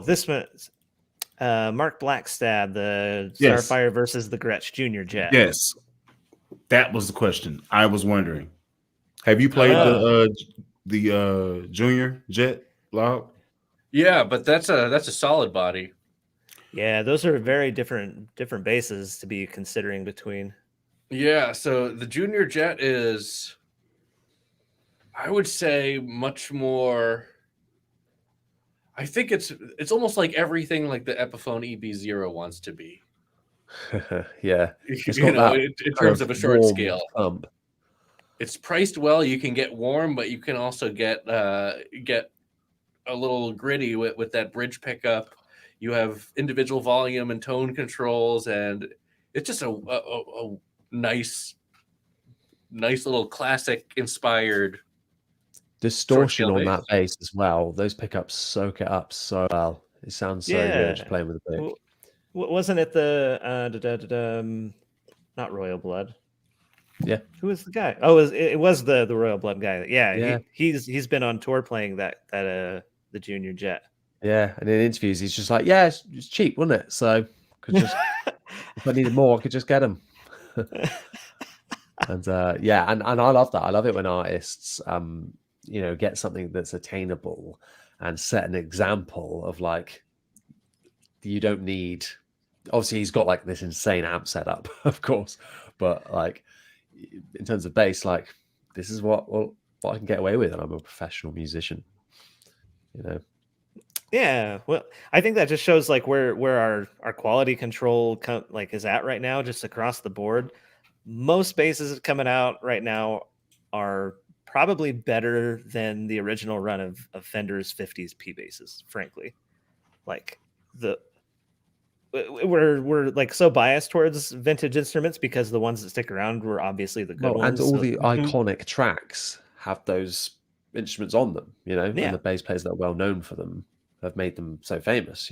This was Mark Blackstab, the Yes. Starfire versus the Gretsch Junior Jet. Yes, that was the question. I was wondering. Have you played the Junior Jet log? Yeah, but that's a solid body. Yeah, those are very different bases to be considering between. Yeah, so the Junior Jet is, I would say, much more. I think it's almost like everything like the Epiphone EB0 wants to be. Yeah. It's You got know, that in terms of a short warm scale. thump. It's priced well. You can get warm, but you can also get a little gritty with that bridge pickup. You have individual volume and tone controls, and it's just a nice little classic inspired Distortion short on scale that bass as well. Those pickups soak it up so well. It sounds so good Yeah. playing with the pick. Wasn't it the not Royal Blood? Yeah. Who was the guy? Oh, it was the Royal Blood guy. Yeah, Yeah. He's been on tour playing that the Junior Jet. Yeah, and in interviews he's just like, yeah, it's cheap, wasn't it? So could just if I needed more, I could just get them. And yeah, and I love that. I love it when artists get something that's attainable and set an example of like you don't need. Obviously, he's got like this insane amp setup, of course, but like in terms of bass, like this is what I can get away with, and I'm a professional musician. Yeah, well, I think that just shows like where our quality control is at right now, just across the board. Most basses coming out right now are probably better than the original run of Fender's 50s P basses. Frankly, like we're like so biased towards vintage instruments because the ones that stick around were obviously the good ones. And all so- the iconic tracks have those instruments on them, Yeah. and the bass players that are well known for them have made them so famous,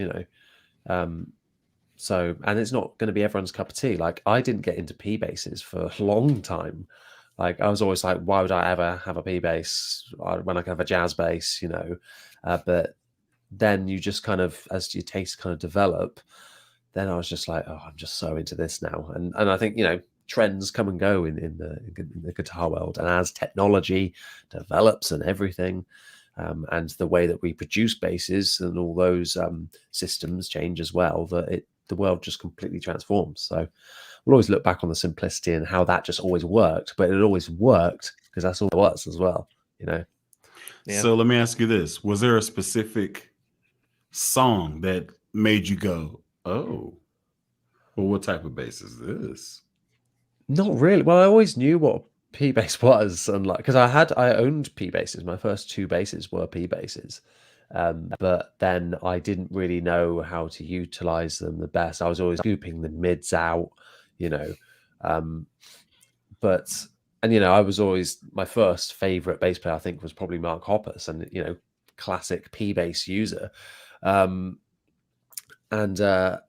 So, and it's not going to be everyone's cup of tea. Like I didn't get into P basses for a long time. Like I was always like, why would I ever have a P bass when I can have a jazz bass, But then you just kind of, as your tastes kind of develop, then I was just like, oh, I'm just so into this now. And I think, trends come and go in the guitar world. And as technology develops and everything, and the way that we produce basses and all those systems change as well, the world just completely transforms. So we'll always look back on the simplicity and how that just always worked, but it always worked because that's all it was as well, Yeah. So let me ask you this. Was there a specific song that made you go, oh, well, what type of bass is this? Not really. Well, I always knew what P bass was, and like because I owned P basses. My first two basses were P basses, but then I didn't really know how to utilize them the best. I was always scooping the mids out, But and I was always, my first favorite bass player I think was probably Mark Hoppus, and classic P bass user, and so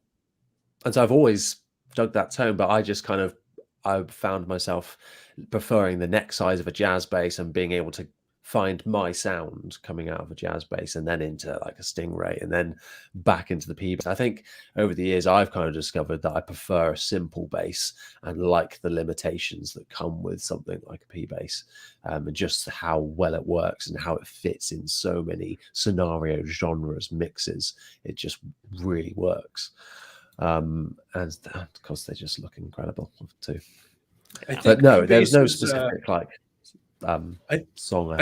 I've always dug that tone, but I found myself preferring the neck size of a jazz bass and being able to find my sound coming out of a jazz bass and then into like a Stingray and then back into the P bass. I think over the years I've kind of discovered that I prefer a simple bass and like the limitations that come with something like a P bass, and just how well it works and how it fits in so many scenarios, genres, mixes. It just really works. And of course they just look incredible too. But no, there's no specific song.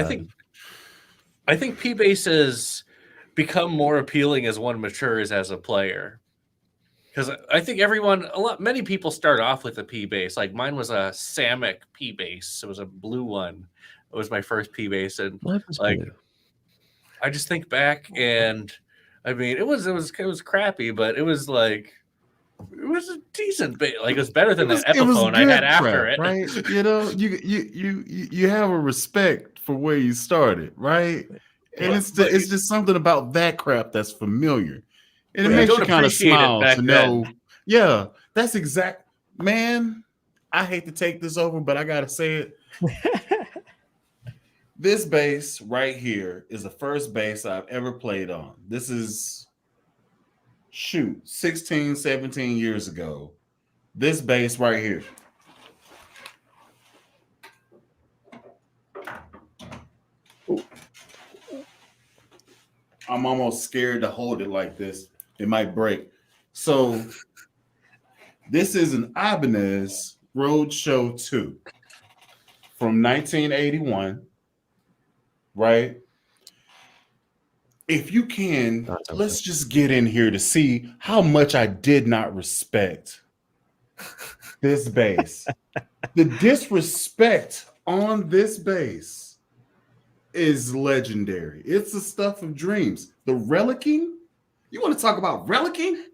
I think P basses become more appealing as one matures as a player, because I think many people start off with a P bass. Like mine was a Samick P bass. It was a blue one. It was my first P bass, and like blue. I just think back, and I mean it was crappy, but it was like. It was a decent bit. Like it was better than the Epiphone I had after it. Right? You have a respect for where you started, right? And it's just something about that crap that's familiar. And it makes you kind of smile to know. Yeah, that's exact. Man, I hate to take this over, but I gotta say it. This bass right here is the first bass I've ever played on. This is 16, 17 years ago. This bass right here. Ooh. I'm almost scared to hold it like this. It might break. So this is an Ibanez Roadshow 2 from 1981, right? If you can, let's just get in here to see how much I did not respect this bass. The disrespect on this bass is legendary. It's the stuff of dreams. The relicking? You want to talk about relicking?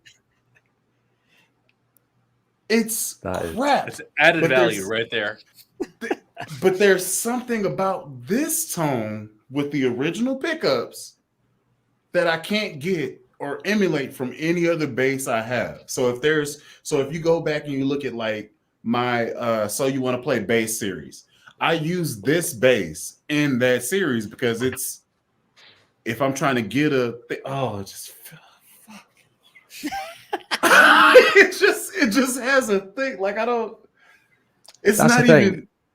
It's crap. It's added value right there. But there's something about this tone with the original pickups that I can't get or emulate from any other bass I have. So if you go back and you look at like my So You Want to Play bass series, I use this bass in that series because it's, if I'm trying to get it just has a thing. Like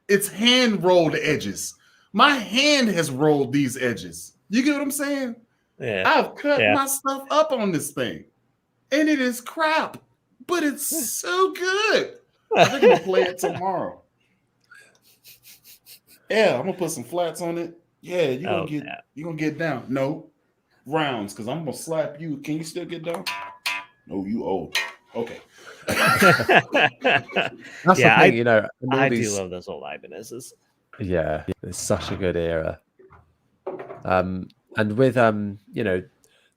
it's hand rolled edges. My hand has rolled these edges. You get what I'm saying? Yeah. I've cut my stuff up on this thing, and it is crap, but it's so good. I think I'm gonna play it tomorrow. Yeah, I'm gonna put some flats on it. Yeah, you're gonna get down. No rounds, because I'm gonna slap you. Can you still get down? No, you old. Okay. That's the thing, I do love those old Ibanez's. Yeah, it's such a good era. And with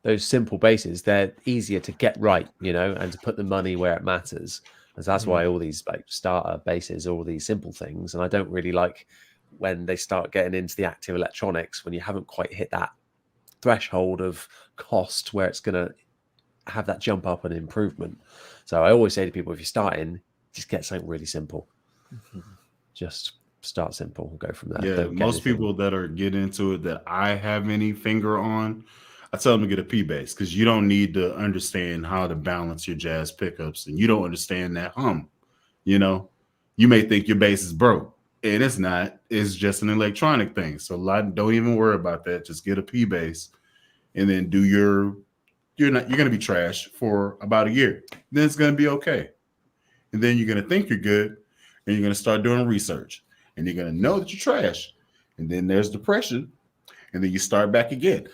those simple basses, they're easier to get right, and to put the money where it matters. And so that's why all these like starter basses, all these simple things. And I don't really like when they start getting into the active electronics, when you haven't quite hit that threshold of cost where it's going to have that jump up and improvement. So I always say to people, if you're starting, just get something really simple. Just start simple, go from there. Yeah, most people that are getting into it that I have any finger on, I tell them to get a P bass, because you don't need to understand how to balance your jazz pickups, and you don't understand that hum. You may think your bass is broke, and it's not. It's just an electronic thing. So don't even worry about that. Just get a P bass, and then do you're going to be trash for about a year. Then it's going to be okay, and then you're going to think you're good, and you're going to start doing research. And you're going to know that you're trash. And then there's depression. And then you start back again.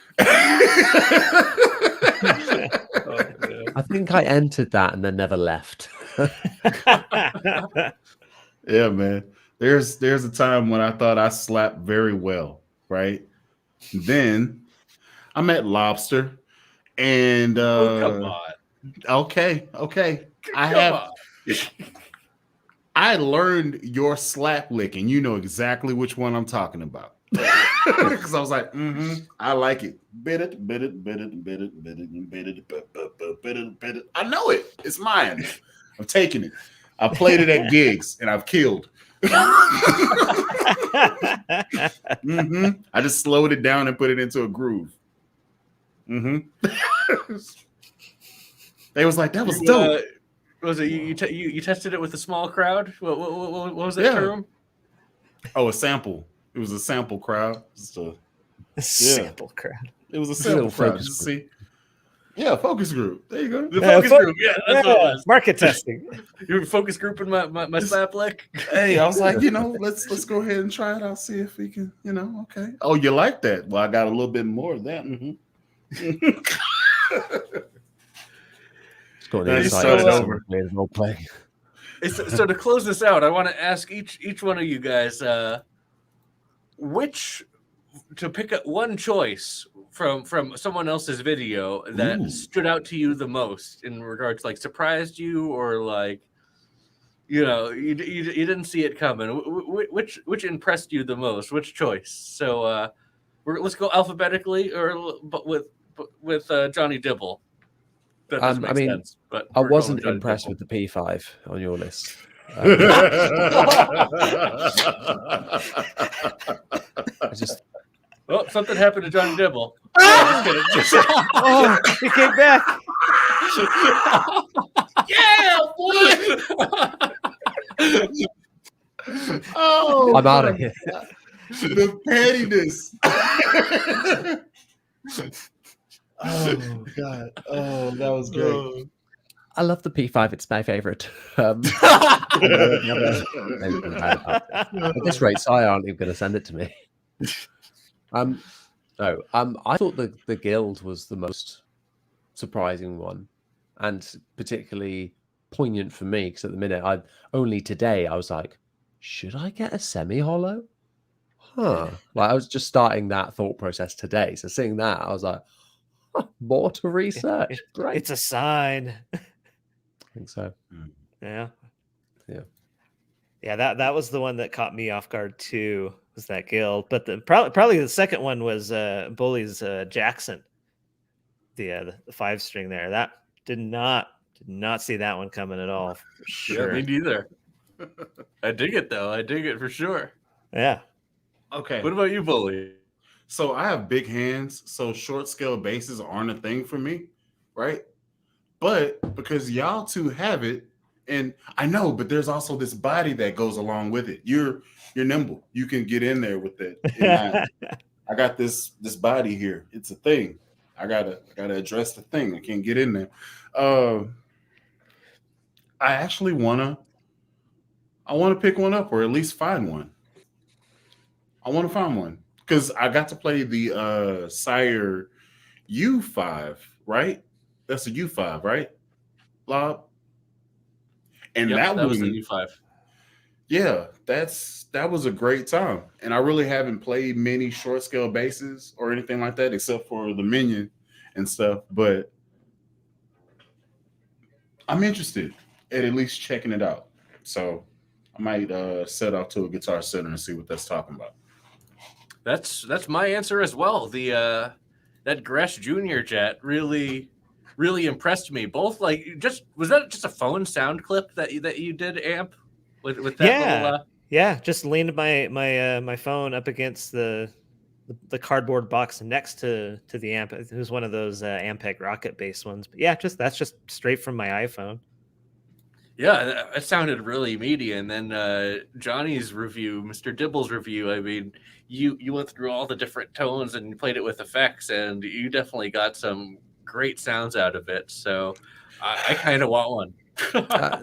I think I entered that and then never left. Yeah, man. There's a time when I thought I slapped very well, right? Then I met Lobster. And come on. Okay. I learned your slap lick, and you know exactly which one I'm talking about. Because I was like, I like it. Bit it, bit it, bit it, bit it, bit it, bit it, bit it, bit it. I know it. It's mine. I'm taking it. I played it at gigs, and I've killed. I just slowed it down and put it into a groove. They was like, that was dope. Was it you tested it with a small crowd? What was that term? Oh, a sample. It was a sample crowd. Sample crowd. It was a sample crowd. Just see. Yeah, focus group. There you go. The focus group. Yeah, that's what it was. Market testing. You were focus grouping my slap lick. Hey, I was like, let's go ahead and try it out. See if we can, okay. Oh, you like that? Well, I got a little bit more of that. It's got Now the you inside started over. Role play. So to close this out, I want to ask each one of you guys, to pick up one choice from someone else's video that stood out to you the most in regards like surprised you or like you didn't see it coming. Which impressed you the most? Which choice? So let's go alphabetically but with Jonny Dibble. That doesn't make sense, but I wasn't Jonny impressed Dibble. with the P5 on your list. I just Oh, something happened to Jonny Dibble. Oh, he came back. Yeah, boy. Oh, I'm out of here. The pettiness. Oh God! Oh, that was great. I love the P5. It's my favorite. At this rate, Si aren't even going to send it to me. I thought the Guild was the most surprising one, and particularly poignant for me because at the minute, only today I was like, should I get a semi-hollow? Like I was just starting that thought process today. So seeing that, I was like, more to research. Great. It's a sign. I think so. Yeah. Yeah. Yeah, that was the one that caught me off guard too. Was that Guild? But probably the second one was Bully's Jackson. The 5-string there. That did not see that one coming at all. For sure. Yeah, me neither. I dig it though. I dig it for sure. Yeah. Okay. What about you, Bully? So I have big hands, so short scale basses aren't a thing for me, right? But because y'all two have it, and I know, but there's also this body that goes along with it. You're nimble. You can get in there with it. I got this body here. It's a thing. I gotta address the thing. I can't get in there. I actually wanna pick one up or at least find one. I want to find one. Because I got to play the Sire U5, right? That's a U5, right? Lob. And Yep, that was the U5. Yeah, that was a great time. And I really haven't played many short scale basses or anything like that, except for the Minion and stuff. But I'm interested at least checking it out. So I might set off to a Guitar Center and see what that's talking about. That's my answer as well. The that Gresh Junior jet really impressed me. Both like was that just a phone sound clip that you did, Amp, with that little yeah, just leaned my phone up against the cardboard box next to the amp. It was one of those Ampeg rocket based ones. But yeah, that's just straight from my iPhone. Yeah, it sounded really meaty. And then Johnny's review, Mr. Dibble's review, I mean, you went through all the different tones and you played it with effects, and you definitely got some great sounds out of it. So I kind of want one.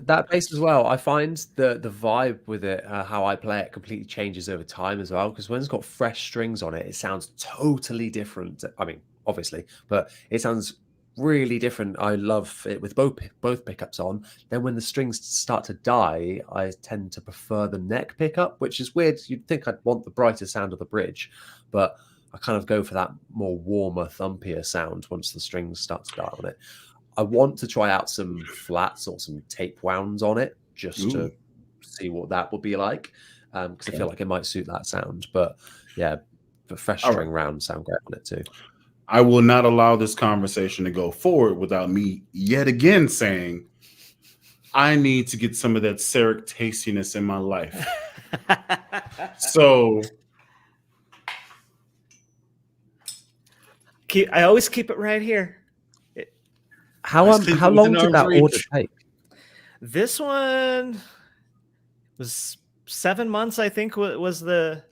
That bass as well, I find the vibe with it, how I play it, completely changes over time as well. Because when it's got fresh strings on it, it sounds totally different. I mean, obviously, but it sounds really different. I love it with both pickups on. Then when the strings start to die, I tend to prefer the neck pickup, which is weird. You'd think I'd want the brighter sound of the bridge, but I kind of go for that more warmer, thumpier sound once the strings start to die on it. I want to try out some flats or some tape wounds on it just to see what that would be like, because I feel like it might suit that sound. But yeah, but fresh All string rounds sound great on it too. I will not allow this conversation to go forward without me yet again saying I need to get some of that Sarek tastiness in my life. So I always keep it right here. How Let's keep how it long within did that arm's order reach. take? This one was 7 months, I think, was the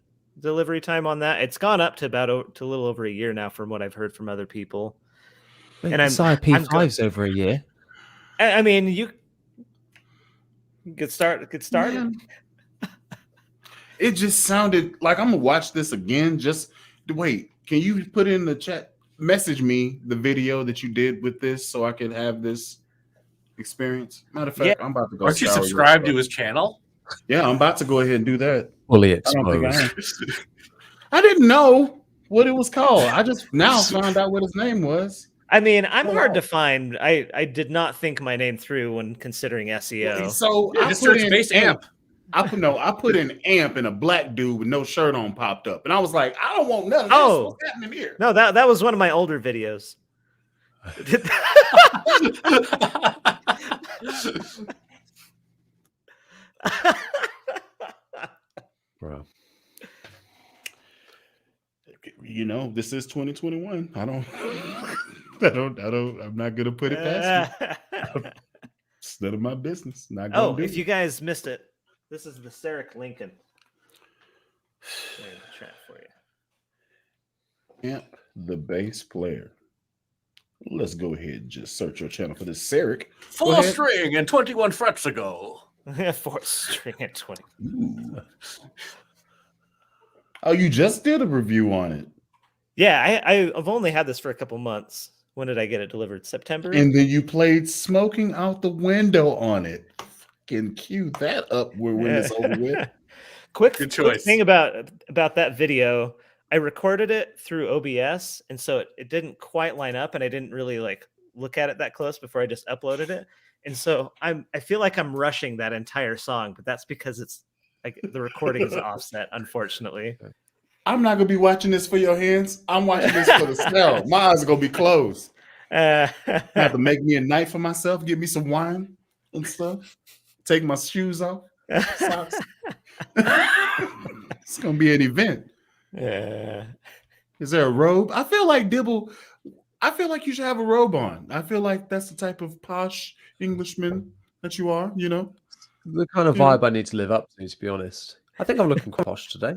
delivery time on that. It's gone up to to a little over a year now, from what I've heard from other people. Wait, And the I'm Sire P5's over a year. I mean, you could start. man, it just sounded like I'm gonna watch this again. Just wait. Can you put in the chat? Message me the video that you did with this so I can have this experience. Matter of fact, I'm about to go. Aren't you scour your subscribed to stuff. his channel? Yeah, I'm about to go ahead and do that. Fully I don't think I exposed. am. I didn't know what it was called. I just now found out what his name was. I mean, I'm Oh, hard wow. to find. I did not think my name through when considering SEO. So Yeah, I just put search in bass amp. I put in amp, and a black dude with no shirt on popped up, and I was like, I don't want none of this. Oh. What's happening here? No, that was one of my older videos. Bro. You know, this is 2021. I'm not gonna put it past you. It's none of my business. Not gonna Oh, do if it. you guys missed it, this is the Sarek Lincoln. There in the chat for you. Amp the bass player. Let's go ahead and just search your channel for this Sarek. Go 4 ahead. string and 21 frets ago. 4th string at 20. Ooh. Oh, you just did a review on it. Yeah, I've only had this for a couple months. When did I get it delivered? September? And then you played Smoking Out the Window on it. Fucking cue that up when it's over with. Quick Good choice. thing about that video, I recorded it through OBS, and so it didn't quite line up, and I didn't really like look at it that close before I just uploaded it. And so I feel like I'm rushing that entire song, but that's because it's like the recording is offset, unfortunately. I'm not gonna be watching this for your hands. I'm watching this for the smell. My eyes are gonna be closed. I have to make me a night for myself, get me some wine and stuff, take my shoes off, socks. It's gonna be an event. Is there a robe? I feel like Dibble. I feel like you should have a robe on. I feel like that's the type of posh Englishman that you are. You know, The kind of vibe I need to live up to be honest. I think I'm looking quite posh today.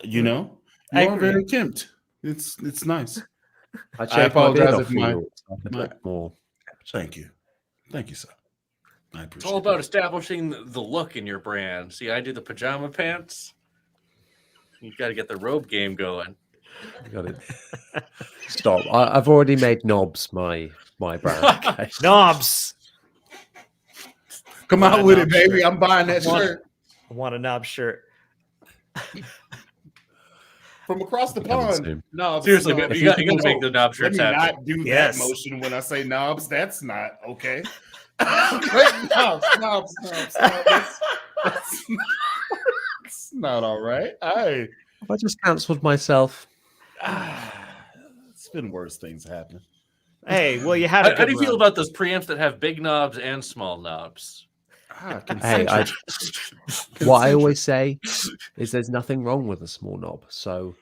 you are agree. very kempt. It's nice. I shaved apologize my beard if off for you, so I look more. Thank you, sir. I It's appreciate all about it. establishing the look in your brand. See, I do the pajama pants. You got to get the robe game going. Got it. Stop. I've already made knobs my brand. Okay. Knobs. Come Want out a with it, knob baby. shirt. I'm buying that Want- shirt I want a knob shirt. from across the Coming pond. soon. No, Seriously, man, you got to make the knob Let shirts me happen. not do Yes. that motion when I say knobs. That's not okay. Wait, knobs. That's not all right. Have I just cancelled myself? It's been worse things happen. Hey, well, you had a How do you good feel run. about those preamps that have big knobs and small knobs? Hey, what I always say is there's nothing wrong with a small knob, so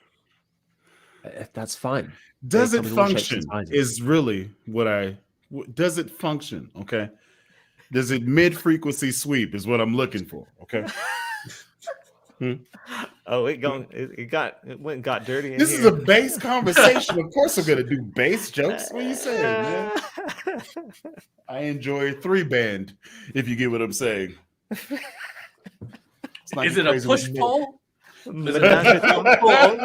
that's fine. Does They it come in all shapes function? and sizes. Is really does it function? Okay. Does it mid-frequency sweep is what I'm looking for. Okay. Oh, it went and got dirty. In This here. is a bass conversation. Of course I'm gonna do bass jokes. What are you saying, man? I enjoy 3-band, if you get what I'm saying. It's not Is it a crazy push with me. pull? Is it Madonna- a push pull only?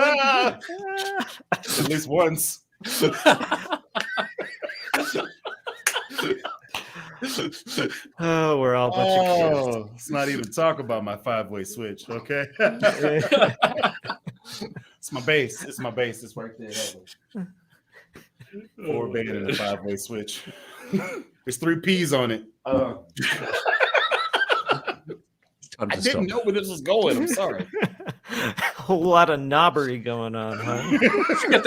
At least once. Oh, we're all a bunch of kids. Oh, let's not even talk about my 5-way switch, okay? It's my bass. It's my bass. It's right there. 4-band and a 5-way switch. There's 3 P's on it. Time I to didn't stop. know where this was going. I'm sorry. A whole lot of knobbery going on, huh?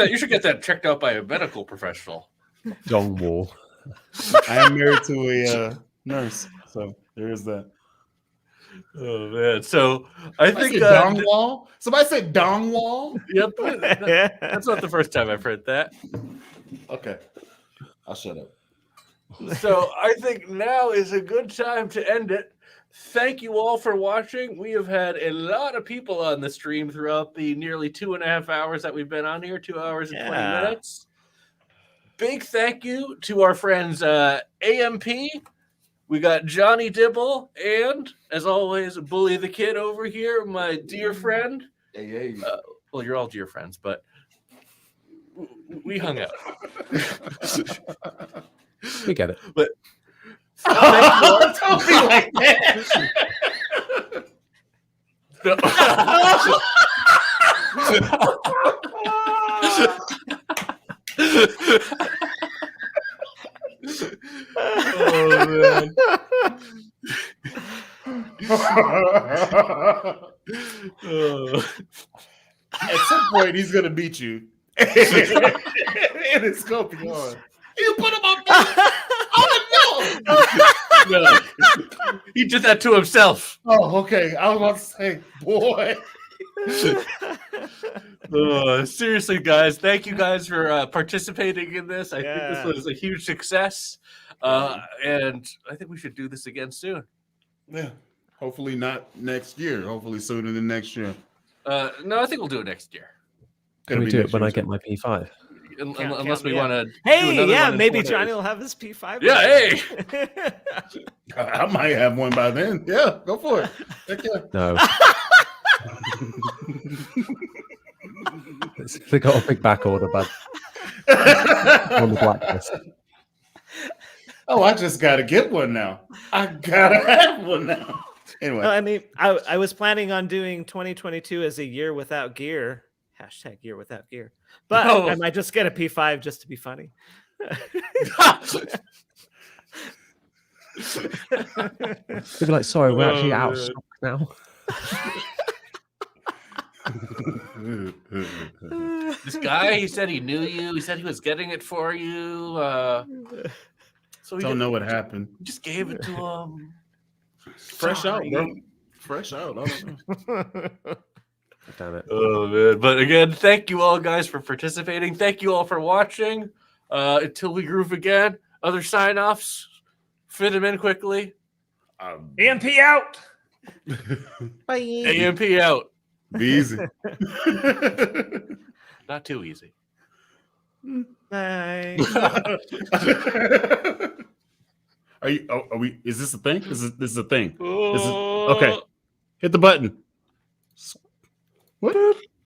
You should get that checked out by a medical professional. Dong wall. I am married to a nurse, so there is that. Oh man! So I think said dong wall. Somebody said dong wall. Yep, that's not the first time I've heard that. Okay, I'll shut up. So I think now is a good time to end it. Thank you all for watching. We have had a lot of people on the stream throughout the nearly 2.5 hours that we've been on here, 2 hours and 20 minutes. Big thank you to our friends AMP. We got Jonny Dibble and, as always, BullyThaKidd over here, my dear friend. Hey. Well, you're all dear friends, but we hung out. We get it. But Don't be like that. Oh man. At some point, he's gonna beat you, and it's gonna be on. You put him on me. Oh no! No. He did that to himself. Oh, okay. I was about to say, boy. Seriously, guys, thank you guys for participating in this. I think this was a huge success, and I think we should do this again soon. Yeah. Hopefully not next year. Hopefully sooner than next year. No, I think we'll do it next year. Can we do it when I get my P5? Unless we want to. Hey, yeah, maybe Johnny will have his P5. Yeah, hey. I might have one by then. Yeah, go for it. Heck yeah. No. They got a big back order, but on the blacklist. Oh, I just gotta get one now. I gotta have one now. Anyway, I mean, I was planning on doing 2022 as a year without gear. Hashtag year without gear. But I might just get a P5 just to be funny. They'd be like, sorry, we're actually out of stock now. This guy, he said he knew you. He said he was getting it for you. So don't know what happened. We just gave it to him. Fresh out, bro. Fresh out. I don't know. Damn it. Oh man! But again, thank you all guys for participating. Thank you all for watching. Until we groove again. Other sign-offs. Fit them in quickly. AMP out. Bye. AMP out. Be easy. Not too easy. Bye. Are we? Is this a thing? This is a thing. Okay. Hit the button. What?